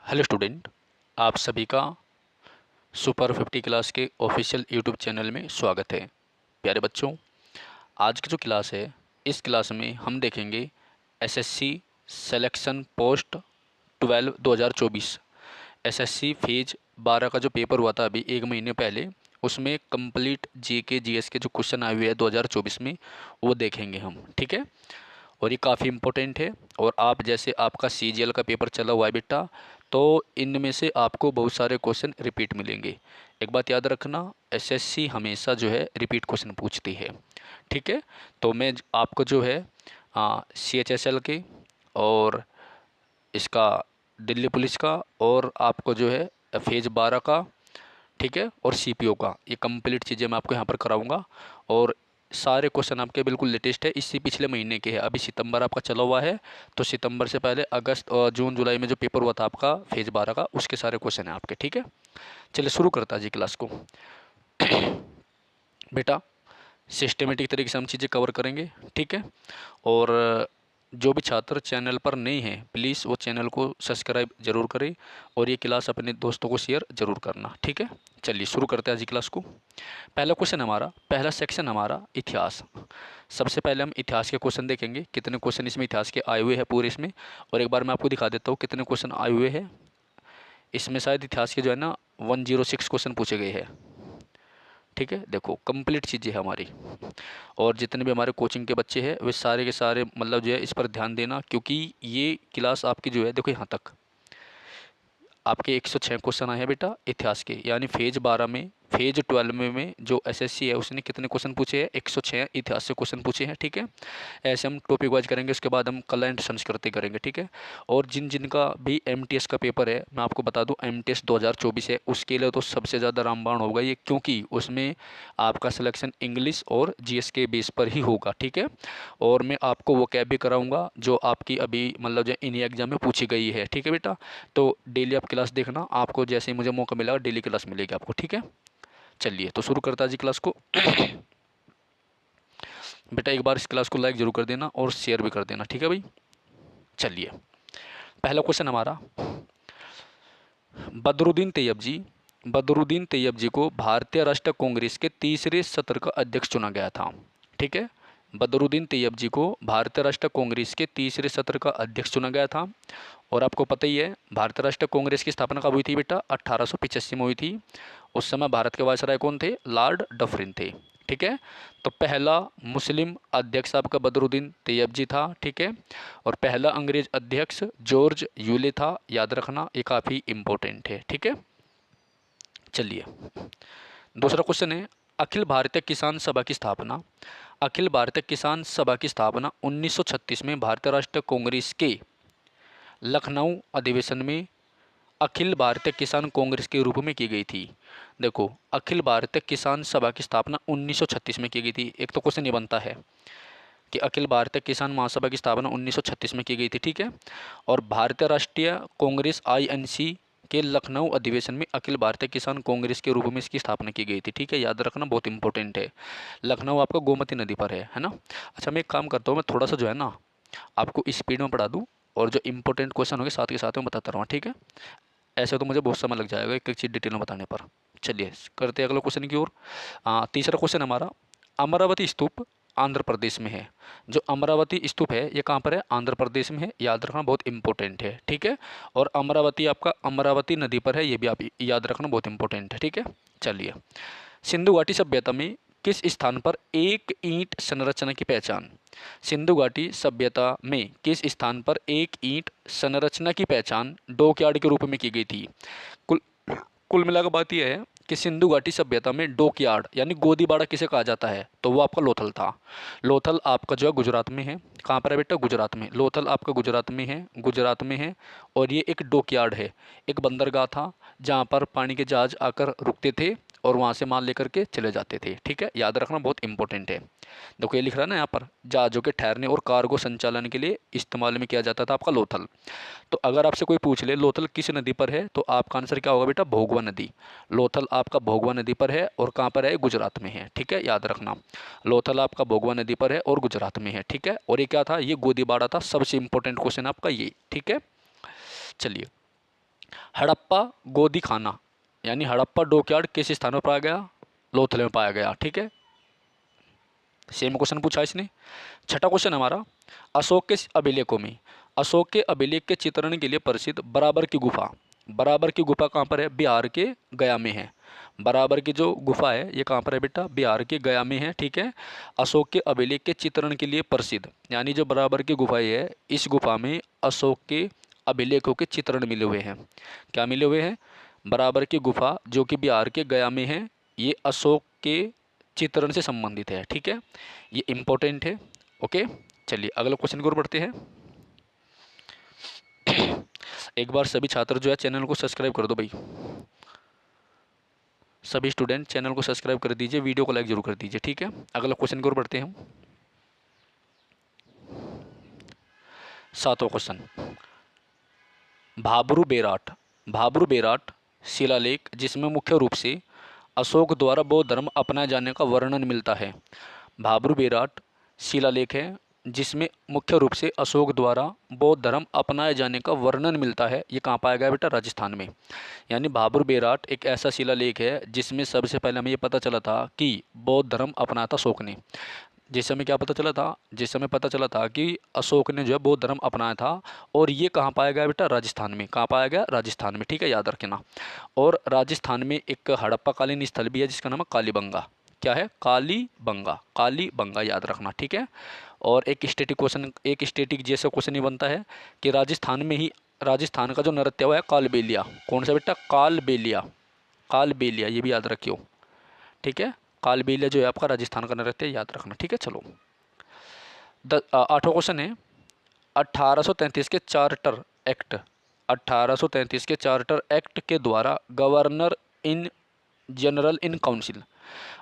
Hello student, आप सभी का सुपर 50 क्लास के ऑफिशियल यूट्यूब चैनल में स्वागत है। प्यारे बच्चों, आज की जो क्लास है, इस क्लास में हम देखेंगे SSC selection post 12 2024 SSC phase 12 का जो पेपर हुआ था अभी एक महीने पहले, उसमें कंप्लीट जीके जीएस के जो क्वेश्चन आए हुए हैं 2024 में, वो देखेंगे हम। ठीक है, और ये काफ़ी इम्पोर्टेंट है। और आप जैसे आपका सीजीएल का पेपर चला हुआ है बेटा, तो इनमें से आपको बहुत सारे क्वेश्चन रिपीट मिलेंगे। एक बात याद रखना, एसएससी हमेशा जो है रिपीट क्वेश्चन पूछती है। ठीक है, तो मैं आपको जो है सीएचएसएल के और इसका दिल्ली पुलिस का और आपको जो है फेज 12 का, ठीक है, और सीपीओ का, ये कंप्लीट चीज़ें मैं आपको यहाँ पर कराऊंगा। और सारे क्वेश्चन आपके बिल्कुल लेटेस्ट है, इससे पिछले महीने के हैं। अभी सितंबर आपका चला हुआ है, तो सितंबर से पहले अगस्त और जून जुलाई में जो पेपर हुआ था आपका फेज 12 का, उसके सारे क्वेश्चन हैं आपके। ठीक है, चलिए शुरू करता है जी क्लास को। बेटा, सिस्टमेटिक तरीके से हम चीज़ें कवर करेंगे। ठीक है, और जो भी छात्र चैनल पर नए हैं, प्लीज़ वो चैनल को सब्सक्राइब जरूर करें और ये क्लास अपने दोस्तों को शेयर जरूर करना। ठीक है, चलिए शुरू करते हैं आज की क्लास को। पहला क्वेश्चन हमारा, पहला सेक्शन हमारा इतिहास। सबसे पहले हम इतिहास के क्वेश्चन देखेंगे, कितने क्वेश्चन इसमें इतिहास के आए हुए हैं पूरे इसमें। और एक बार मैं आपको दिखा देता हूँ कितने क्वेश्चन आए हुए हैं इसमें। शायद इतिहास के जो है ना 106 क्वेश्चन पूछे गए हैं। ठीक है, देखो कंप्लीट चीज़ें है हमारी। और जितने भी हमारे कोचिंग के बच्चे हैं वे सारे के सारे मतलब जो है इस पर ध्यान देना, क्योंकि ये क्लास आपकी जो है, देखो यहाँ तक आपके 106 क्वेश्चन आए हैं बेटा इतिहास के, यानी फेज 12 में, फेज 12 में जो एसएससी है उसने कितने क्वेश्चन पूछे हैं, 106 इतिहास से क्वेश्चन पूछे हैं। ठीक है, ऐसे हम टॉपिक वाइज करेंगे, उसके बाद हम कला एंड संस्कृति करेंगे। ठीक है, और जिन जिन का भी एमटीएस का पेपर है, मैं आपको बता दूं एमटीएस 2024 है, उसके लिए तो सबसे ज़्यादा रामबाण होगा ये, क्योंकि उसमें आपका सिलेक्शन इंग्लिश और जीएस के बेस पर ही होगा। ठीक है, और मैं आपको वो कैब भी कराऊंगा जो आपकी अभी मतलब जो इन एग्जाम में पूछी गई है। ठीक है बेटा, तो डेली आप क्लास देखना, आपको जैसे ही मुझे मौका मिलेगा डेली क्लास मिलेगी आपको। ठीक है, चलिए तो शुरू करता है जी क्लास को। बेटा एक बार इस क्लास को लाइक जरूर कर देना और शेयर भी कर देना। ठीक है भाई, चलिए पहला क्वेश्चन हमारा, बदरुद्दीन तैयब जी, बदरुद्दीन तैयब जी को भारतीय राष्ट्रीय कांग्रेस के तीसरे सत्र का अध्यक्ष चुना गया था। ठीक है, बदरुद्दीन तैयब जी को भारतीय राष्ट्रीय कांग्रेस के तीसरे सत्र का अध्यक्ष चुना गया था। और आपको पता ही है भारतीय राष्ट्रीय कांग्रेस की स्थापना कब हुई थी बेटा, 1885 में हुई थी। उस समय भारत के वायसराय कौन थे, लॉर्ड डफरिन थे। ठीक है, तो पहला मुस्लिम अध्यक्ष आपका बदरुद्दीन तैयब जी था। ठीक है, और पहला अंग्रेज अध्यक्ष जॉर्ज यूले था, याद रखना ये काफ़ी इंपॉर्टेंट है। ठीक है, चलिए दूसरा क्वेश्चन है, अखिल भारतीय किसान सभा की स्थापना, अखिल भारतीय किसान सभा की स्थापना 1936 में भारतीय राष्ट्रीय कांग्रेस के लखनऊ अधिवेशन में अखिल भारतीय किसान कांग्रेस के रूप में की गई थी। देखो अखिल भारतीय किसान सभा की स्थापना 1936 में की गई थी। एक तो क्वेश्चन ये बनता है कि अखिल भारतीय किसान महासभा की स्थापना 1936 में की गई थी। ठीक है, और भारतीय राष्ट्रीय कांग्रेस आईएनसी के लखनऊ अधिवेशन में अखिल भारतीय किसान कांग्रेस के रूप में इसकी स्थापना की गई थी। ठीक है, याद रखना बहुत इंपॉर्टेंट है। लखनऊ आपका गोमती नदी पर है ना। अच्छा मैं एक काम करता हूँ, मैं थोड़ा सा जो है ना आपको स्पीड में पढ़ा दूँ, और जो इंपॉर्टेंट क्वेश्चन होंगे साथ के साथ में बताता रहूँ। ठीक है, ऐसे तो मुझे बहुत समय लग जाएगा एक एक चीज़ डिटेल में बताने पर। चलिए करते हैं अगले क्वेश्चन की ओर। तीसरा क्वेश्चन हमारा, अमरावती स्तूप आंध्र प्रदेश में है। जो अमरावती स्तूप है ये कहाँ पर है, आंध्र प्रदेश में है, याद रखना बहुत इंपॉर्टेंट है। ठीक है, और अमरावती आपका अमरावती नदी पर है, ये भी आप याद रखना बहुत इंपॉर्टेंट है। ठीक है, चलिए सिंधु घाटी सभ्यता में किस स्थान पर एक ईंट संरचना की पहचान, सिंधु घाटी सभ्यता में किस स्थान पर एक ईंट संरचना की पहचान डॉकयार्ड के रूप में की गई थी। कुल कुल मिलाकर बात यह है कि सिंधु घाटी सभ्यता में डॉकयार्ड यानी गोदीबाड़ा किसे कहा जाता है, तो वो आपका लोथल था। लोथल आपका जो है गुजरात में है। कहाँ पर है बेटा, गुजरात में। लोथल आपका गुजरात में है, गुजरात में है। और ये एक डॉकयार्ड है, एक बंदरगाह था जहाँ पर पानी के जहाज आकर रुकते थे और वहाँ से माल लेकर के चले जाते थे। ठीक है, याद रखना बहुत इंपॉर्टेंट है। देखो ये लिख रहा है ना यहाँ पर, जहाज़ों के ठहरने और कार्गो संचालन के लिए इस्तेमाल में किया जाता था आपका लोथल। तो अगर आपसे कोई पूछ ले लोथल किस नदी पर है, तो आपका आंसर क्या होगा बेटा, भोगवा नदी। लोथल आपका भोगवा नदी पर है, और कहाँ पर है, गुजरात में है। ठीक है, याद रखना लोथल आपका भोगवा नदी पर है और गुजरात में है। ठीक है, और ये क्या था, ये गोदीबाड़ा था। सबसे इंपॉर्टेंट क्वेश्चन आपका ये। ठीक है, चलिए हड़प्पा गोदी खाना यानी हड़प्पा डॉकयार्ड किस स्थान पर पाया गया? लोथल में पाया गया। ठीक है, सेम क्वेश्चन पूछा इसने। छठा क्वेश्चन हमारा, अशोक के अभिलेखों में अशोक के अभिलेख के चित्रण के लिए प्रसिद्ध बराबर की गुफा। बराबर की गुफा कहाँ पर है? बिहार के गया में है। बराबर की जो गुफा है ये कहाँ पर है बेटा? बिहार के गया में है। ठीक है, अशोक के अभिलेख के चित्रण के लिए प्रसिद्ध यानी जो बराबर की गुफा है, इस गुफा में अशोक के अभिलेखों के चित्रण मिले हुए हैं। क्या मिले हुए हैं? बराबर की गुफा जो कि बिहार के गया में है, ये अशोक के चित्रण से संबंधित है। ठीक है, ये इम्पोर्टेंट है। ओके, चलिए अगला क्वेश्चन की ओर बढ़ते हैं। एक बार सभी छात्र जो है चैनल को सब्सक्राइब कर दो भाई। सभी स्टूडेंट चैनल को सब्सक्राइब कर दीजिए, वीडियो को लाइक जरूर कर दीजिए। ठीक है, अगला क्वेश्चन की ओर बढ़ते हैं हम। सातवां क्वेश्चन, भाब्रू बेराट शिलालेख जिसमें मुख्य रूप से अशोक द्वारा बौद्ध धर्म अपनाए जाने का वर्णन मिलता है। भाब्रू बेराट शिलालेख है जिसमें मुख्य रूप से अशोक द्वारा बौद्ध धर्म अपनाए जाने का वर्णन मिलता है। ये कहाँ पाया गया बेटा? राजस्थान में। यानी भाब्रू बेराट एक ऐसा शिलालेख है जिसमें सबसे पहले हमें ये पता चला था कि बौद्ध धर्म अपनाया था अशोक ने। जिस समय क्या पता चला था? जिस समय पता चला था कि अशोक ने जो है बौद्ध धर्म अपनाया था। और ये कहाँ पाया गया बेटा? राजस्थान में। कहाँ पाया गया? राजस्थान में। ठीक है, याद रखना। और राजस्थान में एक हड़प्पाकालीन स्थल भी है जिसका नाम है कालीबंगा। क्या है? कालीबंगा। कालीबंगा याद रखना। ठीक है, और एक स्टेटिक जैसा क्वेश्चन ये बनता है कि राजस्थान में ही राजस्थान का जो नृत्य हुआ है कालबेलिया। कौन सा बेटा? कालबेलिया। कालबेलिया ये भी याद रखियो। ठीक है, कालबेलिया जो है आपका राजस्थान का नृत्य, याद रखना। ठीक है, चलो आठवां क्वेश्चन है, 1833 के चार्टर एक्ट 1833 के चार्टर एक्ट के द्वारा governor in general in council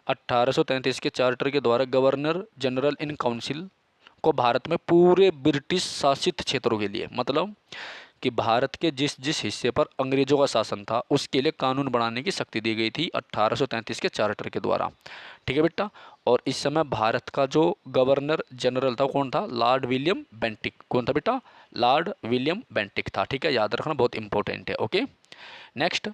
1833 के चार्टर के द्वारा गवर्नर जनरल इन काउंसिल को भारत में पूरे ब्रिटिश शासित क्षेत्रों के लिए, मतलब कि भारत के जिस जिस हिस्से पर अंग्रेजों का शासन था उसके लिए कानून बनाने की शक्ति दी गई थी 1833 के चार्टर के द्वारा। ठीक है बेटा, और इस समय भारत का जो गवर्नर जनरल था कौन था? Lord William Bentinck. कौन था बेटा? लॉर्ड विलियम बेंटिक था। ठीक है, याद रखना, बहुत इंपॉर्टेंट है। ओके, नेक्स्ट,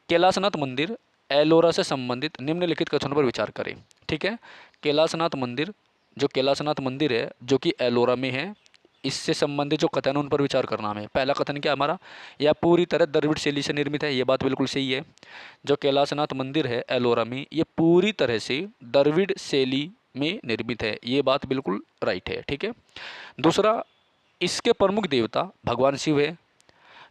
कैलाशनाथ मंदिर एलोरा से संबंधित निम्नलिखित कथनों पर विचार करें। ठीक है, कैलाशनाथ मंदिर जो कैलाशनाथ मंदिर है जो कि एलोरा में है, इससे संबंधित जो कथन है उन पर विचार करना हमें। पहला कथन क्या हमारा? यह पूरी तरह द्रविड़ शैली से निर्मित है। ये बात बिल्कुल सही है। जो कैलाशनाथ मंदिर है एलोरा में, ये पूरी तरह से द्रविड़ शैली में निर्मित है। ये बात बिल्कुल राइट है। ठीक है, दूसरा, इसके प्रमुख देवता भगवान शिव है।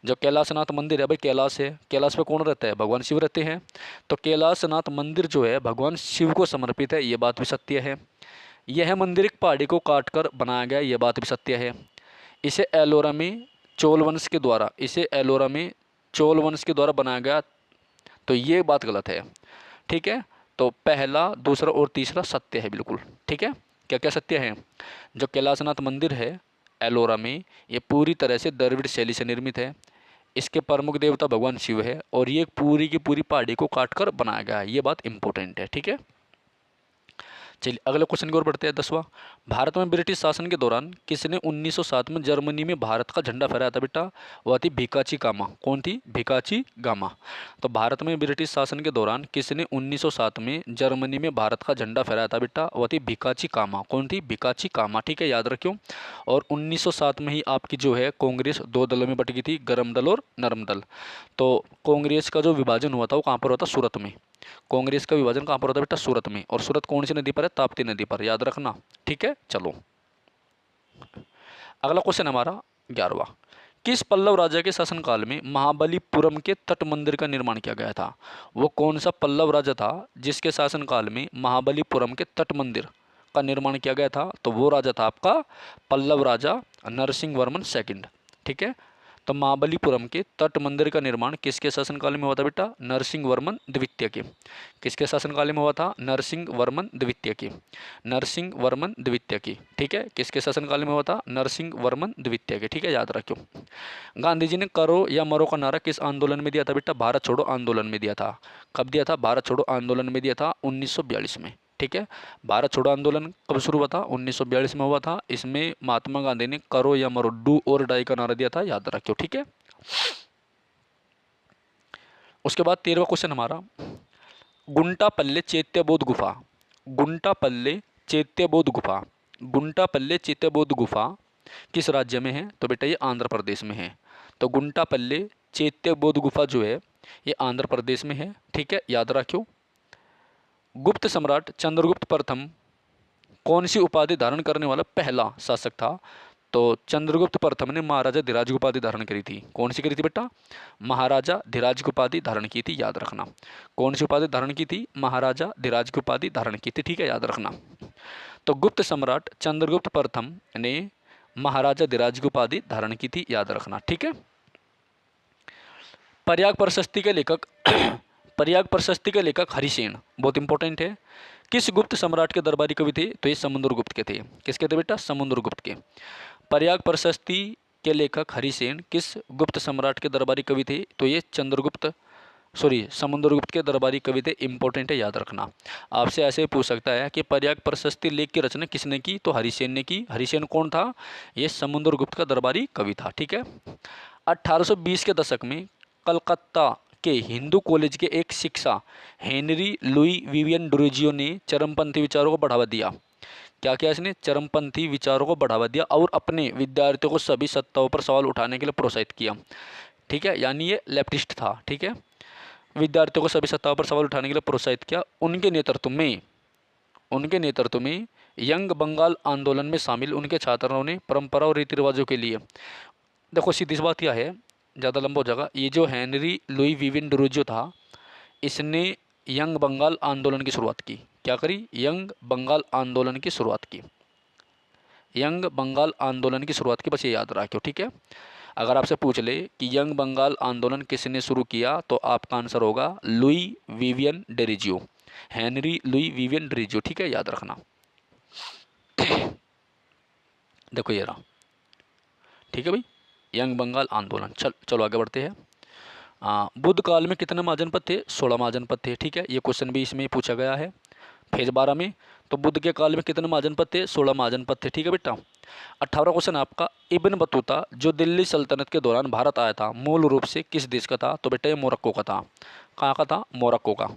जो कैलाशनाथ मंदिर है भाई, कैलाश है, कैलाश पे कौन रहता है? भगवान शिव रहते हैं। तो कैलाशनाथ मंदिर जो है भगवान शिव को समर्पित है, ये बात भी सत्य है। यह मंदिर एक पहाड़ी को काटकर बनाया गया, यह बात भी सत्य है। इसे एलोरा में चोल वंश के द्वारा बनाया गया, तो ये बात गलत है। ठीक है, तो पहला, दूसरा और तीसरा सत्य है बिल्कुल। ठीक है, क्या क्या सत्य है? जो कैलाशनाथ मंदिर है एलोरा में, ये पूरी तरह से द्रविड़ शैली से निर्मित है। इसके प्रमुख देवता भगवान शिव है और ये पूरी की पूरी पहाड़ी को काटकर बनाया गया है। ये बात इंपॉर्टेंट है। ठीक है, चलिए अगले क्वेश्चन की ओर बढ़ते हैं। 10वां, भारत में ब्रिटिश शासन के दौरान किसने 1907 में जर्मनी में भारत का झंडा फहराया था बेटा? वह थी भिकाची गामा। कौन थी? भिकाची गामा। तो भारत में ब्रिटिश शासन के दौरान किसने 1907 में जर्मनी में भारत का झंडा फहराया था बेटा? वह थी भिकाची कामा। कौन थी? भिकाची कामा। ठीक है, याद रखियो। और 1907 में ही आपकी जो है कांग्रेस दो दलों में बट गई थी, गर्म दल और नरम दल। तो कांग्रेस का जो विभाजन हुआ था वो कहाँ पर हुआ था? सूरत में। कांग्रेस का विभाजन कहाँ पर होता है बेटा? सूरत में। और सूरत कौन सी नदी पर है? ताप्ती नदी पर, याद रखना। ठीक है, चलो अगला क्वेश्चन हमारा 11वां, किस पल्लव राजा के शासनकाल में महाबलीपुरम के तट मंदिर का निर्माण किया गया था? वो कौन सा पल्लव राजा था जिसके शासनकाल में महाबलीपुरम के तट मंदिर का निर्माण किया गया था? तो वो राजा था आपका पल्लव राजा नरसिंह वर्मन सेकंड। ठीक है, तो महाबलीपुरम के तट मंदिर का निर्माण किसके शासनकाल में हुआ था बेटा? नरसिंह वर्मन द्वितीय के। किसके शासनकाल में हुआ था? नरसिंह वर्मन द्वितीय के। नरसिंह वर्मन द्वितीय की। ठीक है, किसके शासनकाल में हुआ था? नरसिंह वर्मन द्वितीय के। ठीक है, याद रखियो। गांधी जी ने करो या मरो का नारा किस आंदोलन में दिया था बेटा? भारत छोड़ो आंदोलन में दिया था। कब दिया था? भारत छोड़ो आंदोलन में दिया था 1942 में। ठीक है, भारत छोड़ो आंदोलन कब शुरू हुआ था? 1942 में हुआ था। इसमें महात्मा गांधी ने करो या मरो, डू और डाई का नारा दिया था, याद रखियो। ठीक है, उसके बाद 13वां क्वेश्चन हमारा, गुंटापल्ले चैत्यबोध गुफा, गुंटापल्ले चैत्यबोध गुफा, गुंटापल्ले चैत्यबोध गुफा किस राज्य में है? तो बेटा ये आंध्र प्रदेश में है। तो गुंटापल्ले चैत्यबोध गुफा जो है ये आंध्र प्रदेश में है। ठीक है, याद रखियो। गुप्त सम्राट चंद्रगुप्त प्रथम कौन सी उपाधि धारण करने वाला पहला शासक था? तो चंद्रगुप्त प्रथम ने महाराजा धीराज की उपाधि धारण करी थी। कौन सी करी थी बेटा? महाराजा धीराज की उपाधि धारण की थी, याद रखना। कौन सी उपाधि धारण की थी? महाराजा धीराज की उपाधि धारण की थी। ठीक है, याद रखना। तो गुप्त सम्राट चंद्रगुप्त प्रथम ने महाराजा धीराज की उपाधि धारण की थी, याद रखना। ठीक है। प्रयाग प्रशस्ति के लेखक प्रयाग प्रशस्ति के लेखक हरिसेन, बहुत इंपॉर्टेंट है। किस गुप्त सम्राट के दरबारी कवि थे? तो ये समुद्रगुप्त के थे। किसके थे बेटा? समुद्रगुप्त के। प्रयाग प्रशस्ति के लेखक हरिसेन किस गुप्त सम्राट के दरबारी कवि थे? तो ये समुद्रगुप्त के दरबारी कवि थे। इंपॉर्टेंट है, याद रखना। आपसे ऐसे पूछ सकता है कि प्रयाग प्रशस्ति लेख की रचना किसने की? तो हरिसेन ने की। हरिसेन कौन था? ये समुद्रगुप्त का दरबारी कवि था। ठीक है। 1820 के दशक में कलकत्ता के हिंदू कॉलेज के एक शिक्षा हेनरी लुई विवियन डुरेजियो ने चरमपंथी विचारों को बढ़ावा दिया। क्या किया इसने? चरमपंथी विचारों को बढ़ावा दिया और अपने विद्यार्थियों को सभी सत्ताओं पर सवाल उठाने के लिए प्रोत्साहित किया। ठीक है, यानी ये लेफ्टिस्ट था। ठीक है, विद्यार्थियों को सभी सत्ताओं पर सवाल उठाने के लिए प्रोत्साहित किया। उनके नेतृत्व में यंग बंगाल आंदोलन में शामिल उनके छात्रों ने परंपरा और रीति रिवाजों के लिए, देखो सीधी सी बात यह है, ज़्यादा लंबा हो जाएगा। ये जो हेनरी लुई विवियन डुरेजियो था, इसने यंग बंगाल आंदोलन की शुरुआत की। क्या करी? यंग बंगाल आंदोलन की शुरुआत की। यंग बंगाल आंदोलन की शुरुआत की, बस ये याद रखियो। ठीक है, अगर आपसे पूछ ले कि यंग बंगाल आंदोलन किसने शुरू किया, तो आपका आंसर होगा लुई विवियन डुरेजियो, हेनरी लुई विवियन डुरेजियो। ठीक है, याद रखना। देखो ये रहा। ठीक है भाई, यंग बंगाल आंदोलन। चलो आगे बढ़ते हैं। बुद्ध काल में कितने महाजनपद थे? 16 महाजनपद थे। ठीक है, ये क्वेश्चन भी इसमें पूछा गया है फेज 12 में। तो बुद्ध के काल में कितने महाजनपद थे? 16 महाजनपद थे। ठीक है बेटा। 18वां क्वेश्चन आपका, इब्न बतूता जो दिल्ली सल्तनत के दौरान भारत आया था, मूल रूप से किस देश का था? तो बेटा ये मोरक्को का था। कहाँ का था? मोरक्को का।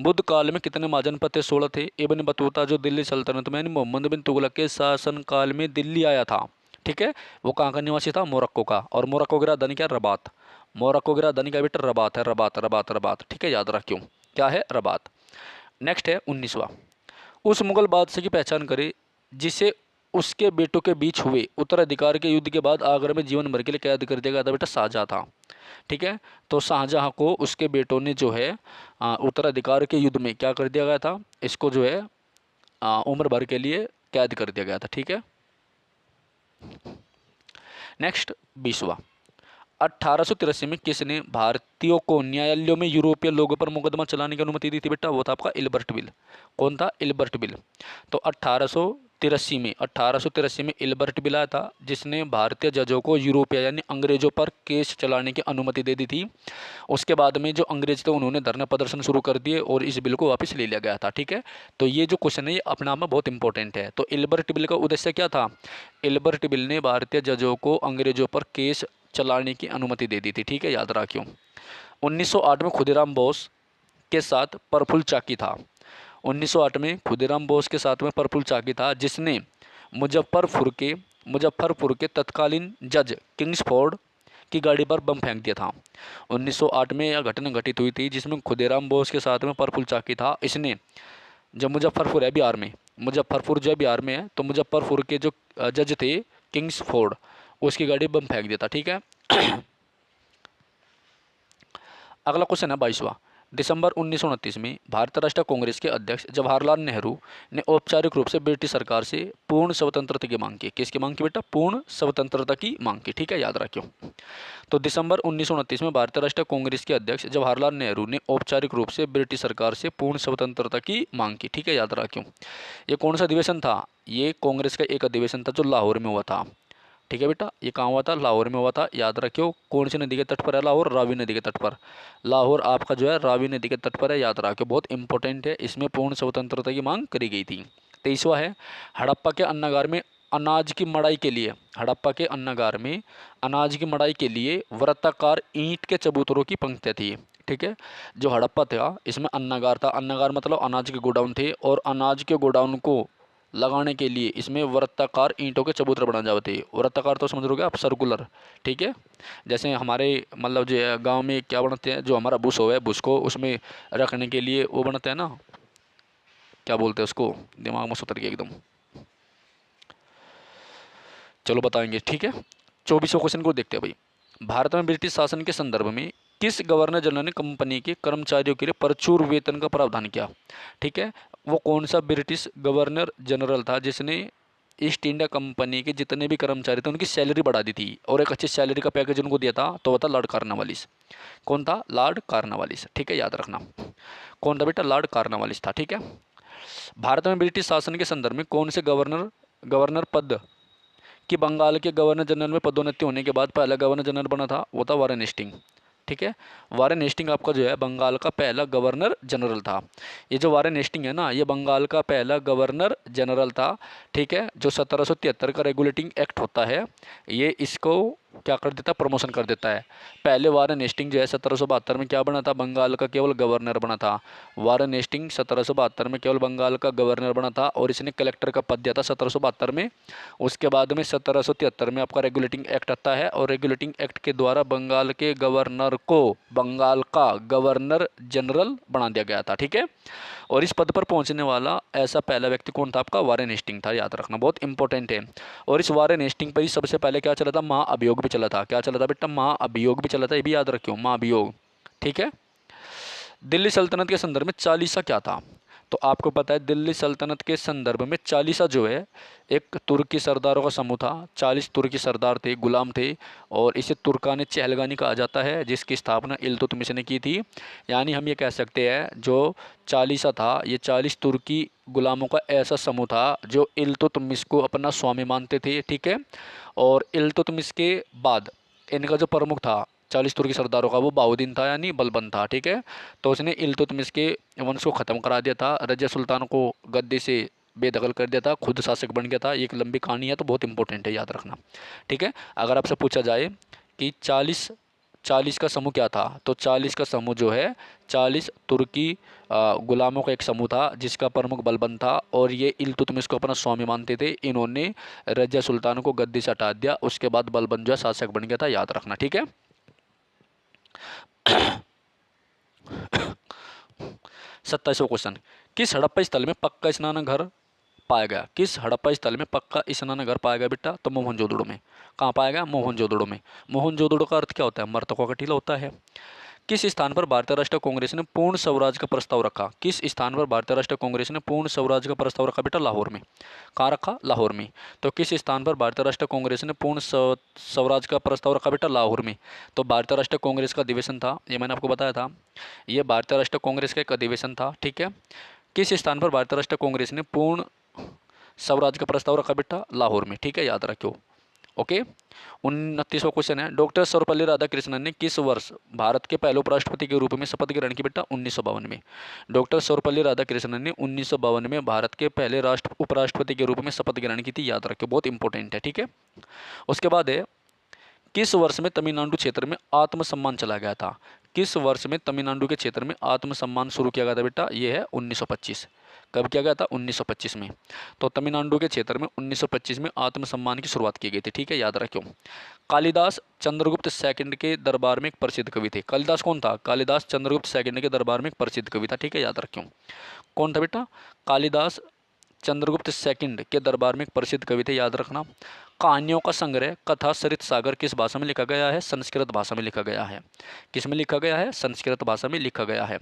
बुद्ध काल में कितने महाजनपद थे? 16 थे। इब्न बतूता जो दिल्ली सल्तनत में यानी मोहम्मद बिन तुगलक के शासन काल में दिल्ली आया था, ठीक है, वो कहाँ का निवासी था? मोरक्को का। और मोरक्को की राजधानी क्या? रबात। मोरक्को की राजधानी क्या बेटा? रबात है। Rabat Rabat Rabat. ठीक है, याद रखियो क्या है? रबात। नेक्स्ट है 19वां, उस मुगल बादशाह की पहचान करे जिसे उसके बेटों के बीच हुए उत्तराधिकार के युद्ध के बाद आगरा में जीवन भर के लिए कैद कर दिया गया था। बेटा शाहजहाँ था। ठीक है, तो शाहजहाँ को उसके बेटों ने जो है उत्तराधिकार के युद्ध में क्या कर दिया गया था? इसको जो है उम्र भर के लिए कैद कर दिया गया था। ठीक है। नेक्स्ट 20वां, 1883 में किसने भारतीयों को न्यायालयों में यूरोपीय लोगों पर मुकदमा चलाने की अनुमति दी थी? बेटा वो था आपका इल्बर्ट बिल। कौन था? Ilbert bill. तो 1883 में इल्बर्ट बिल आया था, जिसने भारतीय जजों को यूरोपीय यानी अंग्रेजों पर केस चलाने की अनुमति दे दी थी। उसके बाद में जो अंग्रेज थे उन्होंने धरना प्रदर्शन शुरू कर दिए और इस बिल को वापस ले लिया गया था। ठीक है, तो ये जो क्वेश्चन है ये अपने आप में बहुत इंपॉर्टेंट है। तो इल्बर्ट बिल का उद्देश्य क्या था? इल्बर्ट बिल ने भारतीय जजों को अंग्रेजों पर केस चलाने की अनुमति दे दी थी। ठीक है, याद रखियो। 1908 में खुदीराम बोस के साथ प्रफुल्ल चाकी था। 1908 में खुदीराम बोस के साथ में प्रफुल्ल चाकी था, जिसने मुजफ्फरपुर के तत्कालीन जज किंग्सफोर्ड की गाड़ी पर बम फेंक दिया था। 1908 में यह घटना घटित हुई थी जिसमें खुदीराम बोस के साथ में प्रफुल्ल चाकी था। इसने, जब मुजफ्फरपुर है बिहार में, मुजफ्फरपुर जो है बिहार में है, तो मुजफ्फरपुर के जो जज थे किंग्सफोर्ड, उसकी गाड़ी बम फेंक दिया था। ठीक है। अगला क्वेश्चन है 22वां, दिसंबर 1929 में भारतीय राष्ट्रीय कांग्रेस के अध्यक्ष जवाहरलाल नेहरू ने औपचारिक रूप से ब्रिटिश सरकार से पूर्ण स्वतंत्रता की मांग की। किसकी मांग की बेटा? पूर्ण स्वतंत्रता की मांग की। ठीक है, याद रखियो। तो दिसंबर 1929 में भारतीय राष्ट्रीय कांग्रेस के अध्यक्ष जवाहरलाल नेहरू ने औपचारिक रूप से ब्रिटिश सरकार से पूर्ण स्वतंत्रता की मांग की। ठीक है, याद रखियो। ये कौन सा अधिवेशन था? ये कांग्रेस का एक अधिवेशन था जो लाहौर में हुआ था। ठीक है बेटा, ये कहाँ हुआ था? लाहौर में हुआ था। याद रखियो, कौन सी नदी के तट पर है लाहौर? रावी नदी के तट पर। लाहौर आपका जो है रावी नदी के तट पर है, याद रखियो, बहुत इंपॉर्टेंट है। इसमें पूर्ण स्वतंत्रता की मांग करी गई थी। 23वां है, हड़प्पा के अन्नागार में अनाज की मड़ाई के लिए, हड़प्पा के अन्नागार में अनाज की मड़ाई के लिए वृत्ताकार ईंट के चबूतरों की पंक्तियाँ थी। ठीक है। जो हड़प्पा था इसमें अन्नागार था, अन्नागार मतलब अनाज के गोडाउन थे, और अनाज के गोडाउन को लगाने के लिए इसमें वृत्ताकार ईंटों के चबूतरे बनाए जाते थे। वृत्ताकार तो समझ रहोगे आप, सर्कुलर, ठीक है। जैसे हमारे मतलब जो गांव में क्या बनाते हैं, जो हमारा बुश हो है, बुश को उसमें रखने के लिए वो बनाते हैं ना, क्या बोलते हैं उसको, दिमाग में सुतर गया एकदम, चलो बताएंगे, ठीक है। 24वां क्वेश्चन को देखते हैं भाई। भारत में ब्रिटिश शासन के संदर्भ में किस गवर्नर जनरल ने कंपनी के कर्मचारियों के लिए प्रचुर वेतन का प्रावधान किया, ठीक है। वो कौन सा ब्रिटिश गवर्नर जनरल था जिसने ईस्ट इंडिया कंपनी के जितने भी कर्मचारी थे उनकी सैलरी बढ़ा दी थी और एक अच्छी सैलरी का पैकेज उनको दिया था, तो वो था लॉर्ड कॉर्नवालिस। कौन था? लॉर्ड कॉर्नवालिस, ठीक है, याद रखना। कौन था बेटा? लॉर्ड कॉर्नवालिस था, ठीक है। भारत में ब्रिटिश शासन के संदर्भ में कौन से गवर्नर गवर्नर पद कि बंगाल के गवर्नर जनरल में पदोन्नति होने के बाद पहला गवर्नर जनरल बना था, वो था वारेन हेस्टिंग, ठीक है। वारेन हेस्टिंग आपका जो है बंगाल का पहला गवर्नर जनरल था। ये जो वारेन हेस्टिंग है ना, ये बंगाल का पहला गवर्नर जनरल था, ठीक है। जो 1773 का रेगुलेटिंग एक्ट होता है, ये इसको क्या कर देता है? प्रमोशन कर देता है। पहले वारेन हेस्टिंग जो है 1772 में क्या बना था? बंगाल का केवल गवर्नर बना था। वारेन हेस्टिंग 1772 में केवल बंगाल का गवर्नर बना था और इसने कलेक्टर का पद दिया था 1772 में। उसके बाद में 1773 में आपका रेगुलेटिंग एक्ट आता है और रेगुलेटिंग एक्ट के द्वारा बंगाल के गवर्नर को बंगाल का गवर्नर जनरल बना दिया गया था, ठीक है। और इस पद पर पहुंचने वाला ऐसा पहला व्यक्ति कौन था? आपका वारेन हेस्टिंग था, याद रखना, बहुत इंपॉर्टेंट है। और इस वारेन हेस्टिंग पर ही सबसे पहले क्या चला था? महाअभियोग भी चला था। क्या चला था बेटा? महाअभियोग भी चला था, ये भी याद रखियो, महाअभियोग, ठीक है। दिल्ली सल्तनत के संदर्भ में चालीसा क्या था? तो आपको पता है दिल्ली सल्तनत के संदर्भ में चालीसा जो है एक तुर्की सरदारों का समूह था। 40 तुर्की सरदार थे, गुलाम थे, और इसे तुर्कान चहलगानी कहा जाता है, जिसकी स्थापना इल्तुतमिश ने की थी। यानी हम ये कह सकते हैं जो चालीसा था ये 40 तुर्की गुलामों का ऐसा समूह था जो इल्तुतमिश को अपना स्वामी मानते थे, ठीक है। और इल्तुतमिश के बाद इनका जो प्रमुख था 40 तुर्की सरदारों का, वो बाउद्दीन था, यानी बलबन था, ठीक है। तो उसने इल्तुतमिश के वंश को ख़त्म करा दिया था, रजिया सुल्तान को गद्दी से बेदखल कर दिया था, खुद शासक बन गया था। ये एक लंबी कहानी है, तो बहुत इंपॉर्टेंट है, याद रखना, ठीक है। अगर आपसे पूछा जाए कि 40 का समूह क्या था, तो 40 का समूह जो है 40 तुर्की गुलामों का एक समूह था जिसका प्रमुख बलबन था, और ये इल्तुतमिश को अपना स्वामी मानते थे। इन्होंने रजिया सुल्तान को गद्दी से हटा दिया, उसके बाद बलबन जो है शासक बन गया था, याद रखना, ठीक है। 27वां क्वेश्चन, किस हड़प्पा स्थल में पक्का स्नानघर पाया गया? किस हड़प्पा स्थल में पक्का स्नानघर पाया गया बेटा? तो मोहनजोदड़ो में। कहाँ पाया गया? मोहनजोदड़ो में। मोहनजोदड़ो का अर्थ क्या होता है? मृतकों का टीला होता है। किस स्थान पर भारतीय राष्ट्रीय कांग्रेस ने पूर्ण स्वराज का प्रस्ताव रखा? किस स्थान पर भारतीय राष्ट्रीय कांग्रेस ने पूर्ण स्वराज का प्रस्ताव रखा बेटा? लाहौर में। कहाँ रखा? लाहौर में। तो किस स्थान पर भारतीय राष्ट्रीय कांग्रेस ने पूर्ण स्वराज का प्रस्ताव रखा बेटा? लाहौर में। तो भारतीय राष्ट्रीय कांग्रेस का अधिवेशन था, ये मैंने आपको बताया था, ये भारतीय राष्ट्रीय कांग्रेस का एक अधिवेशन था, ठीक है। किस स्थान पर भारतीय राष्ट्रीय कांग्रेस ने पूर्ण स्वराज का प्रस्ताव रखा बेटा? लाहौर में, ठीक है, याद रखियो, ओके। 29वां क्वेश्चन है, डॉक्टर सर्वपल्ली राधाकृष्णन ने किस वर्ष भारत के पहले उपराष्ट्रपति के रूप में शपथ ग्रहण की बेटा? 1952 में। डॉक्टर सर्वपल्ली राधाकृष्णन ने 1952 में भारत के पहले उपराष्ट्रपति के रूप में शपथ ग्रहण की थी, याद रखियो, बहुत इंपॉर्टेंट है, ठीक है। उसके बाद है, किस वर्ष में तमिलनाडु क्षेत्र में आत्मसम्मान चला गया था? किस वर्ष में तमिलनाडु के क्षेत्र में आत्मसम्मान शुरू किया गया था बेटा? ये है 1925। कब किया गया था? 1925 में। तो तमिलनाडु के क्षेत्र में 1925 में आत्मसम्मान की शुरुआत की गई थी, ठीक है, याद रखियो। कालिदास चंद्रगुप्त सेकंड के दरबार में एक प्रसिद्ध कवि थे। कालिदास कौन था? कालिदास चंद्रगुप्त सेकंड के दरबार में एक प्रसिद्ध कवि था, ठीक है, याद रखियो। कौन था बेटा? कालिदास चंद्रगुप्त सेकंड के दरबार में एक प्रसिद्ध कवि थे, याद रखना। कहानियों का संग्रह कथा सरित सागर किस भाषा में लिखा गया है? संस्कृत भाषा में लिखा गया है। किस में लिखा गया है? संस्कृत भाषा में लिखा गया है।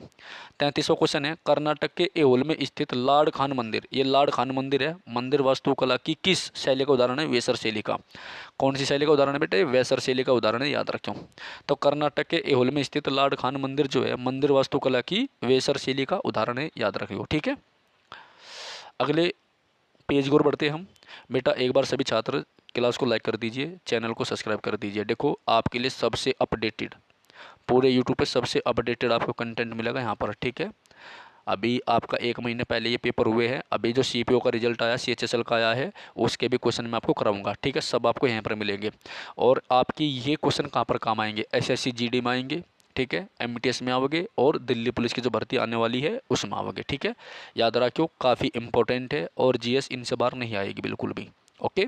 33वां क्वेश्चन है, कर्नाटक के ऐहोल में स्थित लाड खान मंदिर, ये लाड खान मंदिर है, मंदिर वास्तुकला की किस शैली का उदाहरण है? वेसर शैली का। कौन सी शैली का उदाहरण है बेटे? वेसर शैली का उदाहरण है, याद रखो। तो कर्नाटक के ऐहोल में स्थित लाड खान मंदिर जो है मंदिर वास्तुकला की वेसर शैली का उदाहरण है, याद रखियो, ठीक है। अगले पेज की ओर बढ़ते हैं हम बेटा। एक बार सभी छात्र क्लास को लाइक कर दीजिए, चैनल को सब्सक्राइब कर दीजिए। देखो आपके लिए सबसे अपडेटेड, पूरे यूट्यूब पे सबसे अपडेटेड आपको कंटेंट मिलेगा यहाँ पर, ठीक है। अभी आपका 1 महीने पहले ये पेपर हुए हैं, अभी जो CPO का रिजल्ट आया, CHSL का आया है, उसके भी क्वेश्चन मैं आपको कराऊंगा, ठीक है, सब आपको यहाँ पर मिलेंगे। और आपकी ये क्वेश्चन कहाँ पर काम आएंगे? SSC GD में आएंगे, ठीक है, MTS में आओगे और दिल्ली पुलिस की जो भर्ती आने वाली है उसमें आओगे। ठीक है, याद रखियो, काफ़ी इंपॉर्टेंट है और GS इनसे बाहर नहीं आएगी बिल्कुल भी। ओके,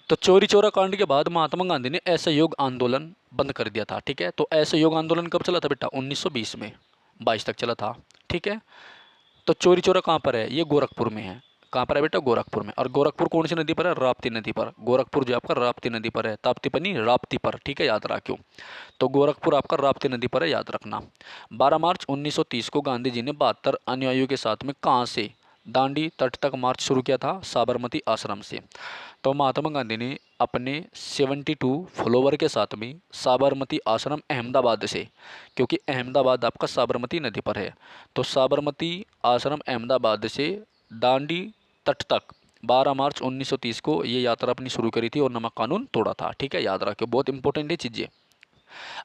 तो चोरी चोरा कांड के बाद महात्मा गांधी ने असहयोग आंदोलन बंद कर दिया था। ठीक है, तो असहयोग आंदोलन कब चला था बेटा? 1920 में, 22 तक चला था। ठीक है, तो चोरी चोरा कहाँ पर है? ये गोरखपुर में है। कहाँ पर है बेटा? गोरखपुर में। और गोरखपुर कौन सी नदी पर है? राप्ती नदी पर। गोरखपुर जो आपका राप्ती नदी पर है, ताप्ती पनी राप्ती पर। ठीक है, याद रखियो। तो गोरखपुर आपका राप्ती नदी पर है, याद रखना। 12 मार्च 1930 को गांधी जी ने 72 अनुयायियों के साथ में कहाँ से दांडी तट तक मार्च शुरू किया था? साबरमती आश्रम से। तो महात्मा गांधी ने अपने 72 फॉलोवर के साथ में साबरमती आश्रम अहमदाबाद से, क्योंकि अहमदाबाद आपका साबरमती नदी पर है, तो साबरमती आश्रम अहमदाबाद से दांडी तट तक 12 मार्च 1930 को ये यात्रा अपनी शुरू करी थी और नमक कानून तोड़ा था। ठीक है, याद रखियो, बहुत इंपॉर्टेंट है चीज़ें।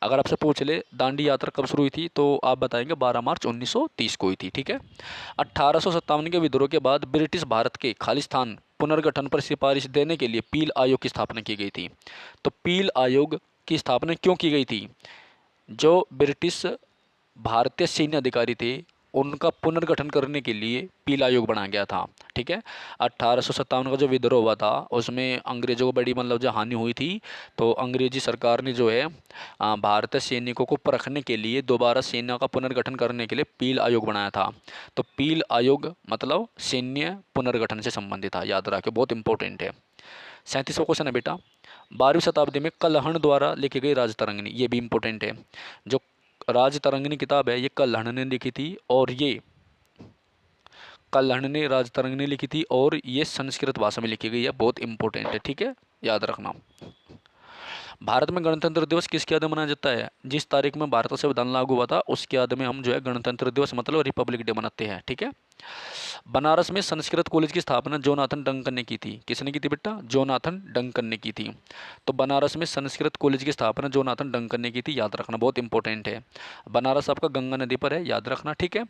अगर आपसे पूछ ले दांडी यात्रा कब शुरू हुई थी, तो आप बताएंगे 12 मार्च 1930 को हुई थी। ठीक है, 1857 के विद्रोह के बाद ब्रिटिश भारत के खालिस्तान पुनर्गठन पर सिफारिश देने के लिए पील आयोग की स्थापना की गई थी। तो पील आयोग की स्थापना क्यों की गई थी? जो ब्रिटिश भारतीय सैन्य अधिकारी थे उनका पुनर्गठन करने के लिए पीला आयोग बनाया गया था। ठीक है, 1857 का जो विद्रोह हुआ था उसमें अंग्रेज़ों को बड़ी मतलब जो हानि हुई थी, तो अंग्रेजी सरकार ने जो है भारतीय सैनिकों को परखने के लिए दोबारा सेना का पुनर्गठन करने के लिए पील आयोग बनाया था। तो पील आयोग मतलब सैन्य पुनर्गठन से संबंधित था, याद रखिए, बहुत इंपॉर्टेंट है। 37वां क्वेश्चन है बेटा, 12वीं शताब्दी में कल्हण द्वारा लिखी गई राजतरंगिणी, ये भी इंपॉर्टेंट है। जो राजतरंगिणी किताब है ये कल्हण ने लिखी थी, और ये कल्हण ने राजतरंगिणी लिखी थी और ये संस्कृत भाषा में लिखी गई है, बहुत इंपॉर्टेंट है। ठीक है, याद रखना। भारत में गणतंत्र दिवस किसकी याद में मनाया जाता है? जिस तारीख में भारत का संविधान लागू हुआ था उसकी याद में हम जो है गणतंत्र दिवस मतलब रिपब्लिक डे मनाते हैं। ठीक है, बनारस में संस्कृत कॉलेज की स्थापना जोनाथन डंकन ने की थी। किसने की थी बेटा? जोनाथन डंकन ने की थी। तो बनारस में संस्कृत कॉलेज की स्थापना जोनाथन डंकन ने की थी, याद रखना, बहुत इंपॉर्टेंट है। बनारस आपका गंगा नदी पर है, याद रखना। ठीक है,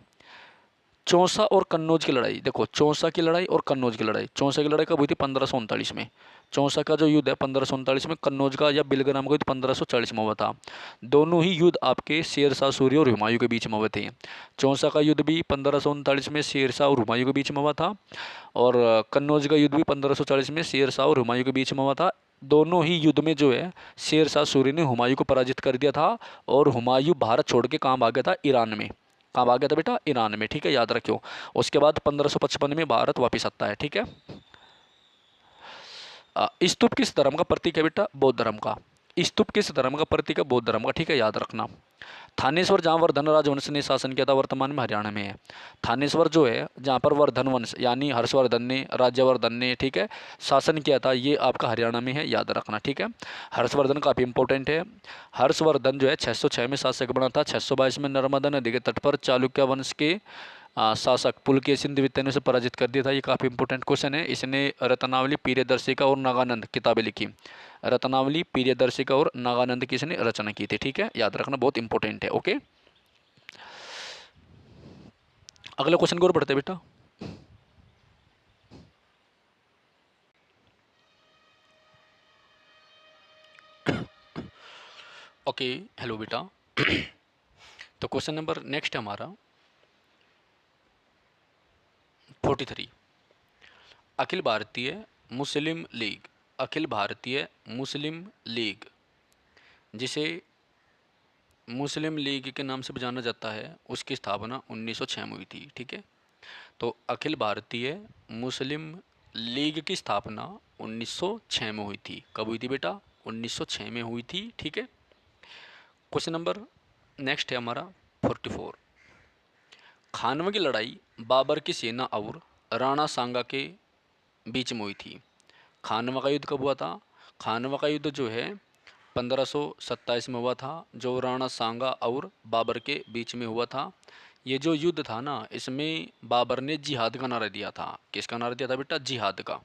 चौसा और कन्नौज की लड़ाई, देखो चौसा की लड़ाई और कन्नौज की लड़ाई। चौसा की लड़ाई कब हुई थी? 1539 में। चौसा का जो युद्ध है 1539 में, कन्नौज का या बिलग्राम का युद्ध 1540 में हुआ था। दोनों ही युद्ध आपके शेरशाह सूरी और हुमायूं के बीच में हुए थे। चौसा का युद्ध भी 1539 में शेरशाह और हुमायूं के बीच में हुआ था, और कन्नौज का युद्ध भी 1540 में शेरशाह और हुमायूं के बीच में हुआ था। दोनों ही युद्ध में जो है शेरशाह सूरी ने हुमायूं को पराजित कर दिया था, और हुमायूं भारत छोड़ के कहाँ भाग गया था? ईरान में। कहाँ भाग गया था बेटा? ईरान में। ठीक है, याद रखियो। उसके बाद 1555 में भारत वापस आता है। ठीक है, स्तूप किस धर्म का प्रतीक है बेटा? बौद्ध धर्म का। स्तूप किस धर्म का प्रतीक है? बौद्ध धर्म का। ठीक है, याद रखना। थानेश्वर जहाँ वर्धन राजवंश ने शासन किया था वर्तमान में हरियाणा में है। थानेश्वर जो है जहाँ पर वर्धन वंश यानी हर्षवर्धन ने, राज्यवर्धन ने, ठीक है, शासन किया था, ये आपका हरियाणा में है, याद रखना। ठीक है, हर्षवर्धन काफ़ी इंपॉर्टेंट है। हर्षवर्धन जो है 606 में शासक बना था। 622 में नर्मदा नदी के तट पर चालुक्य वंश के शासक पुलकेशिन द्वितीय ने उसे पराजित कर दिया था। ये काफ़ी इंपॉर्टेंट क्वेश्चन है। इसने रत्नावली, प्रियदर्शिका और नागानंद किताबें लिखी। रत्नावली, प्रियदर्शिका और नागानंद की इसने रचना की थी। ठीक है, याद रखना, बहुत इंपॉर्टेंट है। ओके, अगले क्वेश्चन की ओर बढ़ते बेटा। ओके, हेलो बेटा। तो क्वेश्चन नंबर नेक्स्ट है हमारा 43। अखिल भारतीय मुस्लिम लीग, अखिल भारतीय मुस्लिम लीग, जिसे मुस्लिम लीग के नाम से भी जाना जाता है, उसकी स्थापना 1906 में हुई थी। ठीक है, तो अखिल भारतीय मुस्लिम लीग की स्थापना 1906 में हुई थी। कब हुई थी बेटा? 1906 में हुई थी। ठीक है, क्वेश्चन नंबर नेक्स्ट है हमारा 44। खानवा की लड़ाई बाबर की सेना और राणा सांगा के बीच में हुई थी। खानवा का युद्ध कब हुआ था? खानवा का युद्ध जो है 1527 में हुआ था, जो राणा सांगा और बाबर के बीच में हुआ था। ये जो युद्ध था ना, इसमें बाबर ने जिहाद का नारा दिया था। किसका नारा दिया था बेटा? जिहाद का,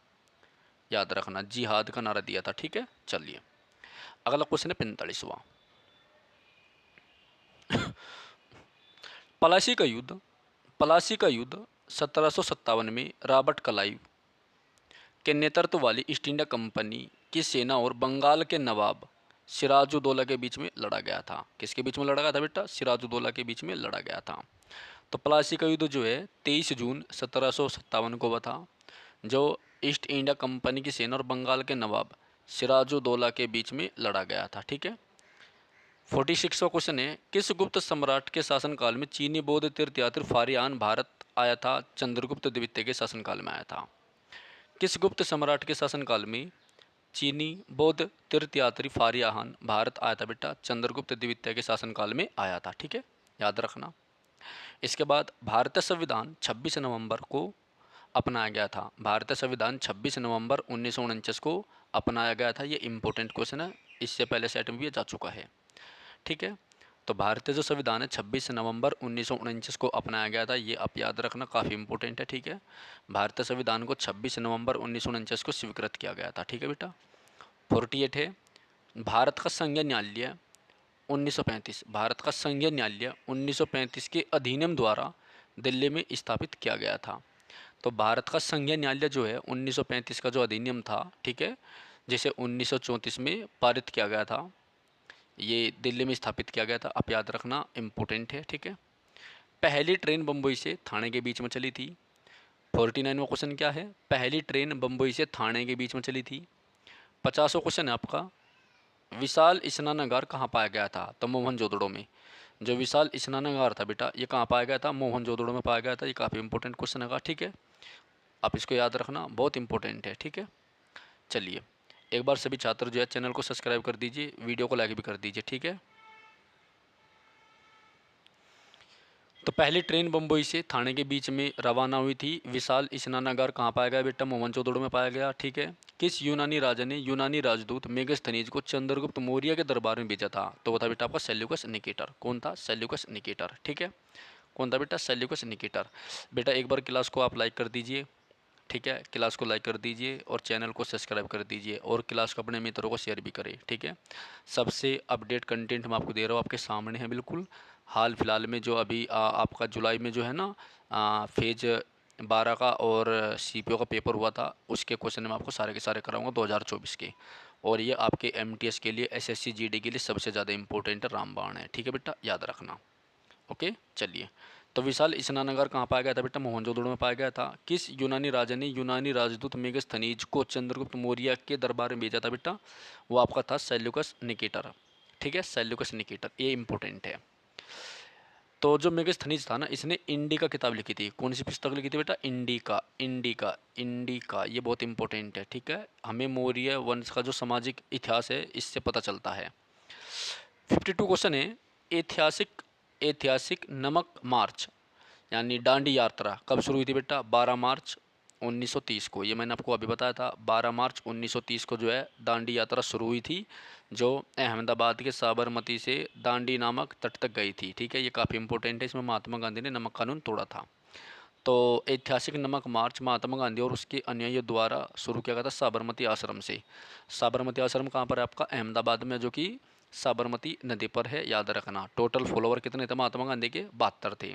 याद रखना, जिहाद का नारा दिया था। ठीक है, चलिए अगला क्वेश्चन है 45वां। पलासी का युद्ध, पलासी का युद्ध 1757 में रॉबर्ट क्लाइव के नेतृत्व वाली ईस्ट इंडिया कंपनी की सेना और बंगाल के नवाब सिराजुद्दौला के बीच में लड़ा गया था। किसके बीच में लड़ा गया था बेटा? सिराजुद्दौला के बीच में लड़ा गया था। तो प्लासी का युद्ध जो है 23 जून 1757 को हुआ था, जो ईस्ट इंडिया कंपनी की सेना और बंगाल के नवाब सिराजुद्दौला के बीच में लड़ा गया था। ठीक है। 46वां क्वेश्चन है, किस गुप्त सम्राट के शासनकाल में चीनी बौद्ध तीर्थयात्री फारियान भारत आया था? चंद्रगुप्त द्वितीय के शासनकाल में आया था। किस गुप्त सम्राट के शासनकाल में चीनी बौद्ध तीर्थयात्री फारियान भारत आया था बेटा? चंद्रगुप्त द्वितीय के शासनकाल में आया था। ठीक है, याद रखना। इसके बाद भारतीय संविधान 26 नवंबर को अपनाया गया था। भारतीय संविधान 26 नवंबर 1949 को अपनाया गया था। ये इंपॉर्टेंट क्वेश्चन है, इससे पहले सेट में भी ये जा चुका है। ठीक है, तो भारतीय जो संविधान है 26 नवंबर 1949 को अपनाया गया था। ये आप याद रखना, काफ़ी इंपॉर्टेंट है। ठीक है, भारतीय संविधान को 26 नवंबर 1949 को स्वीकृत किया गया था। ठीक है बेटा। 48 है, भारत का संघीय न्यायालय 1935, भारत का संघीय न्यायालय 1935 के अधिनियम द्वारा दिल्ली में स्थापित किया गया था। तो भारत का संघीय न्यायालय जो है 1935 का जो अधिनियम था, ठीक है, जिसे 1934 में पारित किया गया था, ये दिल्ली में स्थापित किया गया था। आप याद रखना, इम्पोर्टेंट है। ठीक है, पहली ट्रेन बम्बई से थाने के बीच में चली थी। 49वां क्वेश्चन क्या है? पहली ट्रेन बम्बई से थाने के बीच में चली थी। 50वां क्वेश्चन है आपका, विशाल स्नानागार कहाँ पाया गया था? तो मोहनजोदड़ो में। जो विशाल स्नानागार था बेटा, ये कहाँ पाया गया था? मोहनजोदड़ो में पाया गया था। ये काफ़ी इंपॉर्टेंट क्वेश्चन है। ठीक है, आप इसको याद रखना, बहुत इंपॉर्टेंट है। ठीक है, चलिए एक बार सभी छात्र जो है चैनल को सब्सक्राइब कर दीजिए, वीडियो को लाइक भी कर दीजिए। ठीक है, तो पहली ट्रेन बम्बई से थाने के बीच में रवाना हुई थी। विशाल स्नानागार कहाँ पाया गया बेटा? मोहनजोदड़ो में पाया गया। ठीक है, किस यूनानी राजा ने यूनानी राजदूत मेगस्थनीज को चंद्रगुप्त मौर्य के दरबार में भेजा था? तो वो था बेटा आपका सेल्यूकस निकेटर। कौन था? Seleucus Nicator. ठीक है, कौन था बेटा? Seleucus Nicator. बेटा एक बार क्लास को आप लाइक कर दीजिए। ठीक है, क्लास को लाइक कर दीजिए और चैनल को सब्सक्राइब कर दीजिए और क्लास को अपने मित्रों को शेयर भी करें। ठीक है, सबसे अपडेट कंटेंट मैं आपको दे रहा हूँ, आपके सामने है बिल्कुल। हाल फिलहाल में जो अभी आपका जुलाई में जो है ना फेज 12 का और सीपीओ का पेपर हुआ था, उसके क्वेश्चन मैं आपको सारे के सारे कराऊंगा 2024 के। और ये आपके एमटीएस के लिए, एसएससी जीडी के लिए सबसे ज़्यादा इंपॉर्टेंट रामबाण है। ठीक है बेटा, याद रखना। ओके, चलिए। तो विशाल स्नानागार कहाँ पाया गया था बेटा? मोहनजोदड़ो में पाया गया था। किस यूनानी राजा ने यूनानी राजदूत मेगस्थनीज को चंद्रगुप्त मौर्य के दरबार में भेजा था बेटा? वो आपका था सेल्यूकस निकेटर। ठीक है, सेल्यूकस निकेटर, ये इंपॉर्टेंट है। तो जो मेगस्थनीज था ना, इसने इंडिका किताब लिखी थी। कौन सी पुस्तक लिखी थी बेटा? Indica, indica, indica. ये बहुत इंपॉर्टेंट है। ठीक है, हमें मौर्य वंश का जो सामाजिक इतिहास है इससे पता चलता है। 52 क्वेश्चन है, ऐतिहासिक ऐतिहासिक नमक मार्च यानी डांडी यात्रा कब शुरू हुई थी बेटा? 12 मार्च 1930 को। ये मैंने आपको अभी बताया था, 12 मार्च 1930 को जो है दांडी यात्रा शुरू हुई थी, जो अहमदाबाद के साबरमती से दांडी नामक तट तक गई थी। ठीक है, ये काफ़ी इंपॉर्टेंट है। इसमें महात्मा गांधी ने नमक कानून तोड़ा था। तो ऐतिहासिक नमक मार्च महात्मा गांधी और उसके अनुयायियों द्वारा शुरू किया गया था साबरमती आश्रम से। साबरमती आश्रम कहाँ पर है आपका? अहमदाबाद में, जो कि साबरमती नदी पर है, याद रखना। टोटल फॉलोवर कितने थे महात्मा गांधी के? 72 थे।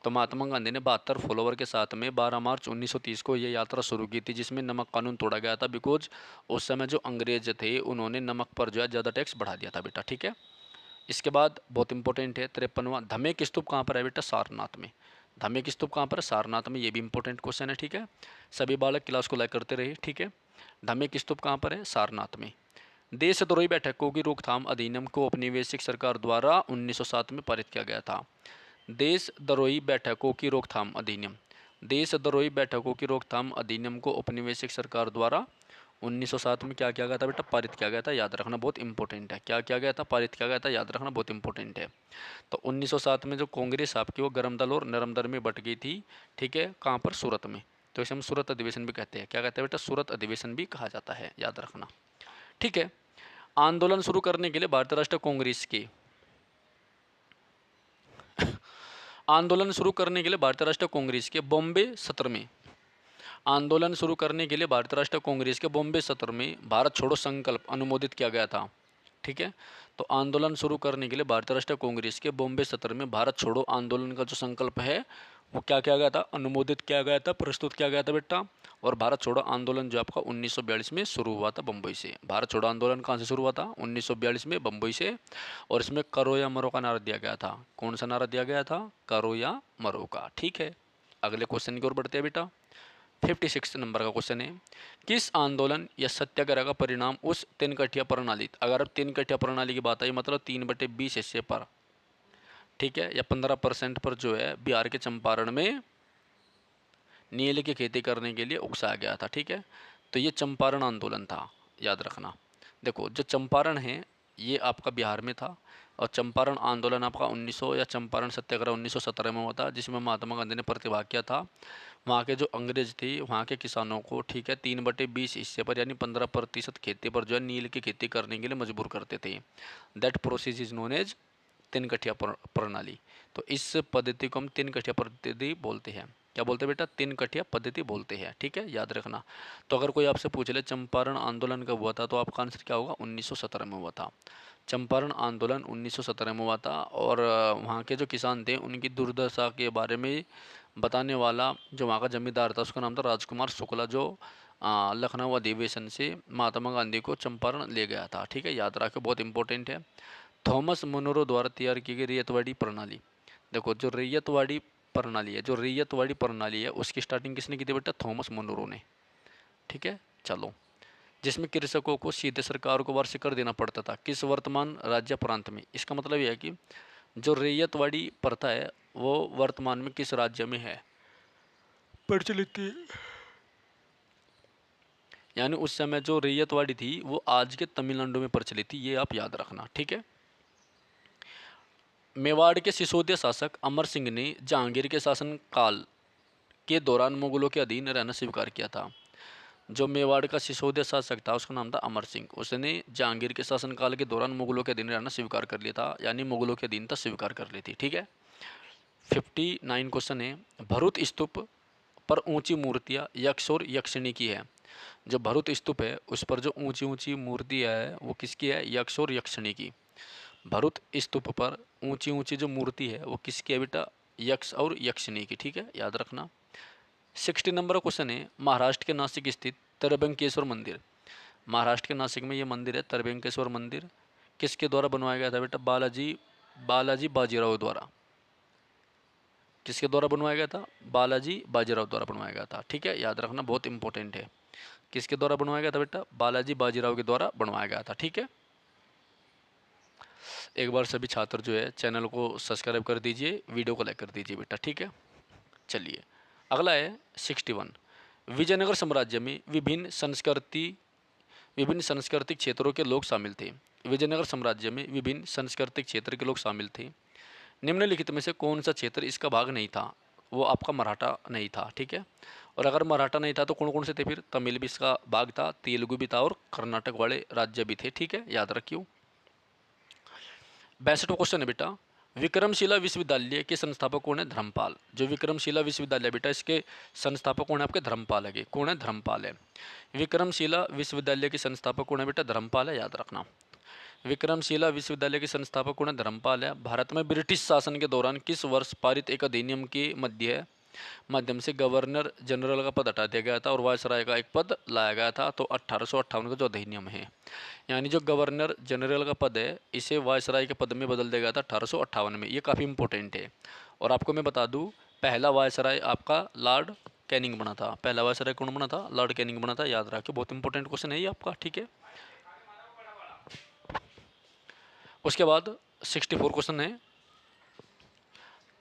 तो महात्मा गांधी ने 72 फॉलोवर के साथ में 12 मार्च 1930 को ये यात्रा शुरू की थी, जिसमें नमक कानून तोड़ा गया था। बिकॉज उस समय जो अंग्रेज थे उन्होंने नमक पर जो है ज़्यादा टैक्स बढ़ा दिया था बेटा। ठीक है, इसके बाद बहुत इंपॉर्टेंट है 53वां, धमेक स्तूप कहाँ पर है बेटा? सारनाथ में। धमेक स्तूप कहाँ पर है? सारनाथ में। ये भी इंपॉर्टेंट क्वेश्चन है। ठीक है, सभी बालक क्लास को लाइक करते रहिए। ठीक है, धमेक स्तूप कहाँ पर है? सारनाथ में। देशद्रोही बैठकों की रोकथाम अधिनियम को औपनिवेशिक सरकार द्वारा 1907 में पारित किया गया था। देशद्रोही बैठकों की रोकथाम अधिनियम, देशद्रोही बैठकों की रोकथाम अधिनियम को औपनिवेशिक सरकार द्वारा 1907 में क्या किया गया था बेटा? पारित किया गया था। याद रखना, बहुत इंपॉर्टेंट है। क्या किया गया था? पारित किया गया था। याद रखना, बहुत इंपॉर्टेंट है। तो 1907 में जो कांग्रेस आपकी वो गर्म दल और नरम दल में बट गई थी। ठीक है, कहाँ पर? सूरत में। तो इसे हम सूरत अधिवेशन भी कहते हैं। क्या कहते हैं बेटा? सूरत अधिवेशन भी कहा जाता है, याद रखना। ठीक है, आंदोलन शुरू करने के लिए भारतीय राष्ट्रीय कांग्रेस के आंदोलन शुरू करने के लिए भारतीय राष्ट्रीय कांग्रेस के बॉम्बे सत्र में, आंदोलन शुरू करने के लिए भारतीय राष्ट्रीय कांग्रेस के बॉम्बे सत्र में भारत छोड़ो संकल्प अनुमोदित किया गया था। ठीक है, तो आंदोलन शुरू करने के लिए भारतीय राष्ट्रीय कांग्रेस के बॉम्बे सत्र में भारत छोड़ो आंदोलन का जो संकल्प है वो क्या किया गया था, अनुमोदित किया गया था, प्रस्तुत किया गया था बेटा। और भारत छोड़ो आंदोलन जो आपका 1942 में शुरू हुआ था बम्बई से। भारत छोड़ो आंदोलन कहाँ से शुरू हुआ था, 1942 में बम्बई से। और इसमें करो या मरो का नारा दिया गया था। कौन सा नारा दिया गया था, करो या मरो का। ठीक है, अगले क्वेश्चन की ओर बढ़ते हैं बेटा। 56 नंबर का क्वेश्चन है, किस आंदोलन या सत्याग्रह का परिणाम उस तीन कठिया प्रणाली, अगर अब तीन कठिया प्रणाली की बात आई मतलब 3/20 हिस्से पर, ठीक है, या 15% पर जो है बिहार के चंपारण में नील की खेती करने के लिए उकसाया गया था। ठीक है, तो ये चंपारण आंदोलन था, याद रखना। देखो जो चंपारण है ये आपका बिहार में था, और चंपारण आंदोलन आपका 1900 या चंपारण सत्याग्रह 1917 में हुआ था, जिसमें महात्मा गांधी ने प्रतिभाग किया था। वहाँ के जो अंग्रेज थे वहाँ के किसानों को, ठीक है, 3/20 हिस्से पर यानी 15% खेती पर जो है नील की खेती करने के लिए मजबूर करते थे। That process is known as तीन कठिया प्रणाली। तो इस पद्धति को हम तीन कठिया पद्धति बोलते हैं। क्या बोलते हैं बेटा, तीन कठिया पद्धति बोलते हैं। ठीक है, याद रखना। तो अगर कोई आपसे पूछ ले चंपारण आंदोलन कब हुआ था, तो आपका आंसर क्या होगा, 1917 में हुआ था। चंपारण आंदोलन 1917 में हुआ था। और वहाँ के जो किसान थे उनकी दुर्दशा के बारे में बताने वाला जो वहाँ का जमींदार था उसका नाम था राजकुमार शुक्ला, जो लखनऊ अधिवेशन से महात्मा गांधी को चंपारण ले गया था। ठीक है, याद रखो, बहुत इंपॉर्टेंट है। थॉमस मुनरो द्वारा तैयार की गई रैयतवाड़ी प्रणाली। देखो जो रैयतवाड़ी प्रणाली है, जो रैयतवाड़ी प्रणाली है उसकी स्टार्टिंग किसने की थी बेटा, थॉमस मुनरो ने। ठीक है, चलो, जिसमें कृषकों को सीधे सरकार को वार्षिक कर देना पड़ता था, किस वर्तमान राज्य प्रांत में। इसका मतलब यह है कि जो रैयतवाड़ी प्रथा है वो वर्तमान में किस राज्य में है, प्रचलित थी। यानी उस समय जो रैयतवाड़ी थी वो आज के तमिलनाडु में प्रचलित थी, ये आप याद रखना। ठीक है, मेवाड़ के सिसोदिया शासक अमर सिंह ने जहांगीर के शासनकाल के दौरान मुगलों के अधीन रहना स्वीकार किया था। जो मेवाड़ का सिसोदिया शासक था उसका नाम था अमर सिंह, उसने जहांगीर के शासनकाल के दौरान मुगलों के अधीन रहना स्वीकार कर लिया था, यानी मुगलों की अधीनता स्वीकार कर ली थी। ठीक है, 59 क्वेश्चन है, भरूत स्तूप पर ऊंची मूर्तियाँ यक्ष और यक्षिणी की है। जो भरूत स्तूप है उस पर जो ऊंची ऊंची मूर्तियाँ है वो किसकी है, यक्ष और यक्षिणी की। भरूत स्तूप पर ऊंची ऊंची जो मूर्ति है वो किसकी है बेटा, यक्ष और यक्षिणी की। ठीक है, याद रखना। 60 नंबर क्वेश्चन है, महाराष्ट्र के नासिक स्थित त्र्यंबकेश्वर मंदिर, महाराष्ट्र के नासिक में ये मंदिर है त्र्यंबकेश्वर मंदिर, किसके द्वारा बनवाया गया था बेटा, बालाजी बालाजी बाजीराव द्वारा। किसके द्वारा बनवाया गया था, बालाजी बाजीराव द्वारा बनवाया गया था। ठीक है, याद रखना, बहुत इंपॉर्टेंट है। किसके द्वारा बनवाया गया था बेटा, बालाजी बाजीराव के द्वारा बनवाया गया था। ठीक है, एक बार सभी छात्र जो है चैनल को सब्सक्राइब कर दीजिए, वीडियो को लाइक कर दीजिए बेटा। ठीक है, चलिए अगला है 61, विजयनगर साम्राज्य में विभिन्न सांस्कृतिक क्षेत्रों के लोग शामिल थे। विजयनगर साम्राज्य में विभिन्न सांस्कृतिक क्षेत्र के लोग शामिल थे। निम्नलिखित में से कौन सा क्षेत्र इसका भाग नहीं था, वो आपका मराठा नहीं था। ठीक है, और अगर मराठा नहीं था तो कौन कौन से थे फिर, तमिल भी इसका भाग था, तेलुगु भी था, और कर्नाटक वाले राज्य भी थे। ठीक है, याद रखियो। 62वां क्वेश्चन है बेटा, विक्रमशिला विश्वविद्यालय के संस्थापक कौन है, धर्मपाल। जो विक्रमशिला विश्वविद्यालय बेटा इसके संस्थापक कौन है आपके, धर्मपाल है। कौन है, धर्मपाल है। विक्रमशिला विश्वविद्यालय के संस्थापक कौन है बेटा, धर्मपाल है, याद रखना। विक्रमशिला विश्वविद्यालय के संस्थापक कौन है, धर्मपाल है। भारत में ब्रिटिश शासन के दौरान किस वर्ष पारित एक अधिनियम के माध्यम से गवर्नर जनरल का पद हटा दिया गया था और वायसराय का एक पद लाया गया था, तो 1858 का जो अधिनियम है, यानी जो गवर्नर जनरल का पद है इसे वायसराय के पद में बदल दिया गया था 1858 में। ये काफ़ी इंपॉर्टेंट है। और आपको मैं बता दूं, पहला वायसराय आपका लॉर्ड कैनिंग बना था। पहला वायसराय कौन बना था, लॉर्ड कैनिंग बना था, याद रखिए, बहुत इंपॉर्टेंट क्वेश्चन है ये आपका। ठीक है, उसके बाद 64 क्वेश्चन है,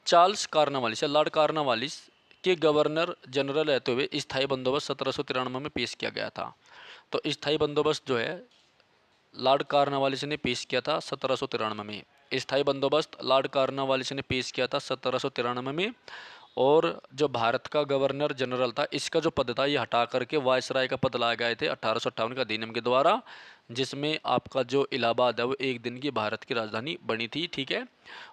चार्ल्स कार्नवालिस या लॉर्ड कार्नवालिस के गवर्नर जनरल रहते हुए स्थायी बंदोबस्त 1793 में पेश किया गया था। तो स्थायी बंदोबस्त जो है लॉर्ड कार्नवालिस ने पेश किया था 1793 में। स्थायी बंदोबस्त लॉर्ड कार्नवालिस ने पेश किया था 1793 में। और जो भारत का गवर्नर जनरल था इसका जो पद था ये हटा करके वायसराय का पद लाए गए थे 1858 का अधिनियम के द्वारा, जिसमें आपका जो इलाहाबाद है वो एक दिन की भारत की राजधानी बनी थी। ठीक है,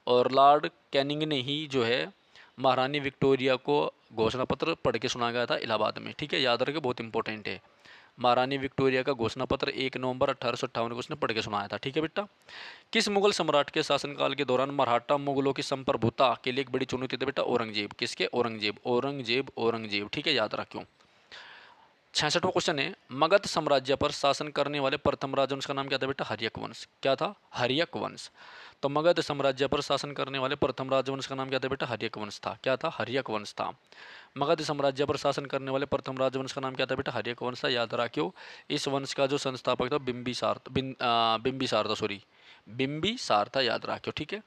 और लॉर्ड कैनिंग ने ही जो है महारानी विक्टोरिया को घोषणा पत्र पढ़ के सुनाया गया था इलाहाबाद में। ठीक है, याद रखें, बहुत इंपॉर्टेंट है। महारानी विक्टोरिया का घोषणा पत्र 1 नवंबर 1858 को उसने पढ़ के सुनाया था। ठीक है बेटा। किस मुगल सम्राट के शासनकाल के दौरान मराठा मुगलों की संप्रभुता के लिए एक बड़ी चुनौती थी बेटा? औरंगजेब। किसके? औरंगजेब, औरंगजेब, औरंगजेब। ठीक है, याद रखियो। 66वां क्वेश्चन है, मगध साम्राज्य पर शासन करने वाले प्रथम राजवंश का नाम क्या था बेटा? हर्यक वंश। क्या था? हर्यक वंश। तो मगध साम्राज्य पर शासन करने वाले प्रथम राजवंश का नाम क्या था बेटा? हर्यक वंश था। क्या था? हर्यक वंश था। मगध साम्राज्य पर शासन करने वाले प्रथम राजवंश का नाम क्या था बेटा? हर्यक वंश था। याद रखियो। इस वंश का जो संस्थापक था बिंबिसार था, सॉरी, बिंबिसार था। याद रखियो। ठीक है।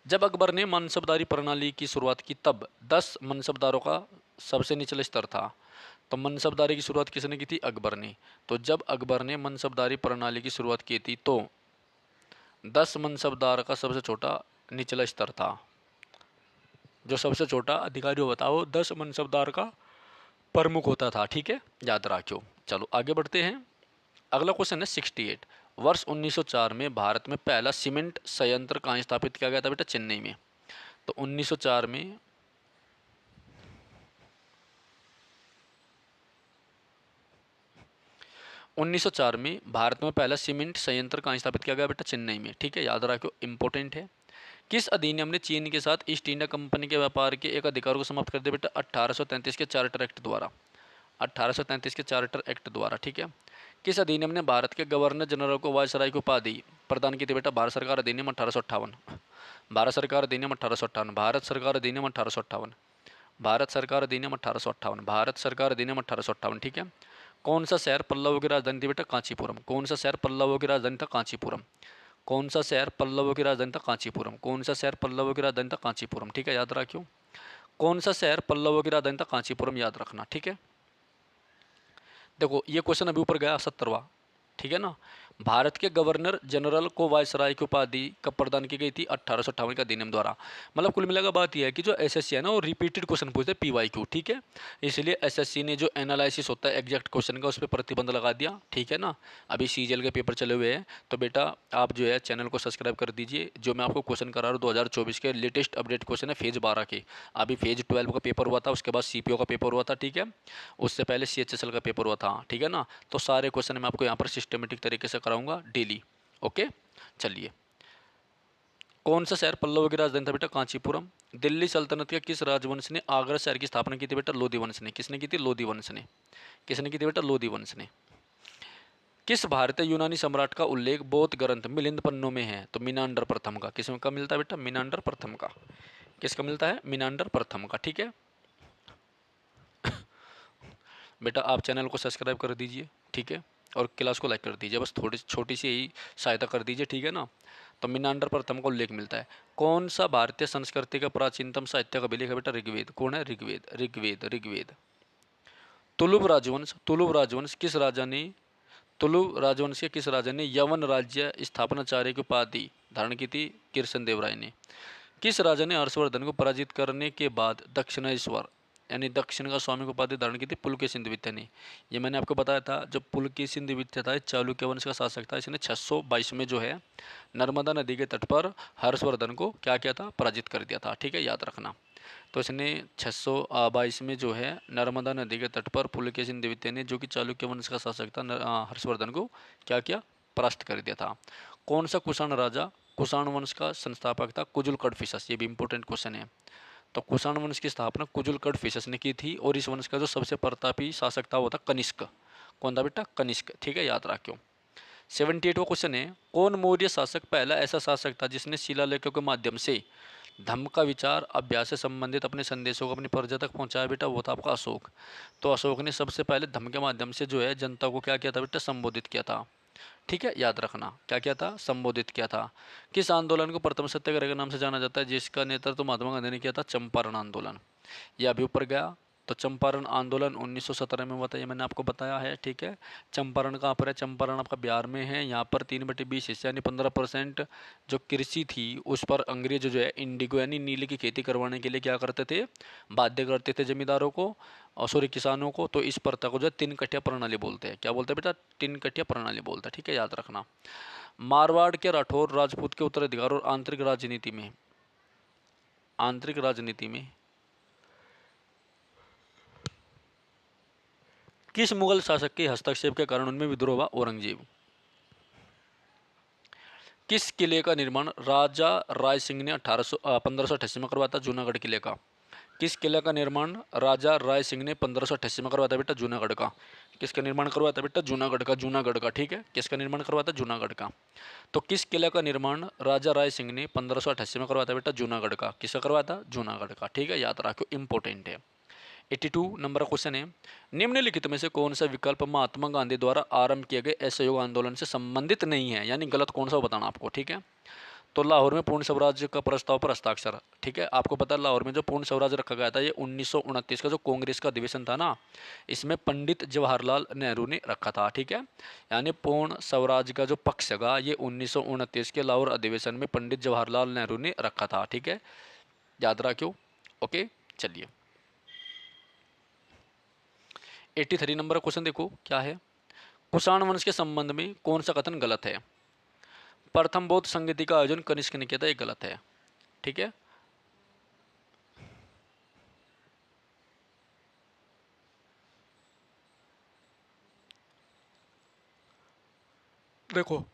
जब अकबर ने मनसबदारी प्रणाली की शुरुआत की तब 10 मनसबदारों का सबसे निचला स्तर था। तो मनसबदारी की शुरुआत किसने की थी? अकबर ने। तो जब अकबर ने मनसबदारी प्रणाली की शुरुआत की थी तो 10 मनसबदार का सबसे छोटा निचला स्तर था। जो सबसे छोटा अधिकारी हो बताओ 10 मनसबदार का प्रमुख होता था। ठीक है, याद रखियो। चलो आगे बढ़ते हैं। अगला क्वेश्चन है 68। वर्ष 1904 में भारत में पहला सीमेंट संयंत्र कहाँ स्थापित किया गया था बेटा? चेन्नई में। तो 1904 में 1904 में भारत में पहला सीमेंट संयंत्र कहाँ स्थापित किया गया बेटा? चेन्नई में। ठीक है, याद रखो, इंपॉर्टेंट है। किस अधिनियम ने चीन के साथ ईस्ट इंडिया कंपनी के व्यापार के एक अधिकार को समाप्त कर दिया बेटा? 1833 के चार्टर एक्ट द्वारा। 1833 के चार्टर एक्ट द्वारा। ठीक है। किस अधिनियम ने भारत के गवर्नर जनरल को वायसराय की उपाधि प्रदान की थी बेटा? भारत सरकार अधिनियम 1858। भारत सरकार अधिनियम 1858। भारत सरकार अधिनियम 1858। भारत सरकार अधिनियम 1858। भारत सरकार अधिनियम 1858। ठीक है। कौन सा शहर पल्लवों की राजधानी थी बेटा? कांचीपुरम। कौन सा शहर पल्लवों की राजधानी था? कांचीपुरम। कौन सा शहर पल्लवों की राजधानी था? कांचीपुरम। कौन सा शहर पल्लवों की राजधानी था? कांचीपुरम। ठीक है, याद रखियो। कौन सा शहर पल्लवों की राजधानी था? कांचीपुरम। याद रखना। ठीक है। देखो ये क्वेश्चन अभी ऊपर गया 70वां। ठीक है ना। भारत के गवर्नर जनरल को वायसराय की उपाधि कब प्रदान की गई थी? 1858 के अधिनियम द्वारा। मतलब कुल मिलाकर बात यह है कि जो एसएससी है ना वो रिपीटेड क्वेश्चन पूछते हैं पीवाईक्यू। ठीक है। इसलिए एसएससी ने जो एनालिसिस होता है एग्जैक्ट क्वेश्चन का उस पर प्रतिबंध लगा दिया। ठीक है ना। अभी सीजीएल के पेपर चले हुए हैं तो बेटा आप जो है चैनल को सब्सक्राइब कर दीजिए। जो मैं आपको क्वेश्चन करा रहा हूँ 2024 के लेटेस्ट अपडेट क्वेश्चन है फेज 12 के। अभी फेज 12 का पेपर हुआ था, उसके बाद सीपीओ का पेपर हुआ था। ठीक है। उससे पहले सीएचएसएल का पेपर हुआ था। ठीक है ना। तो सारे क्वेश्चन मैं आपको यहाँ पर सिस्टमेटिक तरीके से कराऊंगा डेली। ओके, चलिए। कौन सा शहर पल्लवों की राजधानी था बेटा? कांचीपुरम। दिल्ली सल्तनत के किस राजवंश ने आगरा शहर की स्थापना की थी बेटा? लोधी वंश ने। किसने की थी? लोधी वंश ने। किसने की थी बेटा? लोधी वंश ने। किस भारतीय यूनानी सम्राट का उल्लेख बौद्ध ग्रंथ मिलिंद पन्नों में है? तो मीनांडर प्रथम का। किसमें का मिलता है बेटा? मीनांडर प्रथम का। किसका मिलता है? मीनांडर प्रथम का। ठीक है बेटा, आप चैनल को सब्सक्राइब कर दीजिए। ठीक है। और क्लास को लाइक कर दीजिए, बस थोड़ी छोटी सी ही सहायता कर दीजिए। ठीक है ना। तो मीनांडर प्रथम का उल्लेख मिलता है। कौन सा भारतीय संस्कृति का प्राचीनतम साहित्य का अभिलेख है बेटा? ऋग्वेद। कौन है? ऋग्वेद, ऋग्वेद, ऋग्वेद। तुलुब राजवंश, तुलुब राजवंश किस राजा ने तुलुब राजवंश के किस राजा ने यवन राज्य स्थापनाचार्य की उपाधि धारण की थी? कृष्ण देव राय ने। किस राजा ने हर्षवर्धन को पराजित करने के बाद दक्षिणेश्वर यानी दक्षिण का स्वामी को उपाधि धारण की थी? पुलकेशिन द्वितीय ने। ये मैंने आपको बताया था, जब पुलकेशिन द्वितीय था चालुक्य वंश का शासक था, इसने 622 में जो है नर्मदा नदी के तट पर हर्षवर्धन को क्या किया था? पराजित कर दिया था। ठीक है, याद रखना। तो इसने 622 में जो है नर्मदा नदी के तट पर पुलकेशिन द्वितीय ने, जो कि चालुक्य वंश का शासक था, हर्षवर्धन को क्या किया? परास्त कर दिया था। कौन सा कुषाण राजा कुषाण वंश का संस्थापक था? कुजुल कडफिसस। ये भी इंपॉर्टेंट क्वेश्चन है। तो कुषाण वंश की स्थापना कुजुल कडफिसस ने की थी और इस वंश का जो सबसे प्रतापी शासक था वो था कनिष्क। कौन था बेटा? कनिष्क। ठीक है, याद रखियो। 78वां क्वेश्चन है, कौन मौर्य शासक पहला ऐसा शासक था जिसने शिलालेखों के माध्यम से धम्म का विचार अभ्यास से संबंधित अपने संदेशों को अपनी प्रजा तक पहुंचाया बेटा? वो था आपका अशोक। तो अशोक ने सबसे पहले धम्म के माध्यम से जो है जनता को क्या किया था बेटा? संबोधित किया था। ठीक है, याद रखना। क्या किया था? संबोधित किया था। किस आंदोलन को प्रथम सत्याग्रह के नाम से जाना जाता है जिसका नेतृत्व महात्मा गांधी ने किया था? चंपारण आंदोलन। यह अभी ऊपर गया। तो चंपारण आंदोलन 1917 में हुआ था, ये मैंने आपको बताया है। ठीक है। चंपारण कहाँ पर है? चंपारण आपका बिहार में है। यहाँ पर 3/20 हिस्सा यानी 15% जो कृषि थी उस पर अंग्रेज जो है इंडिगो यानी नीले की खेती करवाने के लिए क्या करते थे? बाध्य करते थे जमींदारों को और सॉरी किसानों को। तो इस प्रथा को जो है 3 कटिया प्रणाली बोलते हैं। क्या बोलते हैं बेटा? 3 कटिया प्रणाली बोलते हैं। ठीक है, याद रखना। मारवाड़ के राठौर राजपूत के उत्तराधिकार और आंतरिक राजनीति में किस मुगल शासक के हस्तक्षेप के कारण उनमें विद्रोह हुआ? औरंगजेब। किस किले का निर्माण राजा राय सिंह ने 1588 में करवाया था? जूनागढ़ किले का। किस किले का निर्माण राजा राय सिंह ने 1588 में करवाया था बेटा? जूनागढ़ का। किसका निर्माण करवाया था बेटा? जूनागढ़ का। जूनागढ़ का, ठीक है। किसका निर्माण करवाया था? जूनागढ़ का। तो किस किले का निर्माण राजा राय सिंह ने 1588 में करवाया था बेटा? जूनागढ़ का। किसका करवाया था? जूनागढ़ का, ठीक है। याद रखो, इंपॉर्टेंट है। 82 नंबर का क्वेश्चन है, निम्नलिखित में से कौन सा विकल्प महात्मा गांधी द्वारा आरंभ किए गए असहयोग आंदोलन से संबंधित नहीं है, यानी गलत कौन सा बताना आपको, ठीक है। तो लाहौर में पूर्ण स्वराज्य का प्रस्ताव पर हस्ताक्षर, ठीक है। आपको पता है लाहौर में जो पूर्ण स्वराज्य रखा गया था, ये 1929 का जो कांग्रेस का अधिवेशन था ना, इसमें पंडित जवाहरलाल नेहरू ने रखा था, ठीक है। यानी पूर्ण स्वराज का जो पक्ष था, ये 1929 के लाहौर अधिवेशन में पंडित जवाहरलाल नेहरू ने रखा था, ठीक है। याद रखियो, ओके। चलिए 83 नंबर का क्वेश्चन देखो क्या है, कुषाण वंश के संबंध में कौन सा कथन गलत है? प्रथम बौद्ध संगति का आयोजन कनिष्क ने किया था, ये गलत है, ठीक है। देखो,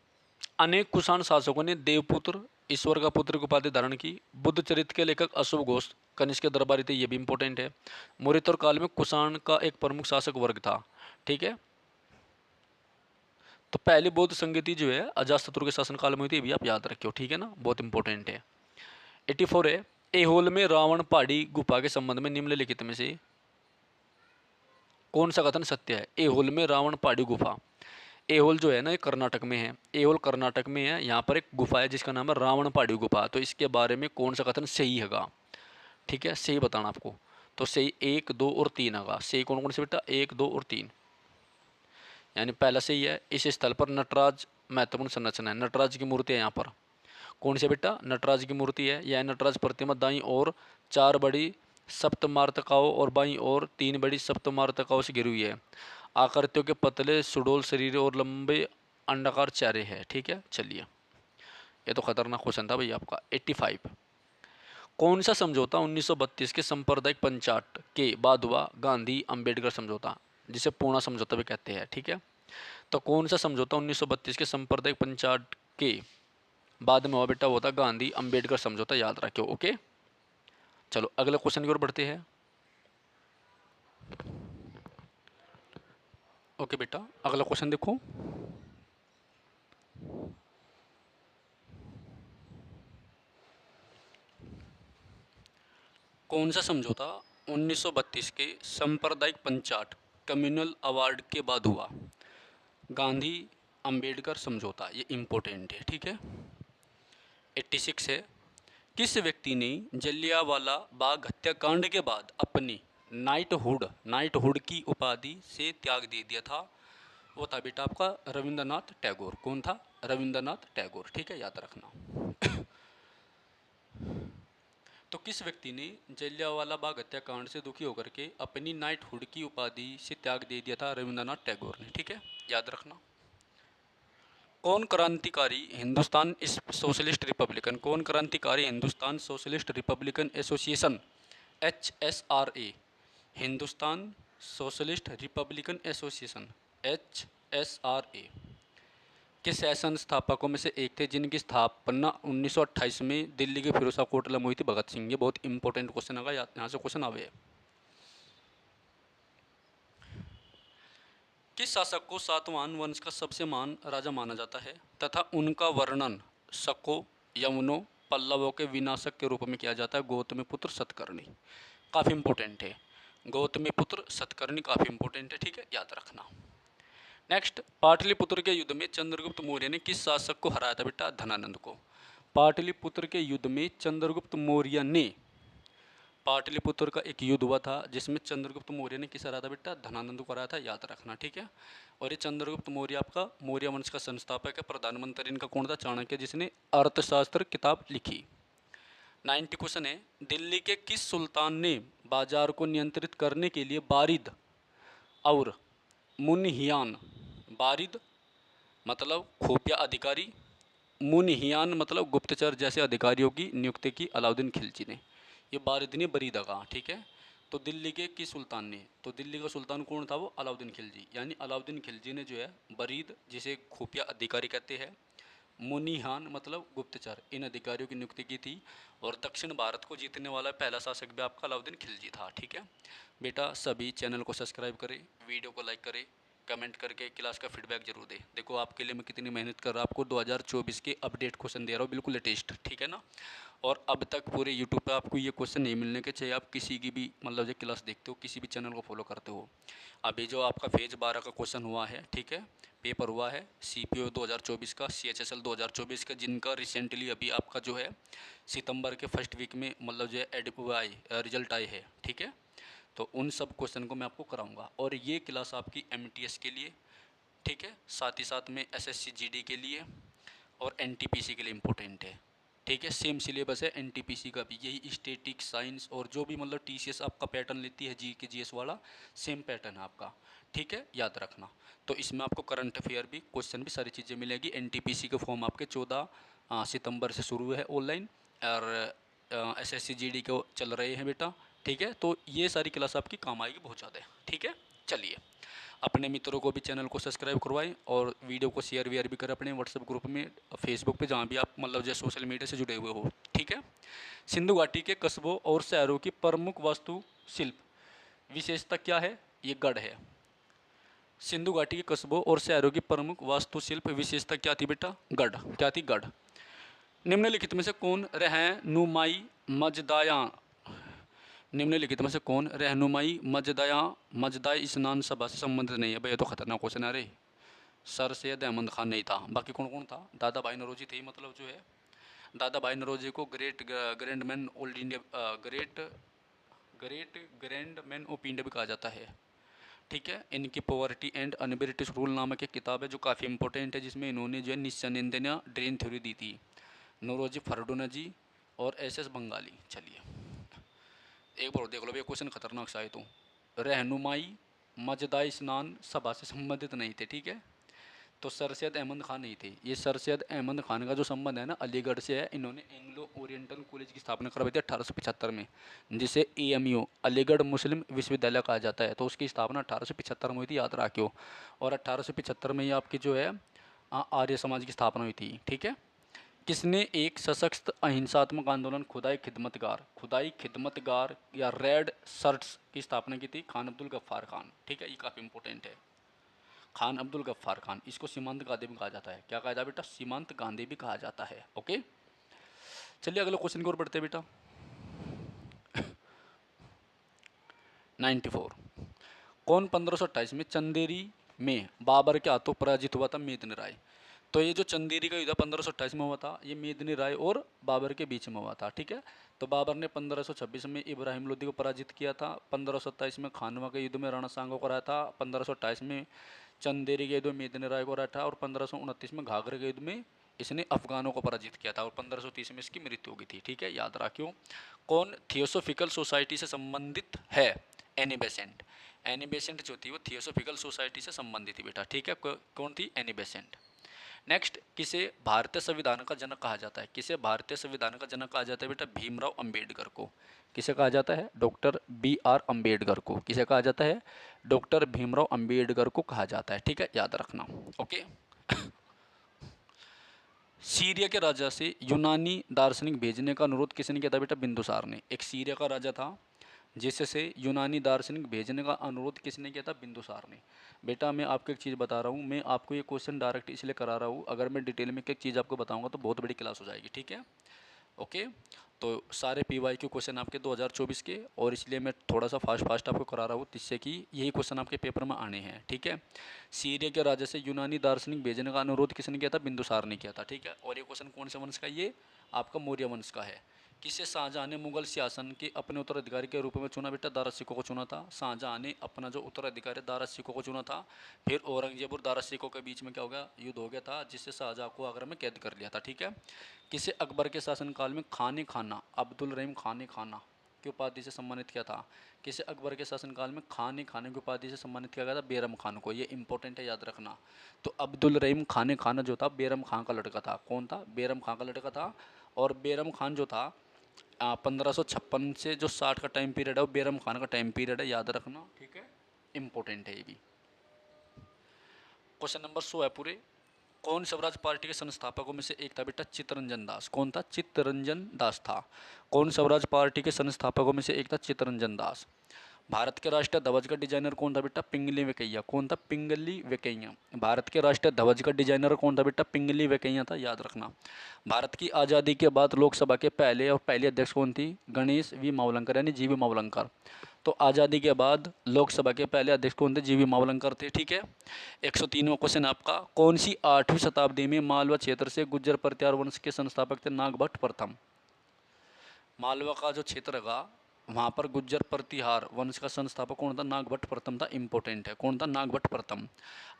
अनेक कुषाण शासकों ने देवपुत्र, ईश्वर का पुत्र की उपाधि धारण की। बुद्ध चरित्र के लेखक अशुभ घोष कनिष्क के दरबारी थे, ये भी इंपॉर्टेंट है। मोरितौर काल में कुषाण का एक प्रमुख शासक वर्ग था, ठीक है। तो पहली बौद्ध संगति जो है अजातशत्रु के शासनकाल में हुई थी, भी आप याद रखियो, ठीक है ना, बहुत इंपॉर्टेंट है। 84 है, एहोल में रावण पहाड़ी गुफा के संबंध में निम्नलिखित में से कौन सा कथन सत्य है? एहोल में रावण पहाड़ी गुफा, एहोल जो है ना ये कर्नाटक में है, एहोल कर्नाटक में है। यहाँ पर एक गुफा है जिसका नाम है रावण पहाड़ी गुफा, तो इसके बारे में कौन सा कथन सही हैगा, ठीक है, सही बताना आपको। तो सही 1, 2 और 3 होगा। सही कौन कौन से बेटा? 1, 2 और 3, यानी पहला सही है। इस स्थल पर नटराज महत्वपूर्ण संरचना है, नटराज की मूर्ति है यहाँ पर। कौन से बेटा? नटराज की मूर्ति है। यह नटराज प्रतिमा दाईं और 4 बड़ी सप्तमार्तकाओं और बाईं ओर 3 बड़ी सप्तमार्तकाओं से घिरी हुई है। आकृतियों के पतले सुडोल शरीर और लंबे अंडाकार चेहरे हैं, ठीक है। चलिए, ये तो खतरनाक क्वेश्चन था भाई आपका। 85, कौन सा समझौता 1932 के सांप्रदायिक पंचाट के बाद हुआ? गांधी अंबेडकर समझौता, जिसे पूर्णा समझौता भी कहते हैं, ठीक है। तो कौन सा समझौता 1932 के सांप्रदायिक पंचाट के बाद में हुआ बेटा? वो था गांधी अंबेडकर समझौता, याद रखियो, ओके। चलो अगले क्वेश्चन की ओर बढ़ते हैं। ओके बेटा, अगला क्वेश्चन देखो, कौन सा समझौता 1932 के सांप्रदायिक पंचाट कम्युनल अवार्ड के बाद हुआ? गांधी अंबेडकर समझौता, ये इंपॉर्टेंट है, ठीक है। 86 है, किस व्यक्ति ने जलियांवाला बाग हत्याकांड के बाद अपनी नाइटहुड की उपाधि से त्याग दे दिया था? वो था बेटा आपका रविंद्रनाथ टैगोर। कौन था? रविंद्रनाथ टैगोर, ठीक है, याद रखना। तो किस व्यक्ति ने जलियांवाला बाग हत्याकांड से दुखी होकर के अपनी नाइटहुड की उपाधि से त्याग दे दिया था? रविंद्रनाथ टैगोर ने, ठीक है, याद रखना। कौन क्रांतिकारी हिंदुस्तान सोशलिस्ट रिपब्लिकन, कौन क्रांतिकारी Hindustan socialist Republican association HSRA, Hindustan socialist Republican association HSRA के सह संस्थापकों में से एक थे, जिनकी स्थापना 1928 में दिल्ली के फिरोजशाह कोटला में हुई थी? भगत सिंह। ये बहुत इंपॉर्टेंट क्वेश्चन होगा, यहाँ से क्वेश्चन आवे। किस शासक को सातवाहन वंश का सबसे महान राजा माना जाता है तथा उनका वर्णन शकों, यवनों, पल्लवों के विनाशक के रूप में किया जाता है? गौतमीपुत्र सतकर्णी, काफ़ी इंपॉर्टेंट है। गौतमीपुत्र सतकर्णी काफ़ी इंपॉर्टेंट है, ठीक है, याद रखना। नेक्स्ट, पाटलिपुत्र के युद्ध में चंद्रगुप्त मौर्य ने किस शासक को हराया था बेटा? धनानंद को। पाटलिपुत्र के युद्ध में चंद्रगुप्त मौर्य ने, पाटलिपुत्र का एक युद्ध हुआ था जिसमें चंद्रगुप्त मौर्य ने किस हराया था बेटा? धनानंद को हराया था, याद रखना, ठीक है। और ये चंद्रगुप्त मौर्य आपका मौर्य वंश का संस्थापक है। प्रधानमंत्री इनका कौन था? चाणक्य, जिसने अर्थशास्त्र किताब लिखी। 90 क्वेश्चन है, दिल्ली के किस सुल्तान ने बाजार को नियंत्रित करने के लिए बारिद और मुनहियान, बारिद मतलब खुफिया अधिकारी, मुनहियान मतलब गुप्तचर जैसे अधिकारियों की नियुक्ति की? अलाउद्दीन खिलजी ने। ये बारिद ने बरीदा कहा, ठीक है। तो दिल्ली के किस सुल्तान ने, तो दिल्ली का सुल्तान कौन था, वो अलाउद्दीन खिलजी। यानी अलाउद्दीन खिलजी ने जो है बरीद, जिसे खुफिया अधिकारी कहते हैं, मुनीहान मतलब गुप्तचर, इन अधिकारियों की नियुक्ति की थी। और दक्षिण भारत को जीतने वाला पहला शासक भी आपका अलाउद्दीन खिलजी था। ठीक है बेटा, सभी चैनल को सब्सक्राइब करें, वीडियो को लाइक करें, कमेंट करके क्लास का फीडबैक जरूर दें। देखो आपके लिए मैं कितनी मेहनत कर रहा हूँ, आपको 2024 के अपडेट क्वेश्चन दे रहा हूँ, बिल्कुल लेटेस्ट। ठीक है ना। और अब तक पूरे यूट्यूब पे आपको ये क्वेश्चन नहीं मिलने के, चाहे आप किसी की भी मतलब जो क्लास देखते हो, किसी भी चैनल को फॉलो करते हो। अभी जो आपका फेज 12 का क्वेश्चन हुआ है, ठीक है, पेपर हुआ है CPO 2024 का, CHSL 2024 का, जिनका रिसेंटली अभी आपका जो है सितंबर के फर्स्ट वीक में मतलब जो है रिजल्ट आए है। ठीक है, तो उन सब क्वेश्चन को मैं आपको कराऊंगा। और ये क्लास आपकी MTS के लिए, ठीक है, साथ ही साथ में SSC GD के लिए और NTPC के लिए इम्पोर्टेंट है। ठीक है, सेम सिलेबस है NTPC का भी, यही स्टैटिक साइंस और जो भी मतलब TCS आपका पैटर्न लेती है GS वाला, सेम पैटर्न है आपका। ठीक है, याद रखना। तो इसमें आपको करंट अफेयर भी, क्वेश्चन भी, सारी चीज़ें मिलेगी। NTPC के फॉर्म आपके 14 सितंबर से शुरू है ऑनलाइन, और SSC GD के चल रहे हैं बेटा। ठीक है, तो ये सारी क्लास आपकी काम आएगी बहुत ज़्यादा। ठीक है, चलिए, अपने मित्रों को भी चैनल को सब्सक्राइब करवाएं और वीडियो को शेयर वेयर भी करें अपने व्हाट्सएप ग्रुप में, फेसबुक पे, जहाँ भी आप मतलब जो सोशल मीडिया से जुड़े हुए हो। ठीक है, सिंधु घाटी के कस्बों और शहरों की प्रमुख वास्तुशिल्प विशेषता क्या है, ये गढ़ है। सिंधु घाटी के कस्बों और शहरों की प्रमुख वास्तुशिल्प विशेषता क्या थी बेटा, गढ़। क्या थी, गढ़। निम्नलिखित में से कौन रहनुमाई मजदाया, निम्नलिखित में से कौन रहनुमाई मजदाय स्नान सभा से संबंधित नहीं है। भाई ये तो खतरनाक क्वेश्चन है रे। सर सैयद अहमद खान नहीं था, बाकी कौन कौन था, दादा भाई नौरोजी थे, मतलब जो है दादा भाई नौरोजी को great grandman old India, great grandman of India भी कहा जाता है। ठीक है, इनकी पॉवर्टी एंड अनब्रिटिश रूल नामक एक किताब है जो काफ़ी इंपॉर्टेंट है, जिसमें इन्होंने जो है निस्संदेह ड्रेन थ्योरी दी थी। नौरोजी फर्डूना जी और SS बंगाली। चलिए एक बार और देख लो भैया, क्वेश्चन खतरनाक सा है। तो रहनुमाई मजदा स्नान सभा से संबंधित नहीं थे। ठीक है, तो सर सैयद अहमद खान नहीं थे। ये सर सैयद अहमद खान का जो संबंध है ना, अलीगढ़ से है। इन्होंने एंग्लो ओरिएंटल कॉलेज की स्थापना करवाई थी 1875 में, जिसे AMU अलीगढ़ मुस्लिम विश्वविद्यालय कहा जाता है। तो उसकी स्थापना 1875 में हुई थी, याद रखियो। और 1875 में ये आपकी जो है आर्य समाज की स्थापना हुई थी। ठीक है, किसने एक सशक्त अहिंसात्मक आंदोलन खुदाई खिदमतगार या रेड शर्ट्स की स्थापना की थी, खान अब्दुल गफ्फार खान। ठीक है, ये काफ़ी इंपॉर्टेंट है, खान अब्दुल गफ्फार खान। इसको सीमांत गांधी भी कहा जाता है। क्या कहा जाता है बेटा, सीमांत गांधी भी कहा जाता है। ओके, चलिए अगले क्वेश्चन की ओर बढ़ते हैं बेटा। 94, कौन 1528 में चंदेरी में बाबर के हाथों पराजित हुआ था, मेदिनी राय। तो ये जो चंदेरी का युद्ध 1528 में हुआ था, ये मेदिनी राय और बाबर के बीच में हुआ था। ठीक है, तो बाबर ने 1526 में इब्राहिम लोदी को पराजित किया था, 1527 में खानवा के युद्ध में राणा सांगो को हराया था, 1528 में चंदेरी के युद्ध में मेदिनी राय को हराया था, और 1529 में घाघरे के युद्ध में इसने अफगानों को पराजित किया था, और 1530 में इसकी मृत्यु हो गई थी। ठीक है, याद रखियो। कौन थियोसोफिकल सोसाइटी से संबंधित है, एनी बेसेंट। एनी बेसेंट जो थी वो थियोसोफिकल सोसाइटी से संबंधित थी बेटा। ठीक है, कौन थी, एनी बेसेंट। नेक्स्ट, किसे भारतीय संविधान का जनक कहा जाता है, किसे भारतीय संविधान का जनक कहा जाता है बेटा, भीमराव अंबेडकर को। किसे कहा जाता है, डॉक्टर BR अम्बेडकर को। किसे कहा जाता है, डॉक्टर भीमराव अंबेडकर को कहा जाता है। ठीक है, याद रखना। ओके, सीरिया के राजा से यूनानी दार्शनिक भेजने का अनुरोध किसने किया था बेटा, बिंदुसार ने। एक सीरिया का राजा था जिससे यूनानी दार्शनिक भेजने का अनुरोध किसने किया था, बिंदुसार ने। बेटा मैं आपको एक चीज़ बता रहा हूँ, मैं आपको ये क्वेश्चन डायरेक्ट इसलिए करा रहा हूँ, अगर मैं डिटेल में एक चीज़ आपको बताऊँगा तो बहुत बड़ी क्लास हो जाएगी। ठीक है, ओके, तो सारे PYQ क्वेश्चन आपके 2024 के, और इसलिए मैं थोड़ा सा फास्ट आपको करा रहा हूँ, जिससे कि यही क्वेश्चन आपके पेपर में आने हैं। ठीक है, सीरिया के राजा से यूनानी दार्शनिक भेजने का अनुरोध किसने किया था, बिंदुसार ने किया था। ठीक है, और ये क्वेश्चन कौन से वंश का, ये आपका मौर्य वंश का है। किसे शाहजहाँ ने मुगल शासन के अपने उत्तराधिकारी के रूप में चुना बेटा, दारा सिकों को चुना था। शाहजहाँ ने अपना जो उत्तराधिकारी दारा सिकों को चुना था। फिर औरंगजेब और दारा सिकों के बीच में क्या हो गया, युद्ध हो गया था, जिससे शाहजहाँ को आगरा में कैद कर लिया था। ठीक है, किसे अकबर के शासनकाल में खाने खाना, अब्दुल रहीम खाने खाना की उपाधि से सम्मानित किया था। किसे अकबर के शासनकाल में खाने खाने की उपाधि से सम्मानित किया गया था, बेरम खान को। ये इंपॉर्टेंट है, याद रखना। तो अब्दुल रहीम खाने खाना जो था बेरम खान का लड़का था। कौन था, बेरम खान का लड़का था। और बेरम खान जो था 1556 से जो 60 का टाइम पीरियड है वो बैरम खान का टाइम पीरियड है, याद रखना, ठीक है, इंपॉर्टेंट है ये भी। क्वेश्चन नंबर 100 है पूरे। कौन स्वराज पार्टी के संस्थापकों में से एक था बेटा? चित्तरंजन दास। कौन था? चित्तरंजन दास था। कौन स्वराज पार्टी के संस्थापकों में से एक था? चित्तरंजन दास। भारत के राष्ट्रीय ध्वज का डिजाइनर कौन था बेटा? पिंगली वेंकैया। कौन था? पिंगली वेंकैया। भारत के राष्ट्रीय ध्वज का डिजाइनर कौन था बेटा? पिंगली वेंकैया था, याद रखना। भारत की आज़ादी के बाद लोकसभा के पहली अध्यक्ष कौन थी? गणेश वी मावलंकर, यानी जी वी मावलंकर। तो आज़ादी के बाद लोकसभा के पहले अध्यक्ष कौन थे? जी वी मावलंकर थे, ठीक है। 103वां क्वेश्चन आपका, कौन सी 8वीं शताब्दी में मालवा क्षेत्र से गुर्जर प्रत्यार वंश के संस्थापक थे? नागभट्ट प्रथम। मालवा का जो क्षेत्र है वहाँ पर गुज्जर प्रतिहार वंश का संस्थापक कौन था? नागभट्ट प्रथम था, इंपॉर्टेंट है। कौन था? नागभट्ट प्रथम।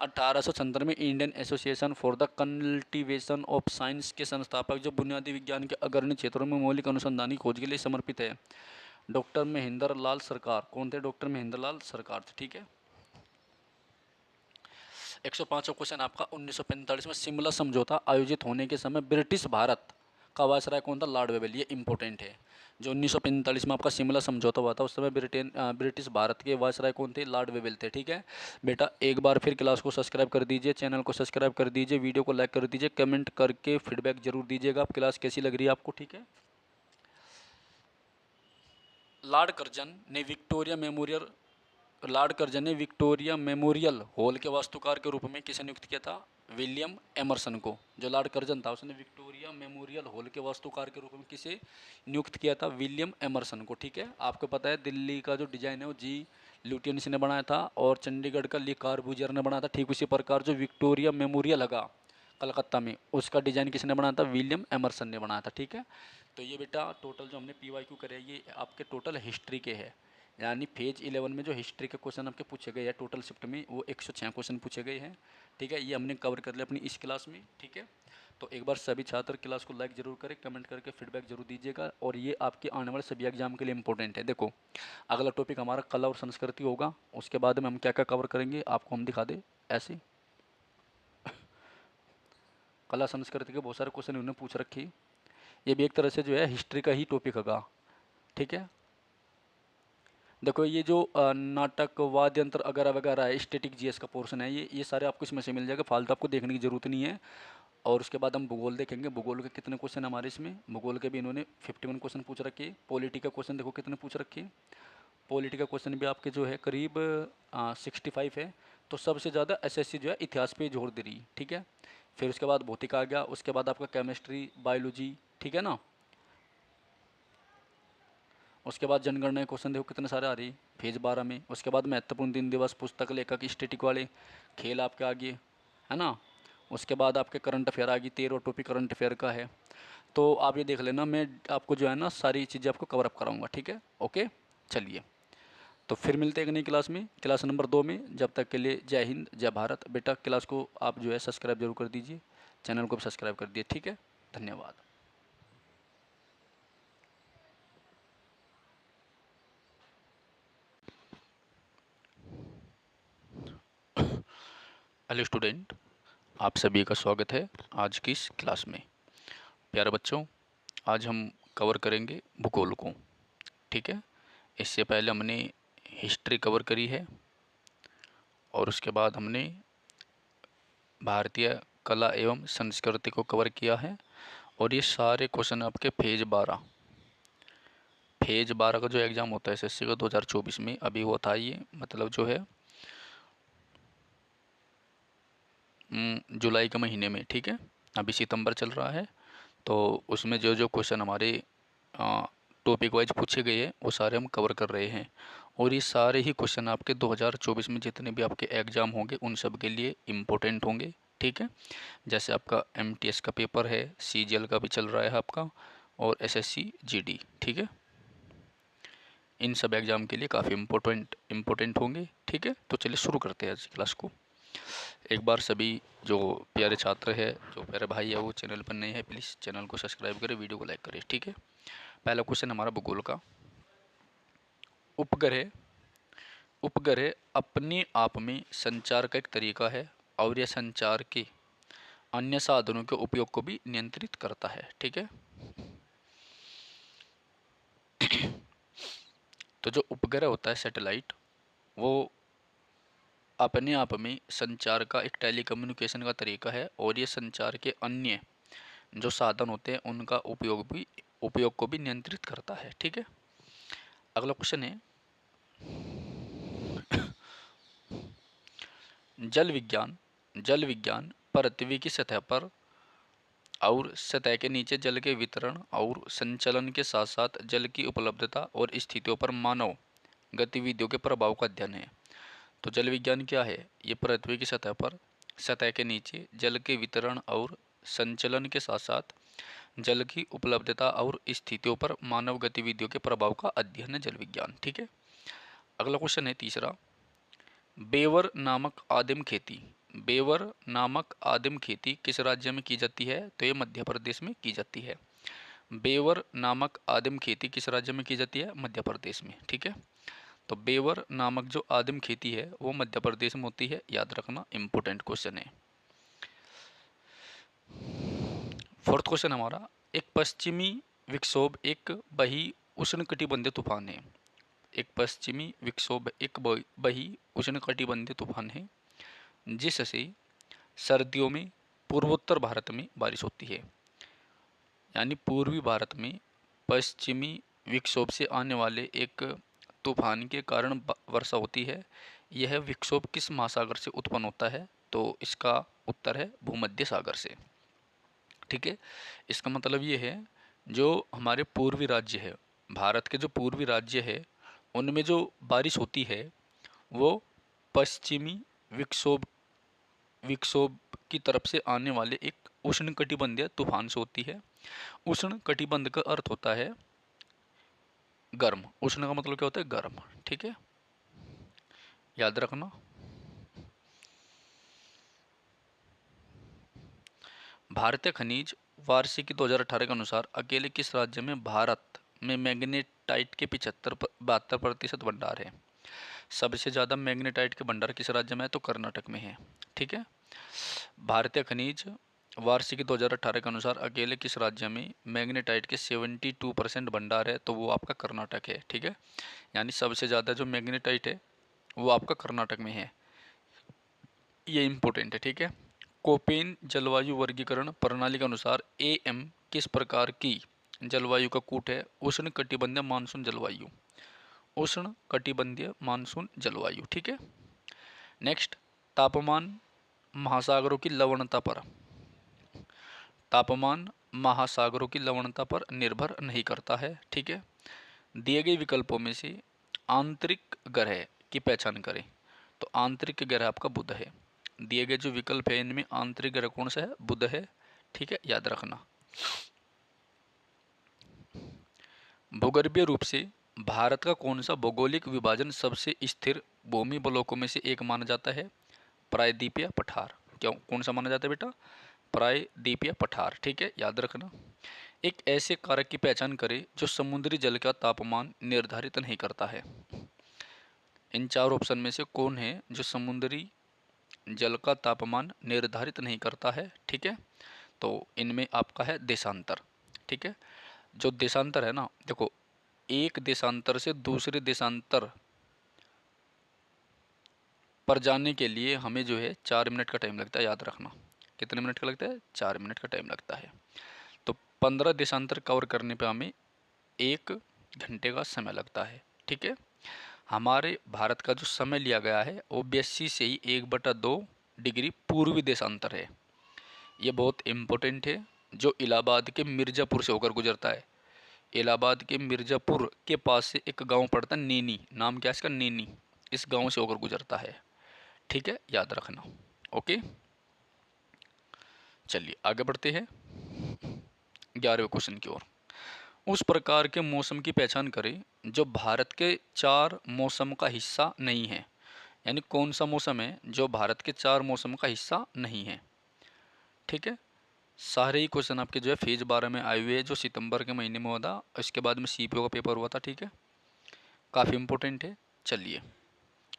1876 में Indian association for the cultivation of science के संस्थापक जो बुनियादी विज्ञान के अग्रणी क्षेत्रों में मौलिक अनुसंधानी खोज के लिए समर्पित है, डॉक्टर महेंद्र लाल सरकार। कौन थे? डॉक्टर महेंद्र लाल सरकार थे, ठीक है। 105वां क्वेश्चन आपका, 1945 में शिमला समझौता आयोजित होने के समय ब्रिटिश भारत का वायसराय कौन था? Lord Wavell. ये इंपॉर्टेंट है। जो 1945 में आपका शिमला समझौता हुआ था उस समय ब्रिटिश भारत के वायसराय कौन थे? लॉर्ड वेवेल थे, ठीक है बेटा। एक बार फिर क्लास को सब्सक्राइब कर दीजिए, चैनल को सब्सक्राइब कर दीजिए, वीडियो को लाइक कर दीजिए, कमेंट करके फीडबैक जरूर दीजिएगा आप क्लास कैसी लग रही है आपको, ठीक है। लॉर्ड कर्जन ने विक्टोरिया मेमोरियल हॉल के वास्तुकार के रूप में किसे नियुक्त किया था? विलियम एमरसन को। जो लॉर्ड कर्जन था उसने विक्टोरिया मेमोरियल हॉल के वास्तुकार के रूप में किसे नियुक्त किया था? विलियम एमरसन को, ठीक है। आपको पता है दिल्ली का जो डिजाइन है वो जी ल्यूटियंस ने बनाया था और चंडीगढ़ का ली कार्बूजियर ने बनाया था। ठीक उसी प्रकार जो विक्टोरिया मेमोरियल लगा कलकत्ता में उसका डिज़ाइन किसने बनाया था? विलियम एमरसन ने बनाया था, ठीक है। तो ये बेटा टोटल जो हमने PYQ करे ये आपके टोटल हिस्ट्री के है, यानी फेज 11 में जो हिस्ट्री के क्वेश्चन आपके पूछे गए हैं टोटल शिफ्ट में वो 106 क्वेश्चन पूछे गए हैं, ठीक है। ये हमने कवर कर लिया अपनी इस क्लास में, ठीक है। तो एक बार सभी छात्र क्लास को लाइक जरूर करें, कमेंट करके फीडबैक जरूर दीजिएगा और ये आपके आने वाले सभी एग्जाम के लिए इंपॉर्टेंट है। देखो अगला टॉपिक हमारा कला और संस्कृति होगा, उसके बाद में हम क्या क्या कवर करेंगे आपको हम दिखा दें। ऐसे कला संस्कृति के बहुत सारे क्वेश्चन उन्होंने पूछ रखी, ये भी एक तरह से जो है हिस्ट्री का ही टॉपिक होगा, ठीक है। देखो ये जो नाटक वाद्य यंत्र वगैरह वगैरह है, स्टैटिक जीएस का पोर्शन है, ये सारे आपको इसमें से मिल जाएगा, फालतू आपको देखने की ज़रूरत नहीं है। और उसके बाद हम भूगोल देखेंगे, भूगोल के कितने क्वेश्चन हमारे इसमें, भूगोल के भी इन्होंने 51 क्वेश्चन पूछ रखे हैं। पॉलिटी का क्वेश्चन देखो कितने पूछ रखे हैं, पॉलिटी का क्वेश्चन भी आपके जो है करीब 65 है। तो सबसे ज़्यादा SSC जो है इतिहास पे जोर दे रही, ठीक है। फिर उसके बाद भौतिक आ गया, उसके बाद आपका केमिस्ट्री बायोलॉजी, ठीक है ना। उसके बाद जनगणना क्वेश्चन देखो कितने सारे आ रही फेज 12 में। उसके बाद महत्वपूर्ण दिन दिवस, पुस्तक लेखक, स्टैटिक वाले, खेल आपके आगे है ना। उसके बाद आपके करंट अफेयर आ गई, 13 टॉपिक करंट अफेयर का है। तो आप ये देख लेना, मैं आपको जो है ना सारी चीज़ें आपको कवर अप कराऊंगा, ठीक है। ओके चलिए, तो फिर मिलते हैं एक नई क्लास में, क्लास नंबर 2 में। जब तक के लिए जय हिंद जय भारत। बेटा क्लास को आप जो है सब्सक्राइब जरूर कर दीजिए, चैनल को भी सब्सक्राइब कर दिए, ठीक है। धन्यवाद। हेलो स्टूडेंट, आप सभी का स्वागत है आज की इस क्लास में। प्यारे बच्चों, आज हम कवर करेंगे भूगोल को, ठीक है। इससे पहले हमने हिस्ट्री कवर करी है और उसके बाद हमने भारतीय कला एवं संस्कृति को कवर किया है। और ये सारे क्वेश्चन आपके फेज 12 का जो एग्ज़ाम होता है SSC का 2024 में अभी हुआ था, ये मतलब जो है जुलाई के महीने में, ठीक है। अभी सितंबर चल रहा है, तो उसमें जो जो क्वेश्चन हमारे टॉपिक वाइज पूछे गए हैं वो सारे हम कवर कर रहे हैं। और ये सारे ही क्वेश्चन आपके 2024 में जितने भी आपके एग्ज़ाम होंगे उन सब के लिए इम्पोर्टेंट होंगे, ठीक है। जैसे आपका MTS का पेपर है, CGL का भी चल रहा है आपका, और SSC GD, ठीक है। इन सब एग्ज़ाम के लिए काफ़ी इम्पोर्टेंट होंगे, ठीक है। तो चलिए शुरू करते हैं आज की क्लास को। एक बार सभी जो प्यारे छात्र है, जो प्यारे भाई है वो चैनल पर नए हैं, प्लीज़ चैनल को सब्सक्राइब करें, वीडियो को लाइक करें, ठीक है। पहला क्वेश्चन हमारा भूगोल का, उपग्रह उपग्रह अपने आप में संचार का एक तरीका है और यह संचार के अन्य साधनों के उपयोग को भी नियंत्रित करता है, ठीक है। तो जो उपग्रह होता है सैटेलाइट, वो अपने आप में संचार का एक टेलीकम्युनिकेशन का तरीका है, और ये संचार के अन्य जो साधन होते हैं उनका उपयोग को भी नियंत्रित करता है। ठीक है, अगला क्वेश्चन है जल विज्ञान पृथ्वी की सतह पर और सतह के नीचे जल के वितरण और संचलन के साथ साथ जल की उपलब्धता और स्थितियों पर मानव गतिविधियों के प्रभाव का अध्ययन है। तो जल विज्ञान क्या है? ये पृथ्वी की सतह पर सतह के नीचे जल के वितरण और संचलन के साथ साथ जल की उपलब्धता और स्थितियों पर मानव गतिविधियों के प्रभाव का अध्ययन है जल विज्ञान। ठीक है, अगला क्वेश्चन है तीसरा, बेवर नामक आदिम खेती किस राज्य में की जाती है? तो ये मध्य प्रदेश में की जाती है। बेवर नामक आदिम खेती किस राज्य में की जाती है? मध्य प्रदेश में। ठीक है, तो बेवर नामक जो आदिम खेती है वो मध्य प्रदेश में होती है, याद रखना, इंपोर्टेंट क्वेश्चन है। फोर्थ क्वेश्चन हमारा, एक पश्चिमी विक्षोभ एक बही उष्णकटिबंधीय तूफान है। एक पश्चिमी विक्षोभ एक बही उष्णकटिबंधीय तूफान है जिससे सर्दियों में पूर्वोत्तर भारत में बारिश होती है। यानी पूर्वी भारत में पश्चिमी विक्षोभ से आने वाले एक तूफान के कारण वर्षा होती है। यह विक्षोभ किस महासागर से उत्पन्न होता है? तो इसका उत्तर है भूमध्य सागर से। ठीक है, इसका मतलब ये है जो हमारे पूर्वी राज्य है, भारत के जो पूर्वी राज्य है उनमें जो बारिश होती है वो पश्चिमी विक्षोभ विक्षोभ की तरफ से आने वाले एक उष्णकटिबंधीय तूफान से होती है। उष्ण कटिबंध का अर्थ होता है गर्म, उष्ण का मतलब क्या होता है? गर्म। ठीक है, याद रखना। भारतीय खनिज वार्षिकी 2018 के अनुसार अकेले किस राज्य में भारत में मैग्नेटाइट के 72% भंडार है? सबसे ज़्यादा मैग्नेटाइट के भंडार किस राज्य में है? तो कर्नाटक में है। ठीक है, भारतीय खनिज वार्षिकी 2018 के अनुसार अकेले किस राज्य में मैग्नेटाइट के 72% भंडार है? तो वो आपका कर्नाटक है। ठीक है, यानी सबसे ज़्यादा जो मैग्नेटाइट है वो आपका कर्नाटक में है, ये इम्पोर्टेंट है। ठीक है, कोपेन जलवायु वर्गीकरण प्रणाली के अनुसार AM किस प्रकार की जलवायु का कूट है? उष्ण कटिबंधीय मानसून जलवायु, उष्ण कटिबंधीय मानसून जलवायु। ठीक है, नेक्स्ट, तापमान महासागरों की लवणता पर तापमान महासागरों की लवणता पर निर्भर नहीं करता है। ठीक है, दिए गए विकल्पों में से आंतरिक ग्रह की पहचान करें। तो आंतरिक ग्रह आपका बुध है। दिए गए जो विकल्प है इनमें आंतरिक ग्रह कौन सा है? बुध है। ठीक है, याद रखना। भूगर्भीय रूप से भारत का कौन सा भौगोलिक विभाजन सबसे स्थिर भूमि ब्लॉकों में से एक माना जाता है? प्रायद्वीपीय पठार। क्यों, कौन सा माना जाता है बेटा? प्रायद्वीपीय पठार। ठीक है, याद रखना। एक ऐसे कारक की पहचान करें जो समुद्री जल का तापमान निर्धारित नहीं करता है। इन चार ऑप्शन में से कौन है जो समुद्री जल का तापमान निर्धारित नहीं करता है? ठीक है, तो इनमें आपका है देशांतर। ठीक है, जो देशांतर है ना, देखो, एक देशांतर से दूसरे देशांतर पर जाने के लिए हमें जो है 4 मिनट का टाइम लगता है, याद रखना। कितने मिनट का लगता है? 4 मिनट का टाइम लगता है। तो 15 देशांतर कवर करने पे हमें 1 घंटे का समय लगता है। ठीक है, हमारे भारत का जो समय लिया गया है वो 82 से ही 1/2 डिग्री पूर्वी देशांतर है। ये बहुत इम्पोर्टेंट है, जो इलाहाबाद के मिर्ज़ापुर से होकर गुजरता है। इलाहाबाद के मिर्ज़ापुर के पास से एक गांव पड़ता है नेनी, नाम क्या है इसका? नेनी। इस गांव से होकर गुजरता है। ठीक है, याद रखना। ओके, चलिए आगे बढ़ते हैं 11वें क्वेश्चन की ओर। उस प्रकार के मौसम की पहचान करें जो भारत के 4 मौसम का हिस्सा नहीं है। यानी कौन सा मौसम है जो भारत के 4 मौसम का हिस्सा नहीं है? ठीक है, सारे ही क्वेश्चन आपके जो है फेज 12 में आए हुए हैं, जो सितंबर के महीने में हुआ था। इसके बाद में CPO का पेपर हुआ था। ठीक है, काफ़ी इंपॉर्टेंट है। चलिए,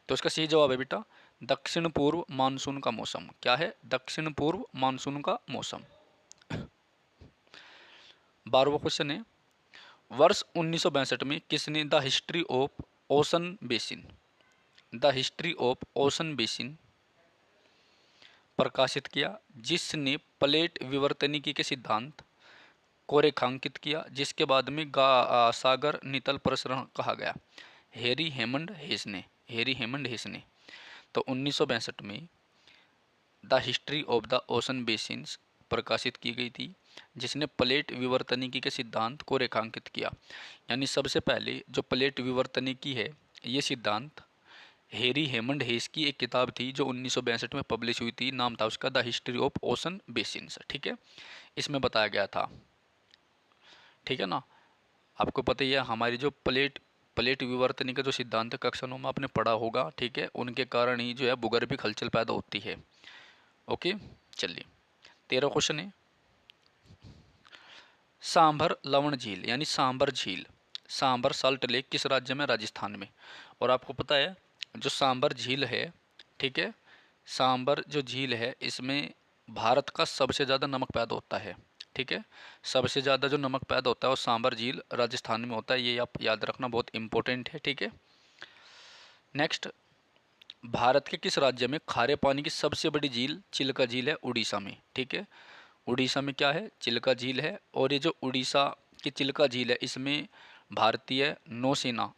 तो इसका सही जवाब है बेटा दक्षिण पूर्व मानसून का मौसम। क्या है? दक्षिण पूर्व मानसून का मौसम। 12वां क्वेश्चन है, वर्ष 1962 में किसने the history of ocean basin, the history of ocean basin प्रकाशित किया, जिसने प्लेट विवर्तनिकी के सिद्धांत को रेखांकित किया, जिसके बाद में सागर नितल प्रसरण कहा गया। हैरी हेमंड हेस ने तो 1962 में the history of the ocean basins प्रकाशित की गई थी, जिसने प्लेट विवर्तनिकी के सिद्धांत को रेखांकित किया। यानी सबसे पहले जो प्लेट विवर्तनिकी है, ये सिद्धांत हैरी हेमंड हेस की एक किताब थी जो 1962 में पब्लिश हुई थी। नाम था उसका the history of ocean basins. ठीक है, इसमें बताया गया था। ठीक है ना, आपको पता ही है हमारी जो प्लेट विवर्तनिकी का जो सिद्धांत है कक्षा 9 में आपने पढ़ा होगा। ठीक है, उनके कारण ही जो है भूगर्भिक हलचल पैदा होती है। ओके, चलिए 13 क्वेश्चन है। सांभर लवण झील यानी सांभर झील, सांभर साल्ट लेक किस राज्य में? राजस्थान में। और आपको पता है जो सांभर झील है, ठीक है, सांभर जो झील है इसमें भारत का सबसे ज़्यादा नमक पैदा होता है। ठीक है, सबसे ज़्यादा जो नमक पैदा होता है वो सांभर झील राजस्थान में होता है, ये आप याद रखना, बहुत इंपॉर्टेंट है। ठीक है, नेक्स्ट, भारत के किस राज्य में खारे पानी की सबसे बड़ी झील चिल्का झील है? उड़ीसा में। ठीक है, उड़ीसा में क्या है? चिल्का झील है। और ये जो उड़ीसा की चिल्का झील है इसमें भारतीय नौसेना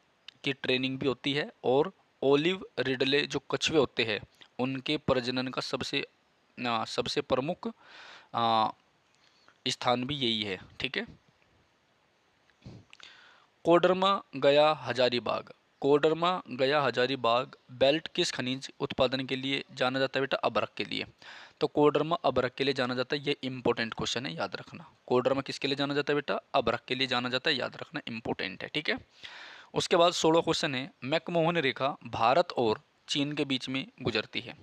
की ट्रेनिंग भी होती है, और ओलिव रिडले जो कछुए होते हैं उनके प्रजनन का सबसे प्रमुख स्थान भी यही है। ठीक है, कोडरमा गया हजारीबाग, कोडरमा गया हजारीबाग बेल्ट किस खनिज उत्पादन के लिए जाना जाता है बेटा? अभ्रक के लिए। तो कोडरमा अभ्रक के लिए जाना जाता है, ये इंपॉर्टेंट क्वेश्चन है, याद रखना। कोडरमा किसके लिए जाना जाता है बेटा? अभ्रक के लिए जाना जाता है, याद रखना, इंपॉर्टेंट है। ठीक है, उसके बाद 16 क्वेश्चन है। मैकमोहन रेखा भारत और चीन के बीच में गुजरती है।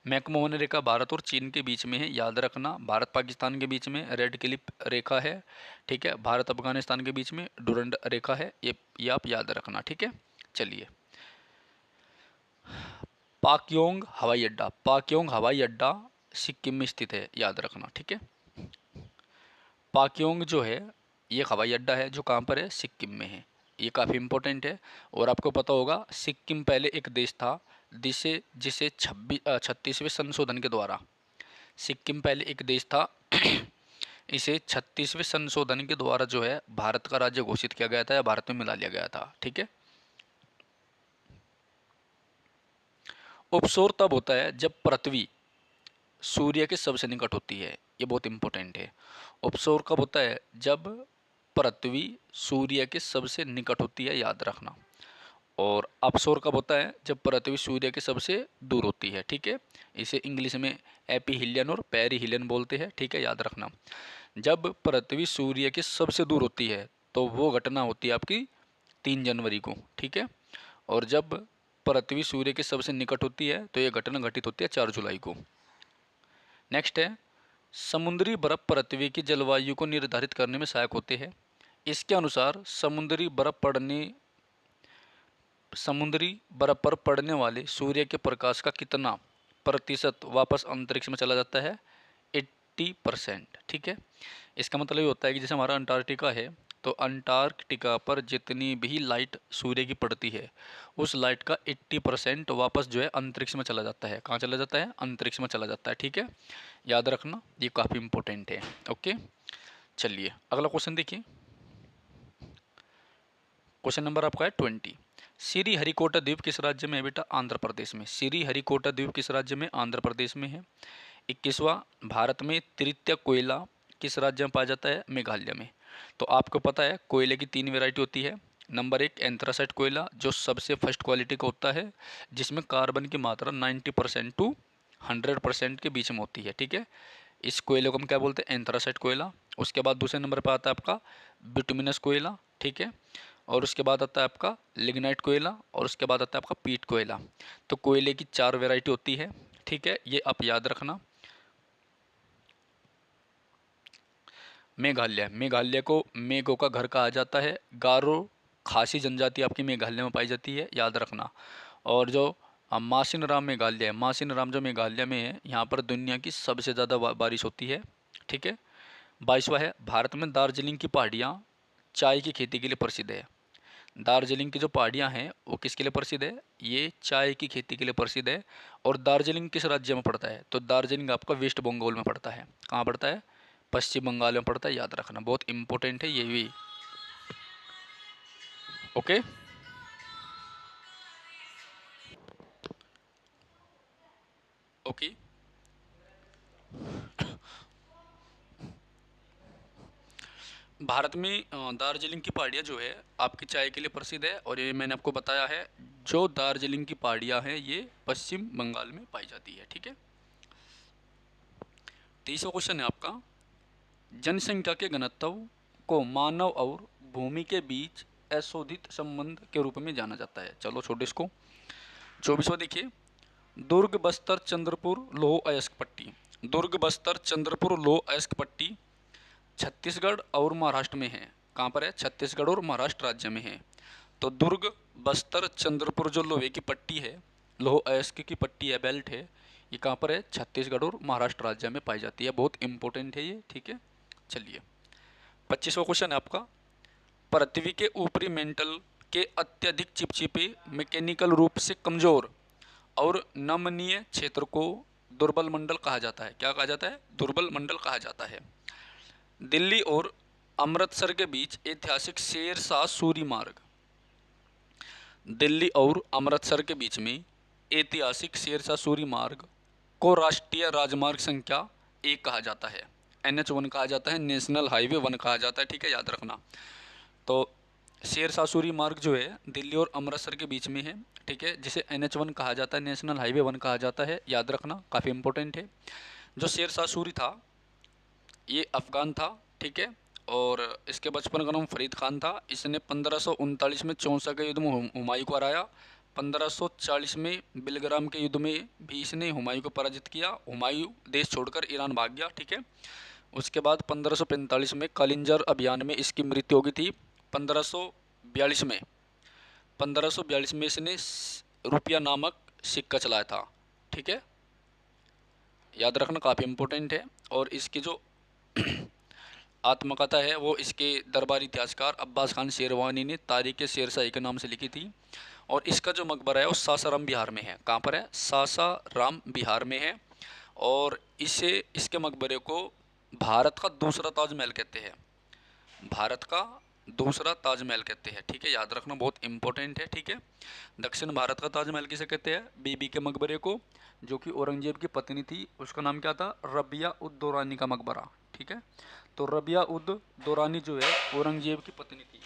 मैकमोहन रेखा भारत और चीन के बीच में है, याद रखना। भारत पाकिस्तान के बीच में रेड क्लिफ रेखा है। ठीक है, भारत अफगानिस्तान के बीच में डुरंड रेखा है, ये आप याद रखना। ठीक है, चलिए, पाक्योंग हवाई अड्डा, पाक्योंग हवाई अड्डा सिक्किम में स्थित है, याद रखना। ठीक है, पाक्योंग जो है ये हवाई अड्डा है जो कहाँ पर है? सिक्किम में है, ये काफ़ी इंपॉर्टेंट है। और आपको पता होगा सिक्किम पहले एक देश था जिसे जिसे 36वें संशोधन के द्वारा, सिक्किम पहले एक देश था इसे 36वें संशोधन के द्वारा जो है भारत का राज्य घोषित किया गया था या भारत में मिला लिया गया था। ठीक है, उपसौर तब होता है जब पृथ्वी सूर्य के सबसे निकट होती है, ये बहुत इंपॉर्टेंट है। उपसौर कब होता है? जब पृथ्वी सूर्य के सबसे निकट होती है, याद रखना। और अपसौर कब होता है? जब पृथ्वी सूर्य के सबसे दूर होती है। ठीक है, इसे इंग्लिश में एपीहिलियन और पेरिहिलियन बोलते हैं। ठीक है, याद रखना। जब पृथ्वी सूर्य के सबसे दूर होती है तो वो घटना होती है आपकी 3 जनवरी को। ठीक है, और जब पृथ्वी सूर्य के सबसे निकट होती है तो ये घटना घटित होती है 4 जुलाई को। नेक्स्ट है, समुद्री बर्फ पृथ्वी की जलवायु को निर्धारित करने में सहायक होते हैं। इसके अनुसार समुद्री बर्फ पर पड़ने वाले सूर्य के प्रकाश का कितना प्रतिशत वापस अंतरिक्ष में चला जाता है? 80%। ठीक है, इसका मतलब ये होता है कि जैसे हमारा अंटार्कटिका है, तो अंटार्कटिका पर जितनी भी लाइट सूर्य की पड़ती है उस लाइट का 80% वापस जो है अंतरिक्ष में चला जाता है। कहाँ चला जाता है? अंतरिक्ष में चला जाता है। ठीक है, याद रखना, ये काफ़ी इंपॉर्टेंट है। ओके, चलिए अगला क्वेश्चन देखिए। क्वेश्चन नंबर आपका है 20। श्री हरिकोटा द्वीप किस राज्य में है बेटा? आंध्र प्रदेश में। श्री हरिकोटा द्वीप किस राज्य में? आंध्र प्रदेश में है। 21वां, भारत में तृतीय कोयला किस राज्य में पाया जाता है? मेघालय में। तो आपको पता है कोयले की 3 वेराइटी होती है। नंबर 1 एंथ्रासाइट कोयला जो सबसे फर्स्ट क्वालिटी का होता है, जिसमें कार्बन की मात्रा 90% टू 100% के बीच में होती है। ठीक है, इस कोयले को हम क्या बोलते हैं? एंथ्रासाइट कोयला। उसके बाद दूसरे नंबर पर आता है आपका बिटुमिनस कोयला। ठीक है, और उसके बाद आता है आपका लिग्नाइट कोयला, और उसके बाद आता है आपका पीट कोयला। तो कोयले की 4 वेराइटी होती है। ठीक है, ये आप याद रखना। मेघालय को मेघों का घर कहा जाता है। गारो खासी जनजाति आपकी मेघालय में पाई जाती है, याद रखना। और जो मासिनराम मेघालय है, मासिनराम जो मेघालय में है, यहाँ पर दुनिया की सबसे ज़्यादा बारिश होती है। ठीक है, 22वां है, भारत में दार्जिलिंग की पहाड़ियाँ चाय की खेती के लिए प्रसिद्ध है। दार्जिलिंग की जो पहाड़ियाँ हैं वो किसके लिए प्रसिद्ध है? ये चाय की खेती के लिए प्रसिद्ध है। और दार्जिलिंग किस राज्य में पड़ता है? तो दार्जिलिंग आपका वेस्ट बंगाल में पड़ता है। कहाँ पड़ता है? पश्चिम बंगाल में पड़ता है, याद रखना, बहुत इंपॉर्टेंट है ये भी। Okay, okay. भारत में दार्जिलिंग की पहाड़ियाँ जो है आपकी चाय के लिए प्रसिद्ध है, और ये मैंने आपको बताया है, जो दार्जिलिंग की पहाड़ियाँ हैं ये पश्चिम बंगाल में पाई जाती है। ठीक है। 30वां क्वेश्चन है आपका, जनसंख्या के घनत्व को मानव और भूमि के बीच अशोधित संबंध के रूप में जाना जाता है। चलो छोटे इसको। 24वां देखिए, दुर्ग बस्तर चंद्रपुर लौह अयस्क पट्टी। दुर्ग बस्तर चंद्रपुर लौह अयस्क पट्टी छत्तीसगढ़ और महाराष्ट्र में है। कहाँ पर है? छत्तीसगढ़ और महाराष्ट्र राज्य में है। तो दुर्ग बस्तर चंद्रपुर जो लोहे की पट्टी है, लौह अयस्क की पट्टी है, बेल्ट है, ये कहाँ पर है? छत्तीसगढ़ और महाराष्ट्र राज्य में पाई जाती है। बहुत इंपॉर्टेंट है ये। ठीक है, चलिए 25वां क्वेश्चन है आपका, पृथ्वी के ऊपरी मेंटल के अत्यधिक चिपचिपे, मैकेनिकल रूप से कमजोर और नमनीय क्षेत्र को दुर्बल मंडल कहा जाता है। क्या कहा जाता है? दुर्बल मंडल कहा जाता है। दिल्ली और अमृतसर के बीच ऐतिहासिक शेरशाह सूरी मार्ग, दिल्ली और अमृतसर के बीच में ऐतिहासिक शेरशाह सूरी मार्ग को राष्ट्रीय राजमार्ग संख्या 1 कहा जाता है। NH1 कहा जाता है, नेशनल हाईवे 1 कहा जाता है। ठीक है, याद रखना। तो शेरशाह सूरी मार्ग जो है दिल्ली और अमृतसर के बीच में है। ठीक है, जिसे NH1 कहा जाता है, नेशनल हाईवे 1 कहा जाता है, याद रखना, काफ़ी इंपॉर्टेंट है। जो शेरशाह सूरी था ये अफ़गान था। ठीक है, और इसके बचपन का नाम फरीद खान था। इसने 1539 में चौसा के युद्ध में हुमायूं को हराया। 1540 में बिलग्राम के युद्ध में भी इसने हुमायूं को पराजित किया। हुमायूं देश छोड़कर ईरान भाग गया। ठीक है, उसके बाद 1545 में कलिंजर अभियान में इसकी मृत्यु हो गई थी। 1542 में 1542 में इसने रुपया नामक सिक्का चलाया था। ठीक है, याद रखना, काफ़ी इम्पोर्टेंट है। और इसकी जो आत्मकथा है वो इसके दरबारी इतिहासकार अब्बास खान शेरवानी ने तारीख शेरशाही के नाम से लिखी थी। और इसका जो मकबरा है वो सासाराम बिहार में है। कहाँ पर है? सासाराम बिहार में है। और इसे इसके मकबरे को भारत का दूसरा ताजमहल कहते हैं। भारत का दूसरा ताजमहल कहते हैं। ठीक है, याद रखना, बहुत इंपॉर्टेंट है। ठीक है, दक्षिण भारत का ताजमहल किसे कहते हैं? बीबी के मकबरे को, जो कि औरंगजेब की पत्नी थी, उसका नाम क्या था? रबिया उद दौरानी का मकबरा। ठीक है, तो रबिया उद दौरानी जो है औरंगजेब की पत्नी थी।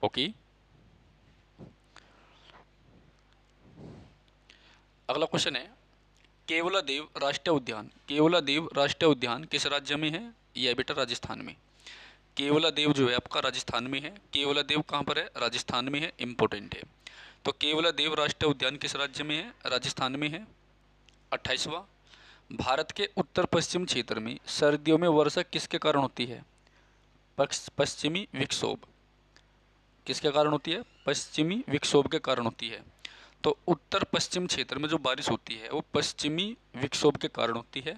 ओके, अगला क्वेश्चन है, केवलादेव राष्ट्रीय उद्यान। केवलादेव राष्ट्रीय उद्यान किस राज्य में है? यह बेटा राजस्थान में। केवलादेव जो है आपका राजस्थान में है। केवलादेव कहाँ पर है? राजस्थान में है, इंपॉर्टेंट है। तो केवलादेव राष्ट्रीय उद्यान किस राज्य में है? राजस्थान में है। 28वां, भारत के उत्तर पश्चिम क्षेत्र में सर्दियों में वर्षा किसके कारण होती है? पश्चिमी विक्षोभ। किसके कारण होती है? पश्चिमी विक्षोभ के कारण होती है। तो उत्तर पश्चिम क्षेत्र में जो बारिश होती है वो पश्चिमी विक्षोभ के कारण होती है।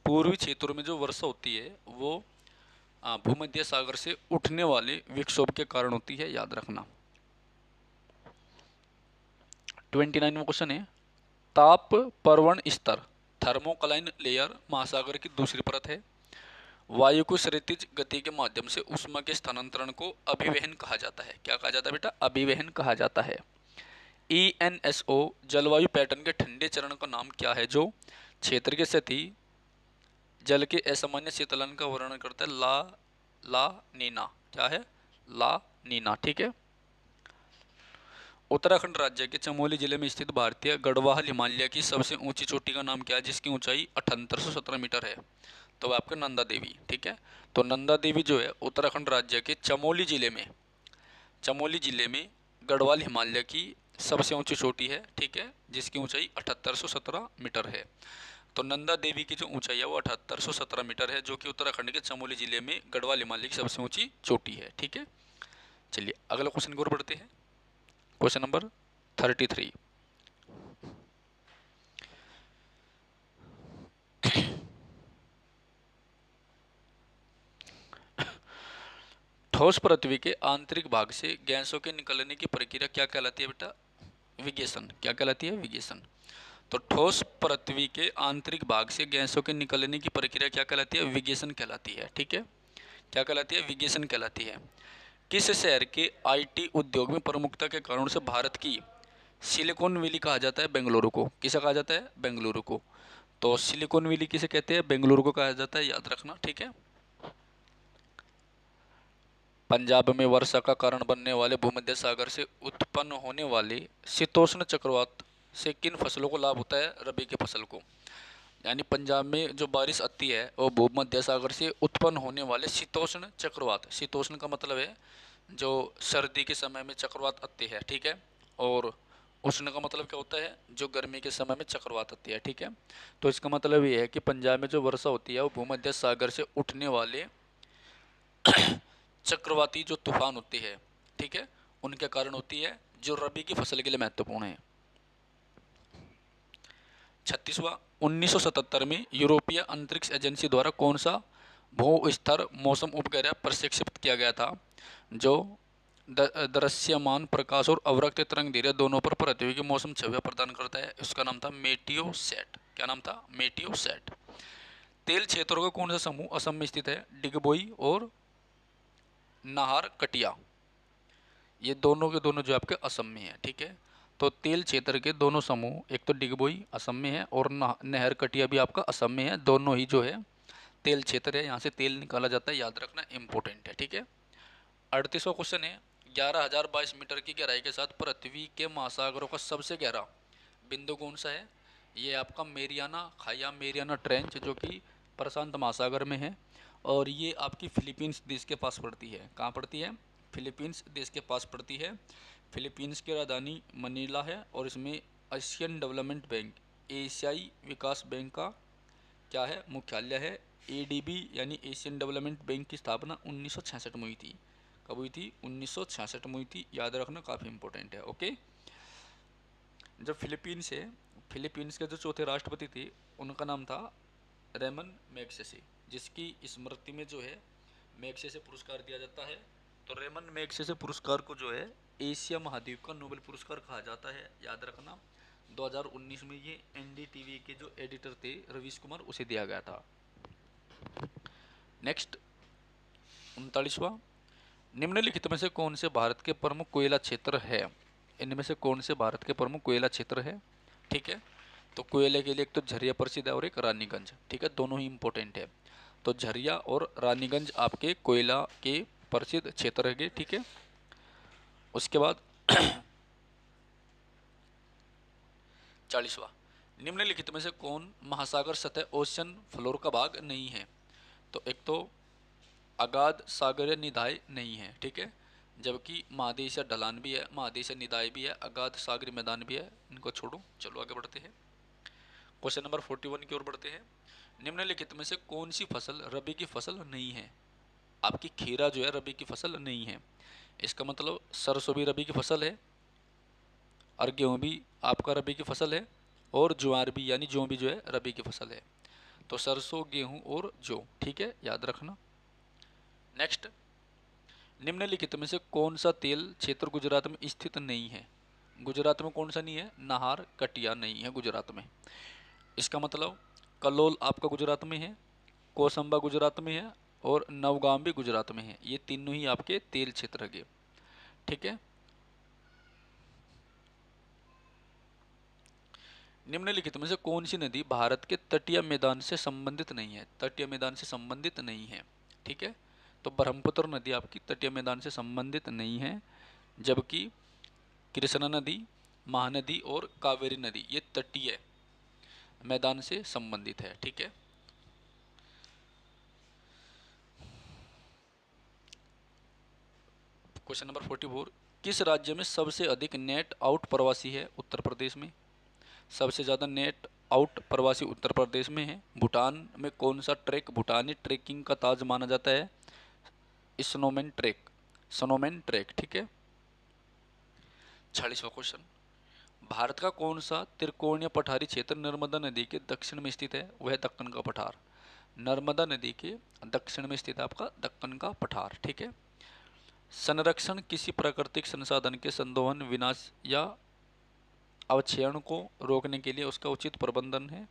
पूर्वी क्षेत्रों में जो वर्षा होती है वो भूमध्य सागर से उठने वाले विक्षोभ के कारण होती है, याद रखना। 29वां क्वेश्चन है, ताप पर्वण स्तर। थर्मोक्लाइन लेयर महासागर की दूसरी परत है। वायु को क्षैतिज गति के माध्यम से ऊष्मा के स्थानांतरण को अभिवहन कहा जाता है। क्या कहा जाता है बेटा? अभिवहन कहा जाता है। ENSO जलवायु पैटर्न के ठंडे चरण का नाम क्या है जो क्षेत्र के सतही जल के असामान्य शीतलन का वर्णन करता है? ला नीना। क्या है? ला नीना। ठीक है, उत्तराखंड राज्य के चमोली जिले में स्थित भारतीय गढ़वाल हिमालय की सबसे ऊंची चोटी का नाम क्या है जिसकी ऊंचाई 7817 मीटर है? तो वह आपका नंदा देवी। ठीक है, तो नंदा देवी जो है उत्तराखंड राज्य के चमोली जिले में गढ़वाल हिमालय की सबसे ऊंची चोटी है। ठीक है, जिसकी ऊंचाई 7817 मीटर है। तो नंदा देवी की जो ऊंचाई है वो 7817 मीटर है, जो कि उत्तराखंड के चमोली जिले में गढ़वाल हिमालय की सबसे ऊंची चोटी है। ठीक है, चलिए अगला क्वेश्चन की ओर बढ़ते हैं। क्वेश्चन नंबर 33, ठोस पृथ्वी के आंतरिक भाग से गैसों के निकलने की प्रक्रिया क्या कहलाती है बेटा? विगेशन। क्या कहलाती है? विगेशन। तो ठोस पृथ्वी के आंतरिक भाग से गैसों के निकलने की प्रक्रिया क्या कहलाती है? विगेशन कहलाती है। ठीक है, क्या कहलाती है? विगेशन कहलाती है। किस शहर के आईटी उद्योग में प्रमुखता के कारण से भारत की सिलिकॉन वैली कहा जाता है? बेंगलुरु को। किसे कहा जाता है? बेंगलुरु को। तो सिलिकॉन वैली किसे कहते हैं? बेंगलुरु को कहा जाता है, याद रखना। ठीक है। पंजाब में वर्षा का कारण बनने वाले भूमध्य सागर से उत्पन्न होने वाले शीतोष्ण चक्रवात से किन फसलों को लाभ होता है? रबी की फसल को। यानी पंजाब में जो बारिश आती है वो भूमध्य सागर से उत्पन्न होने वाले शीतोष्ण चक्रवात, शीतोष्ण का मतलब है जो सर्दी के समय में चक्रवात आती है। ठीक है, और उष्ण का मतलब क्या होता है? जो गर्मी के समय में चक्रवात आती है। ठीक है, तो इसका मतलब ये है कि पंजाब में जो वर्षा होती है वो भूमध्य सागर से उठने वाले चक्रवाती जो तूफान होती है, ठीक है, उनके कारण होती है, जो रबी की फसल के लिए महत्वपूर्ण है। 36वां, 1977 में यूरोपीय अंतरिक्ष एजेंसी द्वारा कौन सा भू स्तर मौसम उपग्रह प्रक्षेपित किया गया था जो दृश्यमान प्रकाश और अवरक्त तरंग दैर्घ्य दोनों पर पृथ्वी की मौसम छवियां प्रदान करता है? उसका नाम था मेटियोसैट। क्या नाम था? मेटियोसैट। तेल क्षेत्रों का कौन सा समूह असम में स्थित है? डिगबोई और नाहर कटिया। ये दोनों के दोनों जो आपके असम में है। ठीक है, तो तेल क्षेत्र के दोनों समूह, एक तो डिगबोई असम में है और नहर कटिया भी आपका असम में है। दोनों ही जो है तेल क्षेत्र है, यहाँ से तेल निकाला जाता है, याद रखना, इंपॉर्टेंट है। ठीक है। 38वां क्वेश्चन है, 11,022 मीटर की गहराई के साथ पृथ्वी के महासागरों का सबसे गहरा बिंदु कौन सा है? ये आपका मेरियाना खाया, मेरियाना ट्रेंच, जो कि प्रशांत महासागर में है, और ये आपकी फिलीपींस देश के पास पड़ती है। कहाँ पड़ती है? फिलीपींस देश के पास पड़ती है। फिलीपींस की राजधानी मनीला है और इसमें एशियन डेवलपमेंट बैंक, एशियाई विकास बैंक का क्या है? मुख्यालय है। एडीबी यानी एशियन डेवलपमेंट बैंक की स्थापना 1966 में हुई थी। कब हुई थी? 1966 में हुई थी, याद रखना, काफ़ी इंपॉर्टेंट है। ओके, जब फिलीपींस है, फिलीपींस के जो चौथे राष्ट्रपति थे उनका नाम था रेमन मैग्सेसे, जिसकी स्मृति में जो है मैग्सेसे पुरस्कार दिया जाता है। तो रेमन मैग्सेसे पुरस्कार को जो है एशिया महाद्वीप का नोबेल पुरस्कार कहा जाता है, याद रखना। 2019 में ये एनडीटीवी के जो एडिटर थे रवीश कुमार, उसे दिया गया था। नेक्स्ट, 39वां, निम्नलिखित में से कौन से भारत के प्रमुख कोयला क्षेत्र है? इनमें से कौन से भारत के प्रमुख कोयला क्षेत्र है? ठीक है, तो कोयले के लिए एक तो झरिया प्रसिद्ध है और एक रानीगंज। ठीक है, दोनों ही इंपॉर्टेंट है। तो झरिया और रानीगंज आपके कोयला के प्रसिद्ध क्षेत्र है। ठीक है, उसके बाद 40वां, निम्नलिखित में से कौन महासागर सतह ओशन फ्लोर का भाग नहीं है? तो एक तो अगाध सागरीय निदाय नहीं है। ठीक है, जबकि महादेशीय ढलान भी है, महादेशीय निदाय भी है, अगाध सागरीय मैदान भी है। इनको छोड़ो, चलो आगे बढ़ते हैं। क्वेश्चन नंबर 41 की ओर बढ़ते हैं। निम्नलिखित में से कौन सी फसल रबी की फसल नहीं है? आपकी खीरा जो है रबी की फसल नहीं है। इसका मतलब सरसों भी रबी की फसल है और गेहूँ भी आपका रबी की फसल है और ज्वार भी यानी जौ भी जो है रबी की फसल है। तो सरसों, गेहूँ और जौ। ठीक है, याद रखना। नेक्स्ट, निम्नलिखित में से कौन सा तेल क्षेत्र गुजरात में स्थित नहीं है? गुजरात में कौन सा नहीं है? नाहर कटिया नहीं है गुजरात में। इसका मतलब कलोल आपका गुजरात में है, कोसंबा गुजरात में है और नवगाम भी गुजरात में है। ये तीनों ही आपके तेल क्षेत्र के। ठीक है, निम्नलिखित में से कौन सी नदी भारत के तटीय मैदान से संबंधित नहीं है? तटीय मैदान से संबंधित नहीं है। ठीक है, तो ब्रह्मपुत्र नदी आपकी तटीय मैदान से संबंधित नहीं है, जबकि कृष्णा नदी, महानदी और कावेरी नदी ये तटीय मैदान से संबंधित है। ठीक है, क्वेश्चन नंबर 44, किस राज्य में सबसे अधिक नेट आउट प्रवासी है? उत्तर प्रदेश में। सबसे ज़्यादा नेट आउट प्रवासी उत्तर प्रदेश में है। भूटान में कौन सा ट्रैक भूटानी ट्रैकिंग का ताज माना जाता है? Snowman track, snowman track. ठीक है, 46वां क्वेश्चन, भारत का कौन सा त्रिकोणीय पठारी क्षेत्र नर्मदा नदी के दक्षिण में स्थित है? वह दक्कन का पठार। नर्मदा नदी के दक्षिण में स्थित आपका दक्कन का पठार। ठीक है, संरक्षण किसी प्राकृतिक संसाधन के संदोहन, विनाश या अवक्षेपण को रोकने के लिए उसका उचित प्रबंधन है।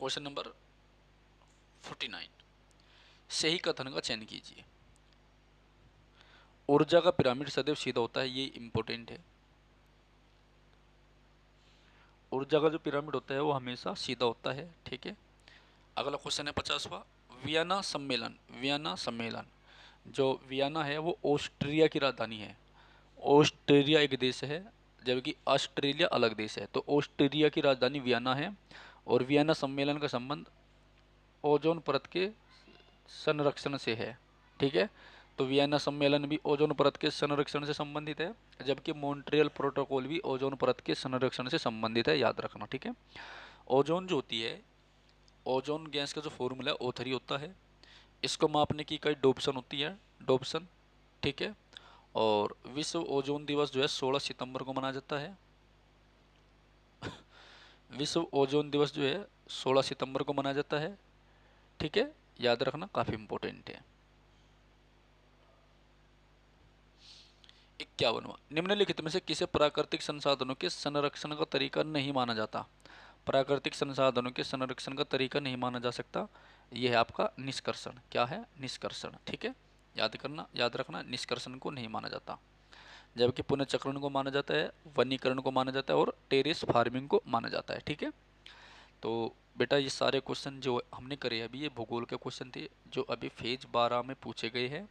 क्वेश्चन नंबर 49, सही कथन का चयन कीजिए। ऊर्जा का पिरामिड सदैव सीधा होता है, ये इंपॉर्टेंट है। ऊर्जा का जो पिरामिड होता है वो हमेशा सीधा होता है, ठीक है। अगला क्वेश्चन है 50वां, वियना सम्मेलन। वियना सम्मेलन, जो वियना है वो ऑस्ट्रिया की राजधानी है। ऑस्ट्रेलिया एक देश है जबकि ऑस्ट्रेलिया अलग देश है, तो ऑस्ट्रिया की राजधानी वियना है। और वियना सम्मेलन का संबंध ओजोन परत के संरक्षण से है, ठीक है। तो वियना सम्मेलन भी ओजोन परत के संरक्षण से संबंधित है, जबकि मॉन्ट्रियल प्रोटोकॉल भी ओजोन परत के संरक्षण से संबंधित है, याद रखना, ठीक है। ओजोन जो होती है, ओजोन गैस का जो फॉर्मूला है O3 होता है। इसको मापने की कई डोप्सन होती है, डोप्सन, ठीक है। और विश्व ओजोन दिवस जो है 16 सितंबर को मनाया जाता है। विश्व ओजोन दिवस जो है 16 सितंबर को मनाया जाता है, ठीक है। याद रखना, काफ़ी इंपॉर्टेंट है। 51वां, निम्नलिखित में से किसे प्राकृतिक संसाधनों के संरक्षण का तरीका नहीं माना जाता। प्राकृतिक संसाधनों के संरक्षण का तरीका नहीं माना जा सकता, यह है आपका निष्कर्षण। क्या है? निष्कर्षण, ठीक है। याद करना, याद रखना, निष्कर्षण को नहीं माना जाता, जबकि पुनर्चक्रण को माना जाता है, वनीकरण को माना जाता है और टेरेस फार्मिंग को माना जाता है, ठीक है। तो बेटा ये सारे क्वेश्चन जो हमने करे अभी, ये भूगोल के क्वेश्चन थे जो अभी फेज 12 में पूछे गए हैं,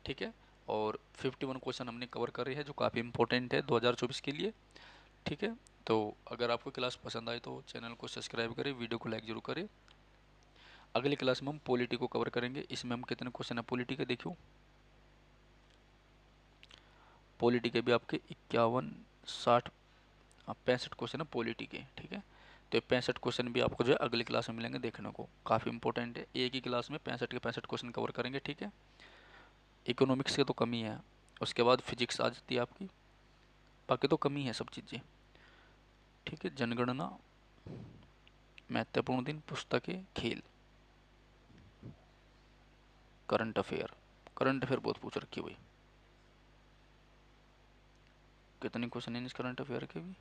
ठीक है। और 51 क्वेश्चन हमने कवर कर रहे हैं जो काफ़ी इंपॉर्टेंट है 2024 के लिए, ठीक है। तो अगर आपको क्लास पसंद आए तो चैनल को सब्सक्राइब करें, वीडियो को लाइक जरूर करें। अगली क्लास में हम पॉलिटी को कवर करेंगे। इसमें हम कितने क्वेश्चन है पॉलिटी के देखियो। पॉलिटी के भी आपके 51, 60, 65 क्वेश्चन है पॉलिटी के, ठीक है। तो ये 65 क्वेश्चन भी आपको जो है अगली क्लास में मिलेंगे देखने को, काफ़ी इंपॉर्टेंट है। एक ही क्लास में 65 के 65 क्वेश्चन कवर करेंगे, ठीक है। इकोनॉमिक्स के तो कमी है, उसके बाद फिजिक्स आ जाती है आपकी, बाकी तो कमी है सब चीज़ें, ठीक है। जनगणना, महत्वपूर्ण दिन, पुस्तकें, खेल, करंट अफेयर। करंट अफेयर बहुत पूछ रखी है भाई, कितने क्वेश्चन है इस करंट अफेयर के भी।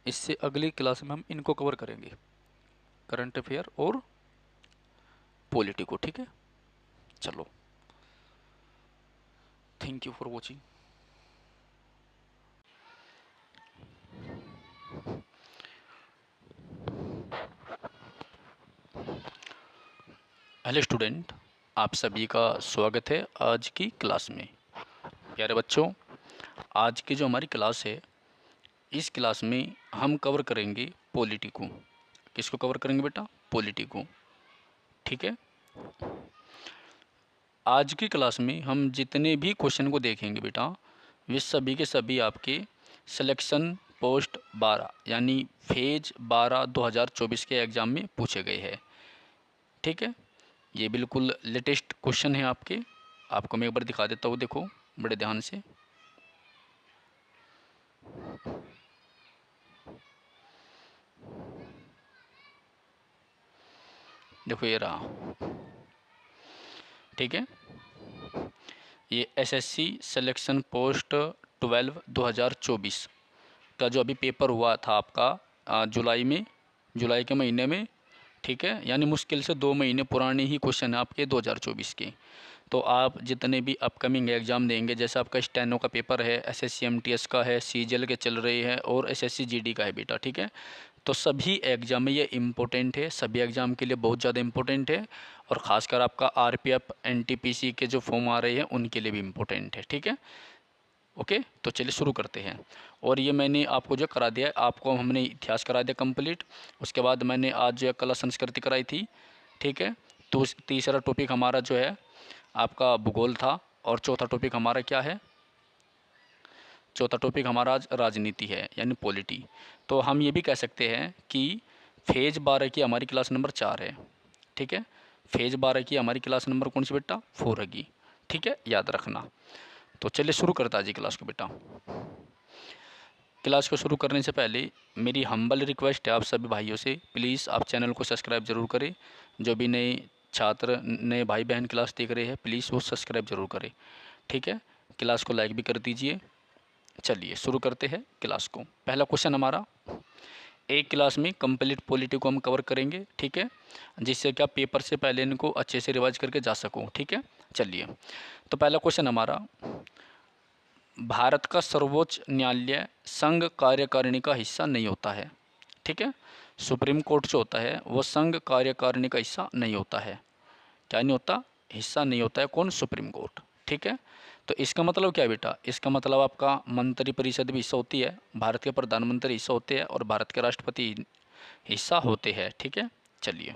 इससे अगली क्लास में हम इनको कवर करेंगे, करंट अफेयर और पॉलिटी को, ठीक है। चलो, thank you for watching. Hello student, आप सभी का स्वागत है आज की क्लास में। प्यारे बच्चों, आज की जो हमारी क्लास है, इस क्लास में हम कवर करेंगे पॉलिटी को। किसको कवर करेंगे बेटा? पॉलिटी को, ठीक है। आज की क्लास में हम जितने भी क्वेश्चन को देखेंगे बेटा, वे सभी के सभी आपके सिलेक्शन पोस्ट 12 यानी फेज 12 2024 के एग्ज़ाम में पूछे गए हैं, ठीक है। ये बिल्कुल लेटेस्ट क्वेश्चन है आपके। आपको मैं एक बार दिखा देता हूँ, देखो बड़े ध्यान से। देखो ये रहा, ठीक है। ये एसएससी सिलेक्शन पोस्ट 12 2024 का जो अभी पेपर हुआ था आपका जुलाई में, जुलाई के महीने में, ठीक है। यानी मुश्किल से 2 महीने पुराने ही क्वेश्चन है आपके 2024 के। तो आप जितने भी अपकमिंग एग्ज़ाम देंगे, जैसे आपका स्टेनो का पेपर है, एसएससी एमटीएस का है, सीजीएल के चल रहे हैं और एसएससी जीडी का है बेटा, ठीक है। तो सभी एग्ज़ाम में ये इम्पोर्टेंट है, सभी एग्ज़ाम के लिए बहुत ज़्यादा इम्पोर्टेंट है। और ख़ासकर आपका आरपीएफ एनटीपीसी के जो फॉर्म आ रहे हैं उनके लिए भी इम्पोर्टेंट है, ठीक है। ओके, तो चलिए शुरू करते हैं। और ये मैंने आपको जो करा दिया है, आपको हमने इतिहास करा दिया कंप्लीट। उसके बाद मैंने आज जो है कला संस्कृति कराई थी, ठीक है। तो तीसरा टॉपिक हमारा जो है आपका भूगोल था, और चौथा टॉपिक हमारा क्या है? चौथा टॉपिक हमारा आज राजनीति है यानी पॉलिटी। तो हम ये भी कह सकते हैं कि फेज 12 की हमारी क्लास नंबर 4 है, ठीक है। फेज़ 12 की हमारी क्लास नंबर कौन सी बेटा? 4 होगी। ठीक है, याद रखना। तो चलिए शुरू करता आज की क्लास को बेटा। क्लास को शुरू करने से पहले मेरी हम्बल रिक्वेस्ट है आप सभी भाइयों से, प्लीज़ आप चैनल को सब्सक्राइब ज़रूर करें। जो भी नए छात्र, नए भाई बहन क्लास देख रहे हैं, प्लीज़ वो सब्सक्राइब ज़रूर करें। ठीक है, क्लास को लाइक भी कर दीजिए। चलिए शुरू करते हैं क्लास को। पहला क्वेश्चन हमारा, एक क्लास में कंप्लीट पॉलिटी को हम कवर करेंगे। ठीक है, जिससे क्या पेपर से पहले इनको अच्छे से रिवाइज करके जा सकूँ। ठीक है, चलिए। तो पहला क्वेश्चन हमारा, भारत का सर्वोच्च न्यायालय संघ कार्यकारिणी का हिस्सा नहीं होता है। ठीक है, सुप्रीम कोर्ट जो होता है वो संघ कार्यकारिणी का हिस्सा नहीं होता है। क्या नहीं होता? हिस्सा नहीं होता है। कौन? Supreme court. ठीक है, तो इसका मतलब क्या है बेटा? इसका मतलब आपका मंत्री परिषद भी हिस्सा होती है, भारत के प्रधानमंत्री हिस्सा होते हैं और भारत के राष्ट्रपति हिस्सा होते हैं। ठीक है, चलिए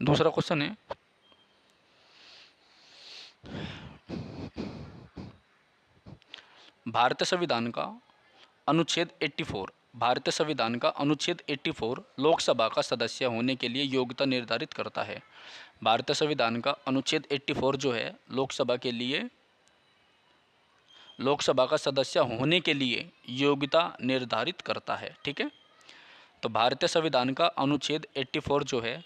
दूसरा क्वेश्चन है, भारतीय संविधान का अनुच्छेद 84, भारतीय संविधान का अनुच्छेद 84 लोकसभा का सदस्य होने के लिए योग्यता निर्धारित करता है। भारतीय संविधान का अनुच्छेद 84 जो है लोकसभा के लिए, लोकसभा का सदस्य होने के लिए योग्यता निर्धारित करता है। ठीक है, तो भारतीय संविधान का अनुच्छेद 84 जो है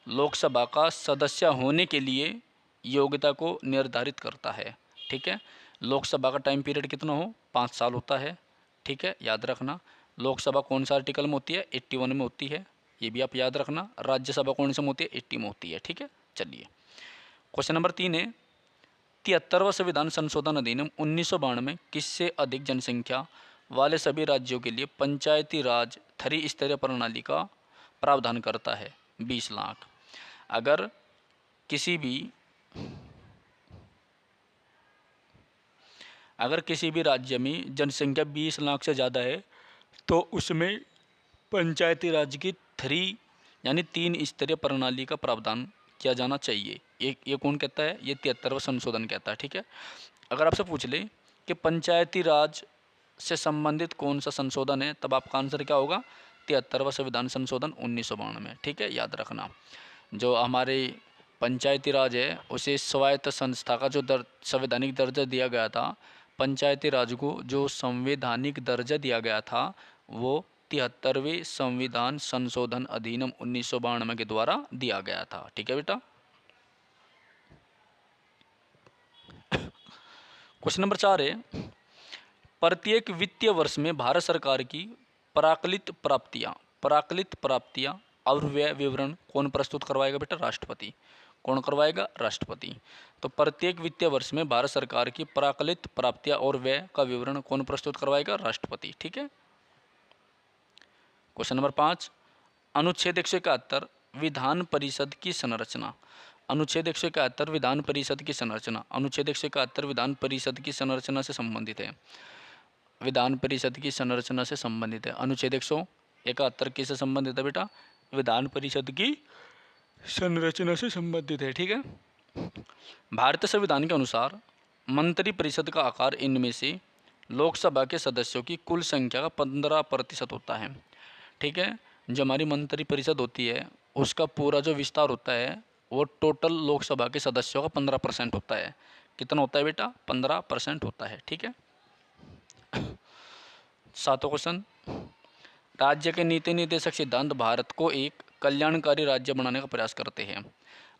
लोकसभा का सदस्य होने के लिए योग्यता को निर्धारित करता है। ठीक है, लोकसभा का टाइम पीरियड कितना हो? 5 साल होता है। ठीक है, याद रखना। लोकसभा कौन सा आर्टिकल में होती है? 81 में होती है, ये भी आप याद रखना। राज्यसभा कौन सा में होती है? 80 में होती है। ठीक है, चलिए क्वेश्चन नंबर 3 है, 73वां संविधान संशोधन अधिनियम 1992 किससे अधिक जनसंख्या वाले सभी राज्यों के लिए पंचायती राज त्रिस्तरीय प्रणाली का प्रावधान करता है? 20 लाख। अगर किसी भी राज्य में जनसंख्या 20 लाख से ज़्यादा है तो उसमें पंचायती राज की यानी 3 स्तरीय प्रणाली का प्रावधान किया जाना चाहिए। ये कौन कहता है? ये 73वां संशोधन कहता है। ठीक है, अगर आपसे पूछ ले कि पंचायती राज से संबंधित कौन सा संशोधन है, तब आपका आंसर क्या होगा? 73वां संविधान संशोधन 1992। ठीक है, याद रखना। जो हमारे पंचायती राज है उसे स्वायत्त संस्था का जो संवैधानिक दर्जा दिया गया था, पंचायती राज को जो संवैधानिक दर्जा दिया गया था वो 73वें संविधान संशोधन अधिनियम 1992 के द्वारा दिया गया था। ठीक है बेटा। क्वेश्चन नंबर 4 है, प्रत्येक वित्तीय वर्ष में भारत सरकार की प्राकलित प्राप्तियां और व्यय विवरण कौन प्रस्तुत करवाएगा बेटा? राष्ट्रपति। कौन करवाएगा? राष्ट्रपति। तो प्रत्येक वित्तीय वर्ष में भारत सरकार की प्राकलित प्राप्तियां और व्यय का विवरण कौन प्रस्तुत करवाएगा? राष्ट्रपति। ठीक है। क्वेश्चन नंबर 5, अनुच्छेद 171 विधान परिषद की संरचना। अनुच्छेद 171 विधान परिषद की संरचना, अनुच्छेद 171 विधान परिषद की संरचना से संबंधित है। विधान परिषद की संरचना से संबंधित है। अनुच्छेद 171 किससे संबंधित है बेटा? विधान परिषद की संरचना से संबंधित है। ठीक है। भारतीय संविधान के अनुसार मंत्री परिषद का आकार इनमें से लोकसभा के सदस्यों की कुल संख्या का 15% होता है। ठीक है, जो हमारी मंत्री परिषद होती है उसका पूरा जो विस्तार होता है वो टोटल लोकसभा के सदस्यों का 15% होता है। कितना होता है बेटा? 15% होता है। ठीक है। 7वां क्वेश्चन, राज्य के नीति निर्देशक सिद्धांत भारत को एक कल्याणकारी राज्य बनाने का प्रयास करते हैं।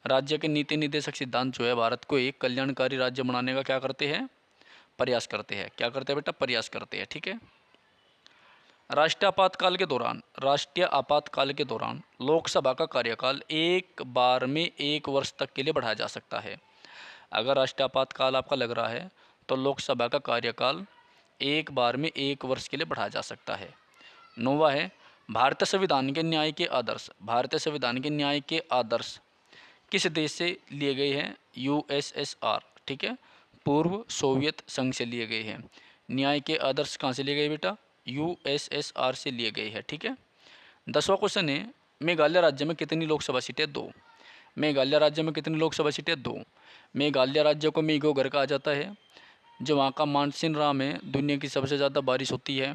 राज्य के नीति निर्देशक सिद्धांत जो है भारत को एक कल्याणकारी राज्य बनाने का क्या करते हैं? प्रयास करते हैं। क्या करते हैं बेटा? प्रयास करते हैं। ठीक है। राष्ट्रीय आपातकाल के दौरान लोकसभा का कार्यकाल एक बार में 1 वर्ष तक के लिए बढ़ाया जा सकता है। अगर राष्ट्रीय आपातकाल आपका लग रहा है तो लोकसभा का कार्यकाल एक बार में 1 वर्ष के लिए बढ़ाया जा सकता है। 9वां है, भारतीय संविधान के न्याय के आदर्श। भारतीय संविधान के न्याय के आदर्श किस देश से लिए गए हैं? USSR। ठीक है, पूर्व सोवियत संघ से लिए गए हैं। न्याय के आदर्श कहाँ से लिए गए बेटा? USSR से लिए गए हैं। ठीक है। 10वां क्वेश्चन है, मेघालय राज्य में कितनी लोकसभा सीटें? 2। मेघालय राज्य में कितनी लोकसभा सीटें? 2। मेघालय राज्य को मेघो घर कहा जाता है। जो वहाँ का मानसिन राम है, दुनिया की सबसे ज़्यादा बारिश होती है।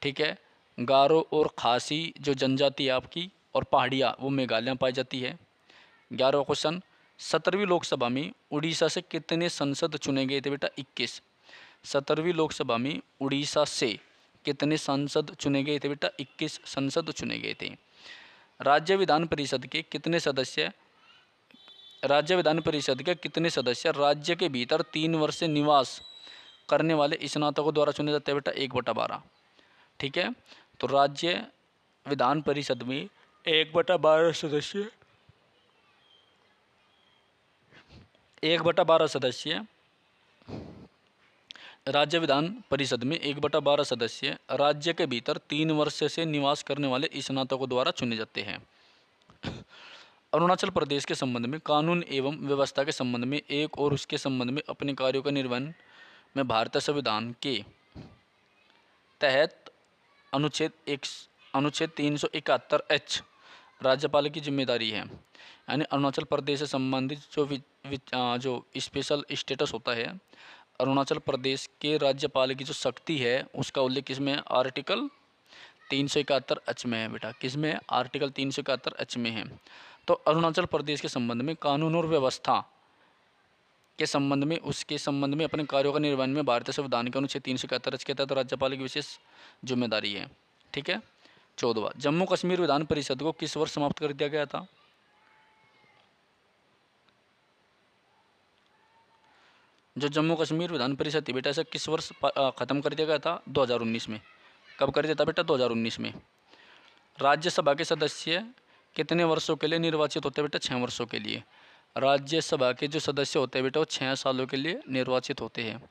ठीक है। गारो और खासी जो जनजाति है आपकी और पहाड़ियाँ वो मेघालय में पाई जाती है। 11वां क्वेश्चन, 17वीं लोकसभा में उड़ीसा से कितने सांसद चुने गए थे बेटा? 21। 17वीं लोकसभा में उड़ीसा से कितने सांसद चुने गए थे बेटा? 21 सांसद चुने गए थे। राज्य विधान परिषद के कितने सदस्य राज्य के भीतर 3 वर्ष से निवास करने वाले स्नातकों द्वारा चुने जाते हैं बेटा? 1/12। ठीक है, तो राज्य विधान परिषद में 1/12 सदस्य 1/12 सदस्य राज्य विधान परिषद में 1/12 सदस्य राज्य के भीतर 3 वर्ष से निवास करने वाले स्नातकों द्वारा चुने जाते हैं। अरुणाचल प्रदेश के संबंध में कानून एवं व्यवस्था के संबंध में एक और उसके संबंध में अपने कार्यों का निर्वहन में भारतीय संविधान के तहत अनुच्छेद 371H राज्यपाल की जिम्मेदारी है। यानी अरुणाचल प्रदेश से संबंधित जो स्पेशल स्टेटस होता है, अरुणाचल प्रदेश के राज्यपाल की जो शक्ति है उसका उल्लेख किसमें है? आर्टिकल 371H में है बेटा। किसमें है? आर्टिकल 371H में है। तो अरुणाचल प्रदेश के संबंध में कानून और व्यवस्था के संबंध में उसके संबंध में अपने कार्यों का निर्वहन में भारतीय संविधान के अनुच्छेद 371H के तहत राज्यपाल की विशेष जिम्मेदारी है। ठीक है। 14वां, जम्मू कश्मीर विधान परिषद को किस वर्ष समाप्त कर दिया गया था? जो जम्मू कश्मीर विधान परिषद थी बेटा, ऐसा किस वर्ष खत्म कर दिया गया था? 2019 में। कब कर दिया था बेटा? 2019 में। राज्यसभा के सदस्य कितने वर्षों के लिए निर्वाचित होते हैं बेटा? 6 वर्षों के लिए। राज्यसभा के जो सदस्य होते हैं बेटा वो 6 सालों के लिए निर्वाचित होते हैं।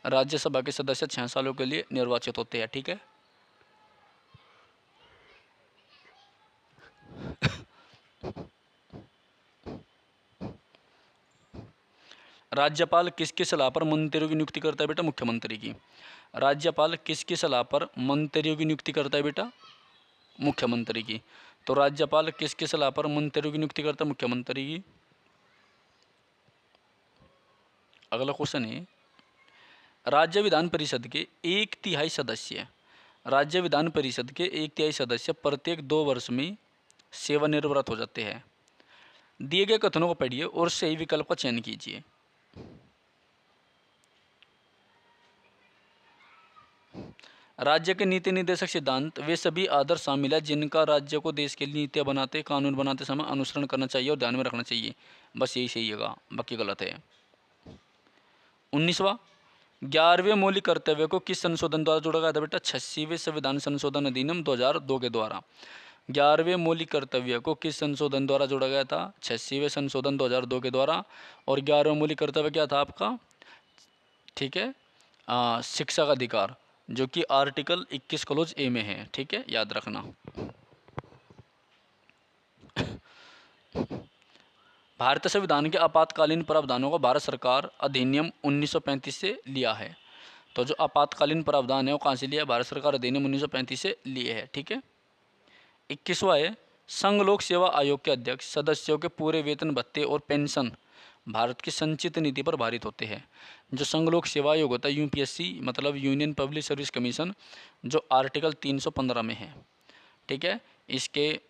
राज्यसभा के सदस्य 6 सालों के लिए निर्वाचित होते हैं। ठीक है। राज्यपाल किसकी सलाह पर मंत्रियों की नियुक्ति करता है बेटा? मुख्यमंत्री की। राज्यपाल किसकी सलाह पर मंत्रियों की नियुक्ति करता है बेटा? मुख्यमंत्री की। तो राज्यपाल किसकी सलाह पर मंत्रियों की नियुक्ति करता है? मुख्यमंत्री की। अगला क्वेश्चन है, राज्य विधान परिषद के 1/3 सदस्य प्रत्येक 2 वर्ष में सेवानिवृत्त हो जाते हैं। दिए गए कथनों को पढ़िए और सही विकल्प का चयन कीजिए। राज्य के नीति निर्देशक सिद्धांत वे सभी आदर्श शामिल है जिनका राज्य को देश के लिए नीतियाँ बनाते कानून बनाते समय अनुसरण करना चाहिए और ध्यान में रखना चाहिए। बस यही सही होगा, बाकी गलत है। 19वां, 11वें मौलिक कर्तव्य को किस संशोधन द्वारा जोड़ा गया था बेटा? 86वें संविधान संशोधन अधिनियम 2002 के द्वारा। 11वें मौलिक कर्तव्य को किस संशोधन द्वारा जोड़ा गया था? 86वें संशोधन 2002 के द्वारा। और 11वां मौलिक कर्तव्य क्या था आपका? ठीक है, शिक्षा का अधिकार, जो कि आर्टिकल 21 क्लोज ए में है। ठीक है, याद रखना। भारतीय संविधान के आपातकालीन प्रावधानों को भारत सरकार अधिनियम 1935 से लिया है। तो जो आपातकालीन प्रावधान है वो कहाँ से लिया? भारत सरकार अधिनियम 1935 से लिए है। ठीक है। 21वां है, संघ लोक सेवा आयोग के अध्यक्ष सदस्यों के पूरे वेतन भत्ते और पेंशन भारत की संचित निधि पर भारित होते हैं। जो संघ लोक सेवा आयोग होता है यूपीएससी मतलब यूनियन पब्लिक सर्विस कमीशन, जो आर्टिकल 315 में है। ठीक है। इसके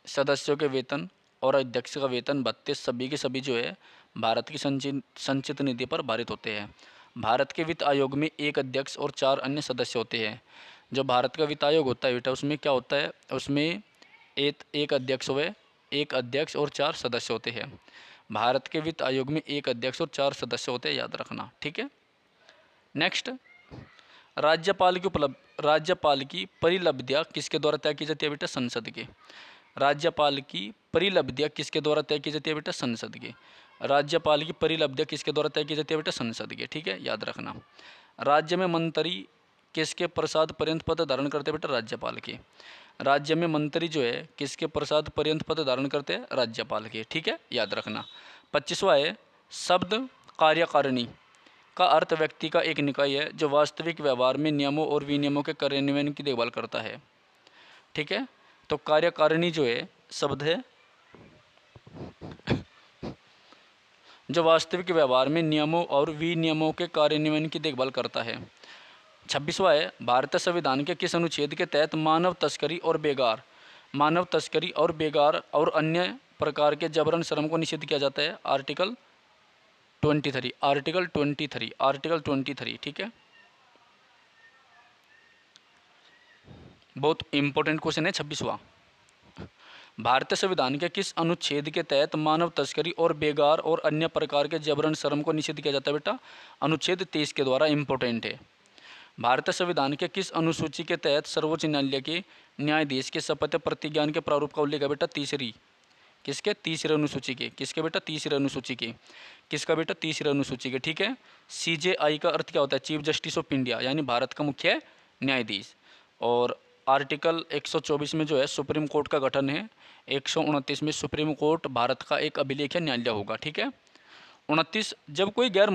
सदस्यों के वेतन और अध्यक्ष का वेतन भत्ते सभी के सभी जो है भारत की संचित निधि पर भारित होते हैं। भारत के वित्त आयोग में 1 अध्यक्ष और 4 अन्य सदस्य होते हैं। जो भारत का वित्त आयोग होता है बेटा उसमें क्या होता है? उसमें एक अध्यक्ष और 4 सदस्य होते हैं। भारत के वित्त आयोग में 1 अध्यक्ष और 4 सदस्य होते हैं, याद रखना। ठीक है। नेक्स्ट, राज्यपाल की परिलब्धियाँ किसके द्वारा तय की जाती है बेटा? संसद के। राज्यपाल की परिलब्धियाँ किसके द्वारा तय की जाती है बेटा? संसद के। राज्यपाल की परिलब्धियाँ किसके द्वारा तय की जाती है बेटा? संसद के। ठीक है, याद रखना। राज्य में मंत्री किसके प्रसाद पर्यंत पद धारण करते हैं बेटा? राज्यपाल के। राज्य में मंत्री जो है किसके प्रसाद पर्यंत पद धारण करते हैं? राज्यपाल के। ठीक है, याद रखना। 25वां है, शब्द कार्यकारिणी का अर्थ व्यक्ति का एक निकाय है जो वास्तविक व्यवहार में नियमों और विनियमों के कार्यान्वयन की देखभाल करता है। ठीक है, तो कार्यकारिणी जो है शब्द है जो वास्तविक व्यवहार में नियमों और विनियमों के कार्यान्वयन की देखभाल करता है। 26वां है, भारतीय संविधान के किस अनुच्छेद के तहत मानव तस्करी और बेगार और अन्य प्रकार के जबरन श्रम को निषिद्ध किया जाता है? आर्टिकल 23, आर्टिकल 23, आर्टिकल 23, ठीक है। बहुत इंपॉर्टेंट क्वेश्चन है 26वां। भारतीय संविधान के किस अनुच्छेद के तहत मानव तस्करी और बेगार और अन्य प्रकार के जबरन श्रम को निषिद्ध किया जाता है बेटा? अनुच्छेद 23 के द्वारा। इंपॉर्टेंट है। भारतीय संविधान के किस अनुसूची के तहत सर्वोच्च न्यायालय के न्यायाधीश के शपथ प्रतिज्ञान के प्रारूप का उल्लेख है बेटा? तीसरी। किसके? तीसरे अनुसूची के। किसके बेटा? तीसरे अनुसूची के। किसका बेटा? तीसरे अनुसूची के, ठीक है। CJI का अर्थ क्या होता है? चीफ जस्टिस ऑफ इंडिया, यानी भारत का मुख्य न्यायाधीश। और आर्टिकल 124 में जो है सुप्रीम कोर्ट का गठन है। 129 में सुप्रीम कोर्ट भारत का एक अभिलेख न्यायालय होगा, ठीक है। 29, जब कोई गैर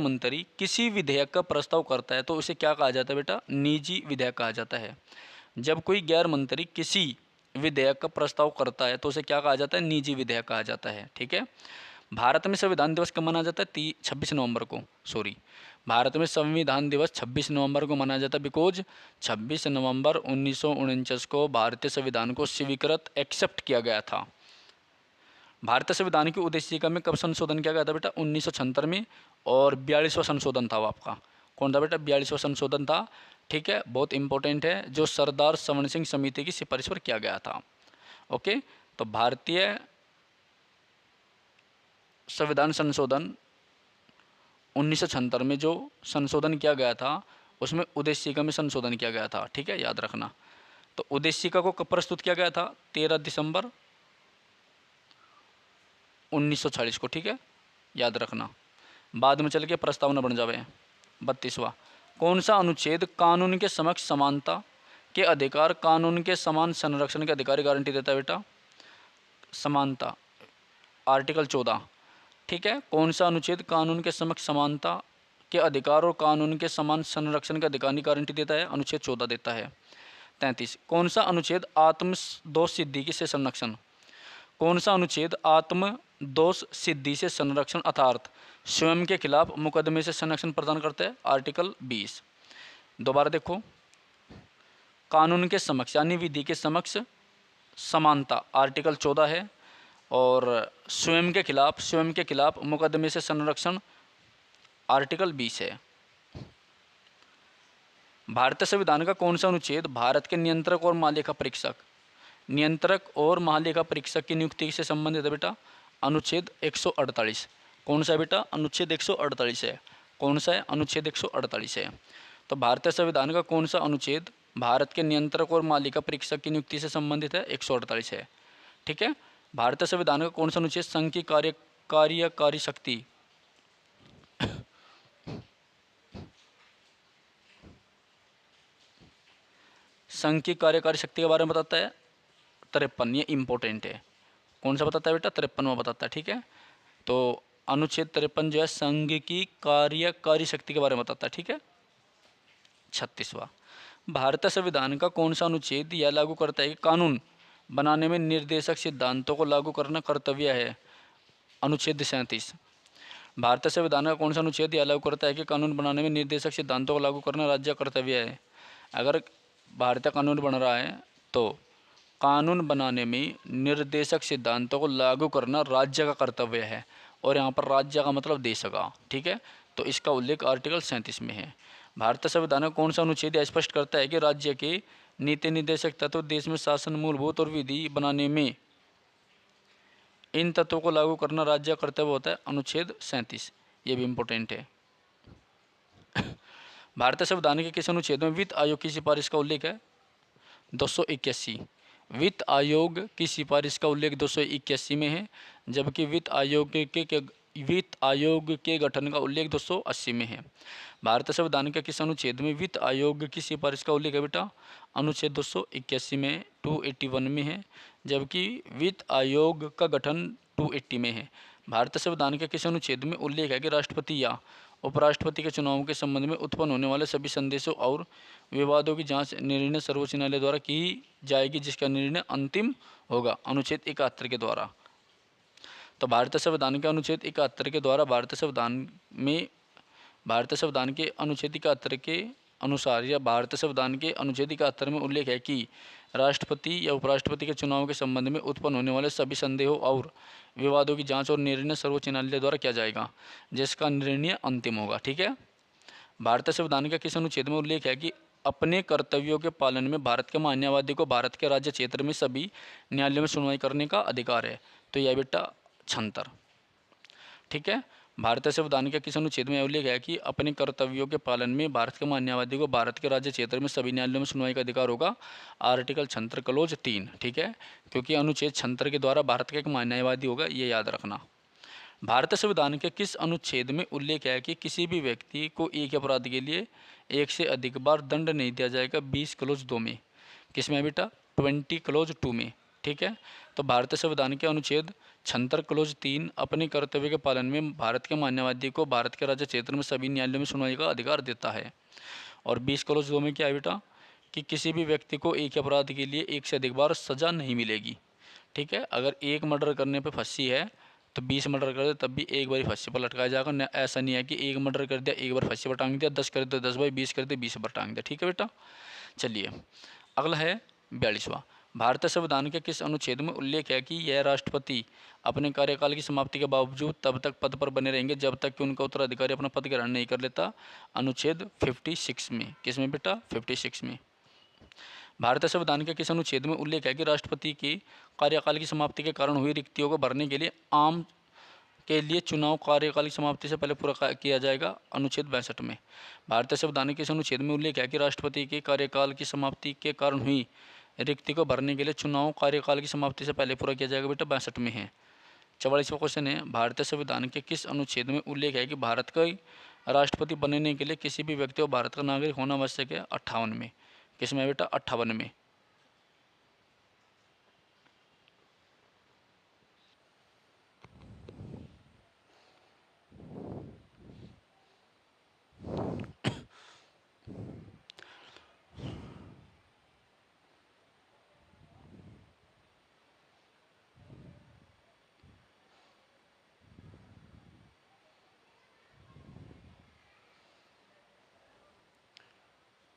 मंत्री किसी विधेयक का प्रस्ताव करता है तो उसे क्या कहा जाता है बेटा? निजी विधेयक कहा जाता है। जब कोई गैर मंत्री किसी विधेयक का प्रस्ताव करता है तो उसे क्या कहा जाता है? निजी विधेयक कहा जाता है, ठीक है। भारत में संविधान दिवस कब मनाया जाता है? 26 नवंबर को। भारत में संविधान दिवस 26 नवंबर को मनाया जाता है बिकॉज 26 नवंबर 1949 को भारतीय संविधान को स्वीकृत एक्सेप्ट किया गया था। भारतीय संविधान की उद्देशिका में कब संशोधन किया गया था बेटा? 1976 में। और 42वां संशोधन था वो आपका। कौन था बेटा? 42वां संशोधन था, ठीक है। बहुत इंपॉर्टेंट है, जो सरदार सवर्ण सिंह समिति की सिफारिश पर किया गया था। ओके, तो भारतीय संविधान संशोधन 1976 में जो संशोधन किया गया था उसमें उद्देशिका में संशोधन किया गया था, ठीक है, याद रखना। तो उद्देशिका को कब प्रस्तुत किया गया था? 13 दिसंबर 1940 को, ठीक है, याद रखना। बाद में चल के प्रस्तावना बन जावे। 32वां, कौन सा अनुच्छेद कानून के समक्ष समानता के अधिकार, कानून के समान संरक्षण के अधिकार की गारंटी देता है बेटा? समानता, आर्टिकल 14, ठीक है। कौन सा अनुच्छेद कानून के समक्ष समानता के अधिकार और कानून के समान संरक्षण के अधिकार की गारंटी देता है? अनुच्छेद 14 देता है। 33, कौन सा अनुच्छेद आत्मदोष सिद्धि से संरक्षण, कौन सा अनुच्छेद आत्मदोष सिद्धि से संरक्षण अर्थात स्वयं के खिलाफ मुकदमे से संरक्षण प्रदान करता है? आर्टिकल 20। दोबारा देखो, कानून के समक्ष यानी विधि के समक्ष समानता आर्टिकल 14 है, और स्वयं के खिलाफ मुकदमे से संरक्षण आर्टिकल 20 है। भारतीय संविधान का कौन सा अनुच्छेद भारत के नियंत्रक और महालेखा परीक्षक की नियुक्ति से संबंधित है बेटा? अनुच्छेद 148। कौन सा है बेटा? अनुच्छेद 148 है। कौन सा है? अनुच्छेद 148 है। तो भारतीय संविधान का कौन सा अनुच्छेद भारत के नियंत्रक और महालेखा परीक्षक की नियुक्ति से संबंधित है? 148 है, ठीक है। भारतीय संविधान का कौन सा अनुच्छेद संघ की कार्यकारी शक्ति संघ की कार्यकारी शक्ति के बारे में बताता है? 53। ये इंपॉर्टेंट है। कौन सा बताता है बेटा? 53वां बताता है, ठीक है। तो अनुच्छेद 53 जो है संघ की कार्यकारी शक्ति के बारे में बताता है, ठीक है। 36वां, भारतीय संविधान का कौन सा अनुच्छेद यह लागू करता है कि कानून बनाने में निर्देशक सिद्धांतों को लागू करना कर्तव्य है? अनुच्छेद 37। भारतीय संविधान का कौन सा अनुच्छेद यह लागू करता है कि कानून बनाने में निर्देशक सिद्धांतों को लागू करना राज्य कर्तव्य है? अगर भारतीय कानून बन रहा है तो कानून बनाने में निर्देशक सिद्धांतों को लागू करना राज्य का कर्तव्य है, और यहाँ पर राज्य का मतलब देश का, ठीक है। तो इसका उल्लेख आर्टिकल 37 में है। भारतीय संविधान का कौन सा अनुच्छेद यह स्पष्ट करता है कि राज्य के नीति निर्देशक तत्व देश में शासन, मूलभूत और विधि बनाने में इन तत्वों को लागू करना राज्य का कर्तव्य होता है? अनुच्छेद 37। ये भी इम्पोर्टेंट है। भारतीय संविधान के किस अनुच्छेद में वित्त आयोग की सिफारिश का उल्लेख है? 281। वित्त आयोग की सिफारिश का उल्लेख 281 में है, जबकि वित्त आयोग के गठन का उल्लेख 280 में है। भारतीय संविधान के किस अनुच्छेद में वित्त आयोग की सिफारिश का उल्लेख है बेटा? अनुच्छेद 281 में, 281 में है, जबकि वित्त आयोग का गठन 280 में है। भारतीय संविधान के किस अनुच्छेद में उल्लेख है कि राष्ट्रपति या उपराष्ट्रपति के चुनाव के संबंध में उत्पन्न होने वाले सभी संदेशों और विवादों की जांच निर्णय सर्वोच्च न्यायालय द्वारा की जाएगी, जिसका निर्णय अंतिम होगा? अनुच्छेद 71 के द्वारा। तो भारतीय संविधान के अनुच्छेद 71 के द्वारा भारतीय संविधान के अनुच्छेद 71 के अनुसार या भारतीय संविधान के अनुच्छेद 71 में उल्लेख है कि राष्ट्रपति या उपराष्ट्रपति के चुनाव के संबंध में उत्पन्न होने वाले सभी संदेहों और विवादों की जांच और निर्णय सर्वोच्च न्यायालय द्वारा किया जाएगा, जिसका निर्णय अंतिम होगा। ठीक है। भारतीय संविधान के किस अनुच्छेद में उल्लेख है कि अपने कर्तव्यों के पालन में भारत के मान्यवादी को भारत के राज्य क्षेत्र में सभी न्यायालयों में सुनवाई करने का अधिकार है? तो यह बेटा 76। ठीक है। भारतीय संविधान के किस अनुच्छेद में उल्लेख है कि अपने कर्तव्यों के पालन में भारत के मान्यवादी को भारत के राज्य क्षेत्र में सभी न्यायालयों में सुनवाई का अधिकार होगा? Article 76 close 3। ठीक है, क्योंकि अनुच्छेद 76 के द्वारा भारत का एक मान्यवादी होगा, ये याद रखना। भारतीय संविधान के किस अनुच्छेद में उल्लेख है कि किसी भी व्यक्ति को एक अपराध के लिए एक से अधिक बार दंड नहीं दिया जाएगा? 20 क्लोज 2 में। किसमें बेटा? 20 क्लोज 2 में। ठीक है। तो भारतीय संविधान के अनुच्छेद 76 क्लोज 3 अपने कर्तव्य के पालन में भारत के मान्यवादी को भारत के राज्य क्षेत्र में सभी न्यायालयों में सुनवाई का अधिकार देता है। और 20 क्लोज 2 में क्या है बेटा? कि किसी भी व्यक्ति को एक अपराध के लिए एक से अधिक बार सज़ा नहीं मिलेगी। ठीक है। अगर एक मर्डर करने पर फांसी है तो 20 मर्डर कर दे तब भी एक बार फांसी पर लटकाया जाएगा। ऐसा नहीं है कि एक मर्डर कर दिया एक बार फांसी पर टांग दिया, 10 कर दिया 10 बार, 20 कर दिया 20 पर टांग दिया। ठीक है बेटा। चलिए अगला है 42वां। भारतीय संविधान के किस अनुच्छेद में उल्लेख है कि यह राष्ट्रपति अपने कार्यकाल की समाप्ति के बावजूद तब तक पद पर बने रहेंगे जब तक कि उनका उत्तराधिकारी अपना पद ग्रहण नहीं कर लेता? अनुच्छेद 56 में। किसमें बेटा? 56 में। भारतीय संविधान के किस अनुच्छेद में उल्लेख है कि राष्ट्रपति के कार्यकाल की समाप्ति के कारण हुई रिक्तियों को भरने के लिए आम के लिए चुनाव कार्यकाल की समाप्ति से पहले पूरा किया जाएगा? अनुच्छेद 62 में। भारतीय संविधान के किस अनुच्छेद में उल्लेख है कि राष्ट्रपति के कार्यकाल की समाप्ति के कारण हुई रिक्ति को भरने के लिए चुनाव कार्यकाल की समाप्ति से पहले पूरा किया जाएगा? बेटा 62 में है। 44वां क्वेश्चन है, भारतीय संविधान के किस अनुच्छेद में उल्लेख है कि भारत का राष्ट्रपति बनने के लिए किसी भी व्यक्ति को भारत का नागरिक होना आवश्यक है? 58 में। किसमें बेटा? 58 में।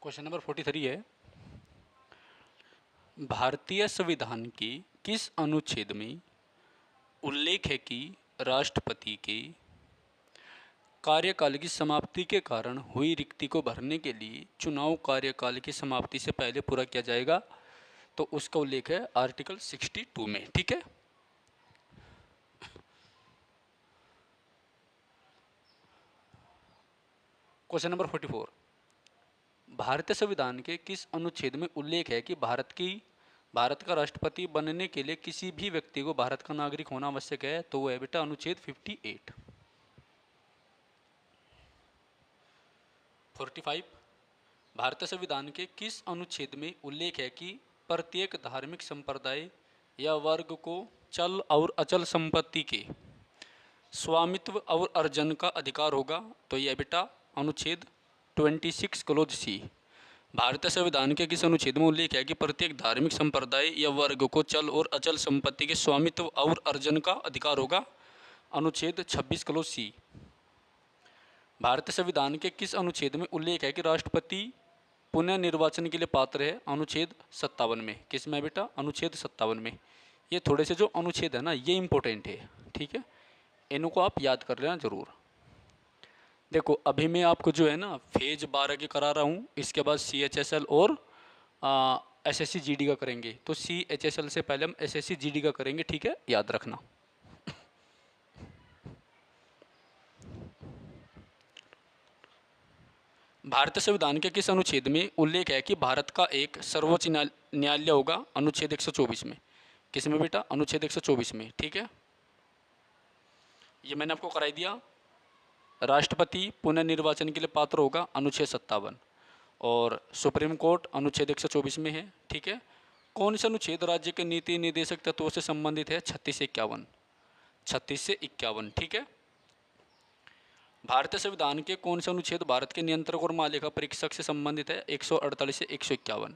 क्वेश्चन नंबर 43 है, भारतीय संविधान के किस अनुच्छेद में उल्लेख है कि राष्ट्रपति के कार्यकाल की समाप्ति के कारण हुई रिक्ति को भरने के लिए चुनाव कार्यकाल की समाप्ति से पहले पूरा किया जाएगा? तो उसका उल्लेख है आर्टिकल 62 में। ठीक है। क्वेश्चन नंबर 44, भारतीय संविधान के किस अनुच्छेद में उल्लेख है कि भारत का राष्ट्रपति बनने के लिए किसी भी व्यक्ति को भारत का नागरिक होना आवश्यक है? तो वह है बेटा अनुच्छेद 58। 45, भारतीय संविधान के किस अनुच्छेद में उल्लेख है कि प्रत्येक धार्मिक संप्रदाय या वर्ग को चल और अचल संपत्ति के स्वामित्व और अर्जन का अधिकार होगा? तो यह बेटा अनुच्छेद 26 क्लोज सी। भारतीय संविधान के किस अनुच्छेद में उल्लेख है कि प्रत्येक धार्मिक संप्रदाय या वर्ग को चल और अचल संपत्ति के स्वामित्व और अर्जन का अधिकार होगा? अनुच्छेद 26 क्लोज सी। भारतीय संविधान के किस अनुच्छेद में उल्लेख है कि राष्ट्रपति पुनः निर्वाचन के लिए पात्र है? अनुच्छेद 57 में। किस में बेटा? अनुच्छेद 57 में। ये थोड़े से जो अनुच्छेद है ना, ये इंपॉर्टेंट है। ठीक है, इनको आप याद कर लेना जरूर। देखो अभी मैं आपको जो है ना फेज 12 के करा रहा हूँ, इसके बाद CHSL और SSC GD का करेंगे। तो CHSL से पहले हम SSC GD का करेंगे। ठीक है, याद रखना। भारतीय संविधान के किस अनुच्छेद में उल्लेख है कि भारत का एक सर्वोच्च न्यायालय होगा? अनुच्छेद 124 में। किस में बेटा? अनुच्छेद 124 में। ठीक है, ये मैंने आपको कराई दिया। राष्ट्रपति पुनः निर्वाचन के लिए पात्र होगा? अनुच्छेद 57। और सुप्रीम कोर्ट अनुच्छेद 124 में है। ठीक है, कौन सा अनुच्छेद राज्य के नीति निर्देशक तत्वों से संबंधित है? 36 से 51। 36 से 51। ठीक है, भारतीय संविधान के कौन से अनुच्छेद भारत के नियंत्रक और महालेखा परीक्षक से संबंधित है? 148 से 151।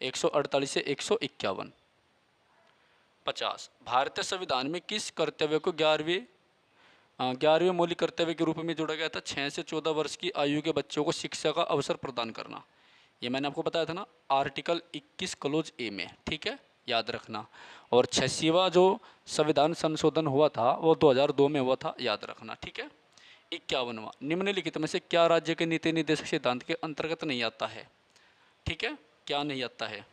148 से 151। 50, भारतीय संविधान में किस कर्तव्य को 11वें मौलिक कर्तव्य के रूप में जोड़ा गया था? 6 से 14 वर्ष की आयु के बच्चों को शिक्षा का अवसर प्रदान करना। ये मैंने आपको बताया था ना, आर्टिकल 21 क्लोज ए में, ठीक है, याद रखना। और 86वां जो संविधान संशोधन हुआ था वो 2002 में हुआ था, याद रखना, ठीक है। 51वां, निम्नलिखित में से क्या राज्य के नीति निर्देशक सिद्धांत के अंतर्गत नहीं आता है, ठीक है, क्या नहीं आता है।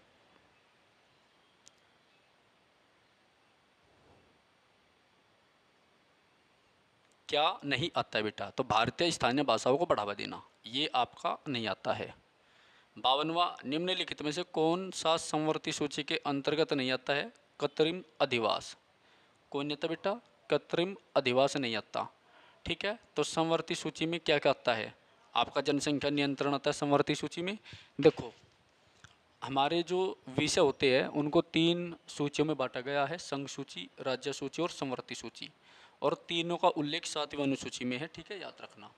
क्या नहीं आता है बेटा, तो भारतीय स्थानीय भाषाओं को बढ़ावा देना, ये आपका नहीं आता है। 52वां, निम्नलिखित में से कौन सा संवर्ती सूची के अंतर्गत नहीं आता है, कृत्रिम अधिवास, कौन नहीं आता बेटा, कृत्रिम अधिवास नहीं आता, ठीक है। तो संवर्ती सूची में क्या क्या आता है, आपका जनसंख्या नियंत्रण आता है संवर्ती सूची में। देखो, हमारे जो विषय होते हैं उनको 3 सूचियों में बांटा गया है, संघ सूची, राज्य सूची और संवर्ती सूची, और तीनों का उल्लेख 7वीं अनुसूची में है, ठीक है, याद रखना।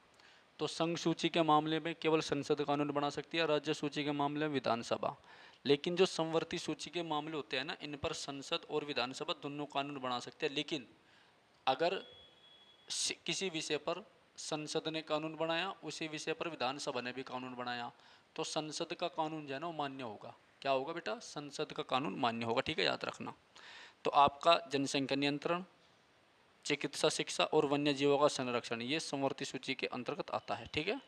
तो संघ सूची के मामले में केवल संसद कानून बना सकती है, राज्य सूची के मामले में विधानसभा। लेकिन जो संवर्ती सूची के मामले होते हैं ना, इन पर संसद और विधानसभा दोनों कानून बना सकते हैं। लेकिन अगर किसी विषय पर संसद ने कानून बनाया, उसी विषय पर विधानसभा ने भी कानून बनाया, तो संसद का कानून जो है ना वो मान्य होगा। क्या होगा बेटा, संसद का कानून मान्य होगा, ठीक है, याद रखना। तो आपका जनसंख्या नियंत्रण, चिकित्सा शिक्षा और वन्य जीवों का संरक्षण, ये संवर्ती सूची के अंतर्गत आता है, ठीक है।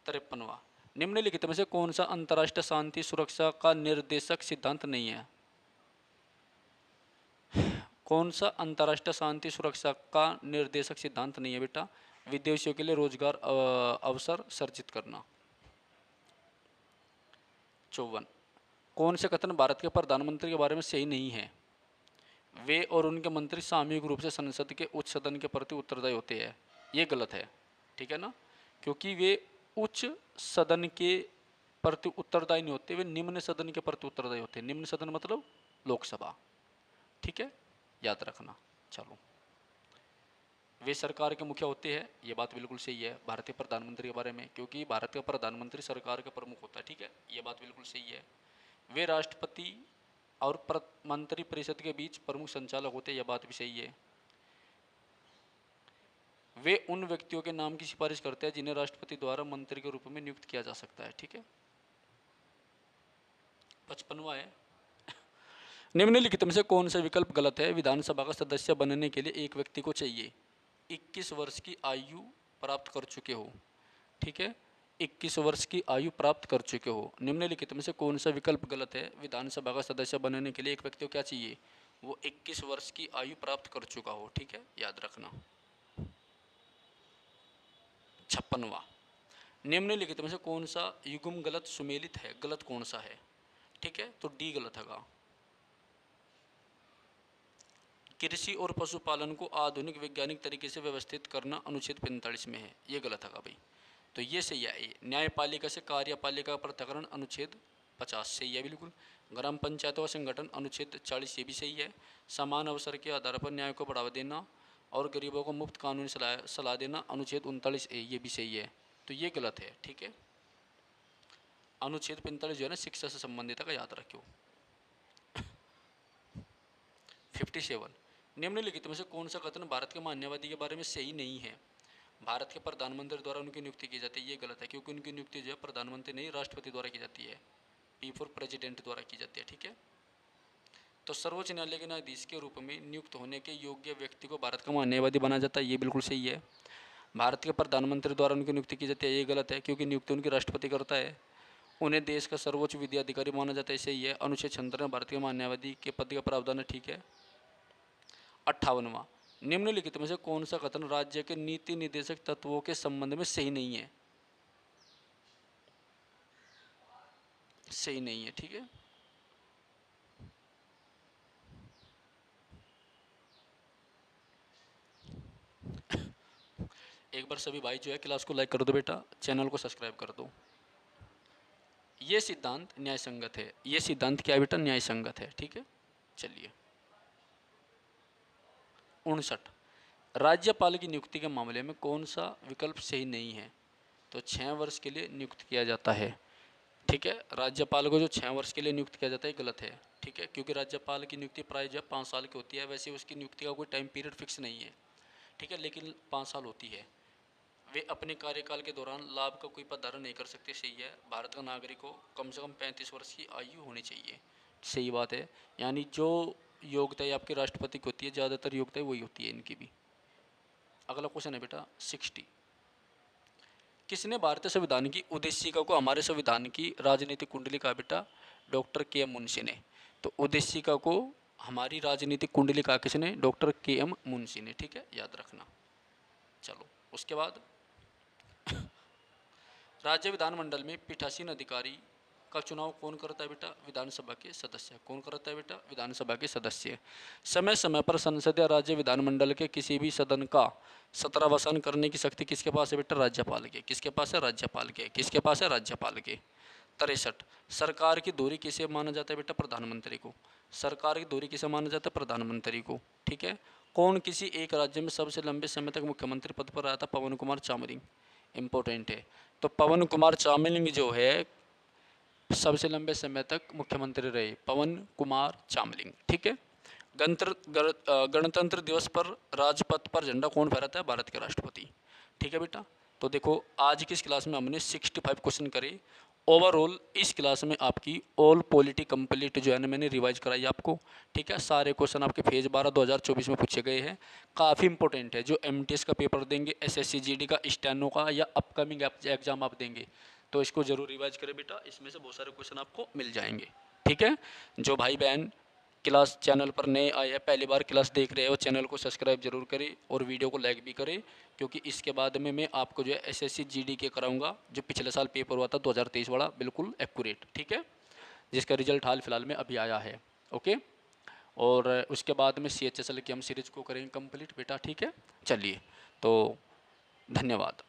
53वां, निम्नलिखित में से कौन सा अंतर्राष्ट्रीय शांति सुरक्षा का निर्देशक सिद्धांत नहीं है, कौन सा अंतर्राष्ट्रीय शांति सुरक्षा का निर्देशक सिद्धांत नहीं है बेटा, विदेशियों के लिए रोजगार अवसर सर्जित करना। 54, कौन से कथन भारत के प्रधानमंत्री के बारे में सही नहीं है, वे और उनके मंत्री सामूहिक रूप से संसद के उच्च सदन के प्रति उत्तरदायी होते हैं, ये गलत है, ठीक है ना, क्योंकि वे उच्च सदन के प्रति उत्तरदायी नहीं होते, वे निम्न सदन के प्रति उत्तरदायी होते हैं। निम्न सदन मतलब लोकसभा, ठीक है, याद रखना। चलो, वे सरकार के मुखिया होते हैं, ये बात बिल्कुल सही है भारतीय प्रधानमंत्री के बारे में, क्योंकि भारत का प्रधानमंत्री सरकार का प्रमुख होता है, ठीक है, ये बात बिल्कुल सही है। वे राष्ट्रपति और मंत्री परिषद के बीच प्रमुख संचालक होते हैं, यह बात भी सही है। वे उन व्यक्तियों के नाम की सिफारिश करते हैं जिन्हें राष्ट्रपति द्वारा मंत्री के रूप में नियुक्त किया जा सकता है, ठीक है। 55वां है, निम्नलिखित में से कौन सा विकल्प गलत है, विधानसभा का सदस्य बनने के लिए एक व्यक्ति को चाहिए 21 वर्ष की आयु प्राप्त कर चुके हो, ठीक है, 21 वर्ष की आयु प्राप्त कर चुके हो। निम्नलिखित में से कौन सा विकल्प गलत है, विधानसभा का सदस्य बनने के लिए एक व्यक्ति को क्या चाहिए, वो 21 वर्ष की आयु प्राप्त कर चुका हो, ठीक है, याद रखना। 56वां, निम्नलिखित में से कौन सा युग्म गलत सुमेलित है, गलत कौन सा है, ठीक है, तो डी गलत है। कृषि और पशुपालन को आधुनिक वैज्ञानिक तरीके से व्यवस्थित करना अनुच्छेद 45 में है, ये गलत है भाई, तो ये सही है। न्यायपालिका से कार्यपालिका पृथक्करण अनुच्छेद 50 सही है बिल्कुल। ग्राम पंचायतों का संगठन अनुच्छेद 40 ये भी सही है। समान अवसर के आधार पर न्याय को बढ़ावा देना और गरीबों को मुफ्त कानूनी सलाह देना अनुच्छेद 39A ये भी सही है, तो ये गलत है, ठीक है। अनुच्छेद 45 जो है ना शिक्षा से संबंधित है, याद रखियो। 57, निम्नलिखित में से कौन सा कथन भारत के मान्यवादी के बारे में सही नहीं है, भारत के प्रधानमंत्री द्वारा उनकी नियुक्ति की जाती है, ये गलत है, क्योंकि उनकी नियुक्ति जो है प्रधानमंत्री नहीं राष्ट्रपति द्वारा की जाती है, पी फॉर प्रेसिडेंट द्वारा की जाती है, ठीक है। तो सर्वोच्च न्यायालय के न्यायाधीश के रूप में नियुक्त होने के योग्य व्यक्ति को भारत का मान्यवादी बनाया जाता है, ये बिल्कुल सही है। भारत के प्रधानमंत्री द्वारा उनकी नियुक्ति की जाती है, ये गलत है, क्योंकि नियुक्ति उनकी राष्ट्रपति करता है। उन्हें देश का सर्वोच्च विधि अधिकारी माना जाता है, सही है। अनुच्छेद 56 में भारत के मान्यवादी के पद का प्रावधान है, ठीक है। 58वां, निम्नलिखित में से कौन सा कथन राज्य के नीति निर्देशक तत्वों के संबंध में सही नहीं है, सही नहीं है, ठीक है। एक बार सभी भाई जो है क्लास को लाइक कर दो बेटा, चैनल को सब्सक्राइब कर दो। ये सिद्धांत न्याय संगत है, ये सिद्धांत क्या है बेटा, न्याय संगत है, ठीक है। चलिए 59, राज्यपाल की नियुक्ति के मामले में कौन सा विकल्प सही नहीं है, तो 6 वर्ष के लिए नियुक्त किया जाता है, ठीक है। राज्यपाल को जो 6 वर्ष के लिए नियुक्त किया जाता है गलत है, ठीक है, क्योंकि राज्यपाल की नियुक्ति प्राय जो 5 साल की होती है, वैसे उसकी नियुक्ति का कोई टाइम पीरियड फिक्स नहीं है, ठीक है, लेकिन 5 साल होती है। वे अपने कार्यकाल के दौरान लाभ का कोई पद धारण नहीं कर सकते। सही है। भारत का नागरिक को कम से कम 35 वर्ष की आयु होनी चाहिए। सही बात है। यानी जो योग्यता आपके राष्ट्रपति की होती है, ज़्यादातर योग्यता वही होती है इनकी भी। अगला क्वेश्चन है बेटा 60। किसने भारतीय संविधान की उद्देशिका को हमारे संविधान की राजनीतिक कुंडली कहा बेटा? डॉक्टर के एम मुंशी ने। तो उद्देशिका को हमारी राजनीतिक कुंडली कहा किसने? डॉक्टर के एम मुंशी ने। ठीक है, याद रखना। चलो उसके बाद राज्य विधानमंडल में पीठासीन अधिकारी का चुनाव कौन करता है बेटा? विधानसभा के सदस्य। कौन करता है बेटा? विधानसभा के सदस्य। समय समय पर संसद या राज्य विधानमंडल के किसी भी सदन का सत्रावसान करने की शक्ति किसके पास है बेटा? राज्यपाल के। किसके पास है? राज्यपाल के। किसके पास है? राज्यपाल के। 63। सरकार की धुरी किसे माना जाता है बेटा? प्रधानमंत्री को। सरकार की धुरी किसे माना जाता है? प्रधानमंत्री को। ठीक है। कौन किसी एक राज्य में सबसे लंबे समय तक मुख्यमंत्री पद पर रहा था? पवन कुमार चामलिंग। इंपॉर्टेंट है। तो पवन कुमार चामलिंग जो है सबसे लंबे समय तक मुख्यमंत्री रहे, पवन कुमार चामलिंग। ठीक है। गणतंत्र दिवस पर राजपथ पर झंडा कौन फहराता है? भारत के राष्ट्रपति। ठीक है बेटा। तो देखो आज की इस क्लास में हमने 65 क्वेश्चन करे। ओवरऑल इस क्लास में आपकी ऑल पॉलिटी कंप्लीट जो है ना मैंने रिवाइज कराई आपको। ठीक है। सारे क्वेश्चन आपके फेज 12 2024 में पूछे गए हैं। काफ़ी इंपॉर्टेंट है। जो एमटीएस का पेपर देंगे, एसएससी जीडी का, स्टेनो का या अपकमिंग एग्जाम आप देंगे तो इसको जरूर रिवाइज करें बेटा। इसमें से बहुत सारे क्वेश्चन आपको मिल जाएंगे। ठीक है। जो भाई बहन क्लास चैनल पर नए आए हैं, पहली बार क्लास देख रहे हो, चैनल को सब्सक्राइब जरूर करें और वीडियो को लाइक भी करें, क्योंकि इसके बाद में मैं आपको जो है एसएससी जीडी के कराऊंगा। जो पिछले साल पेपर हुआ था 2023 वाला, बिल्कुल एक्यूरेट। ठीक है। जिसका रिजल्ट हाल फिलहाल में अभी आया है। ओके। और उसके बाद में CHSL की हम सीरीज को करेंगे कंप्लीट बेटा। ठीक है। चलिए तो धन्यवाद।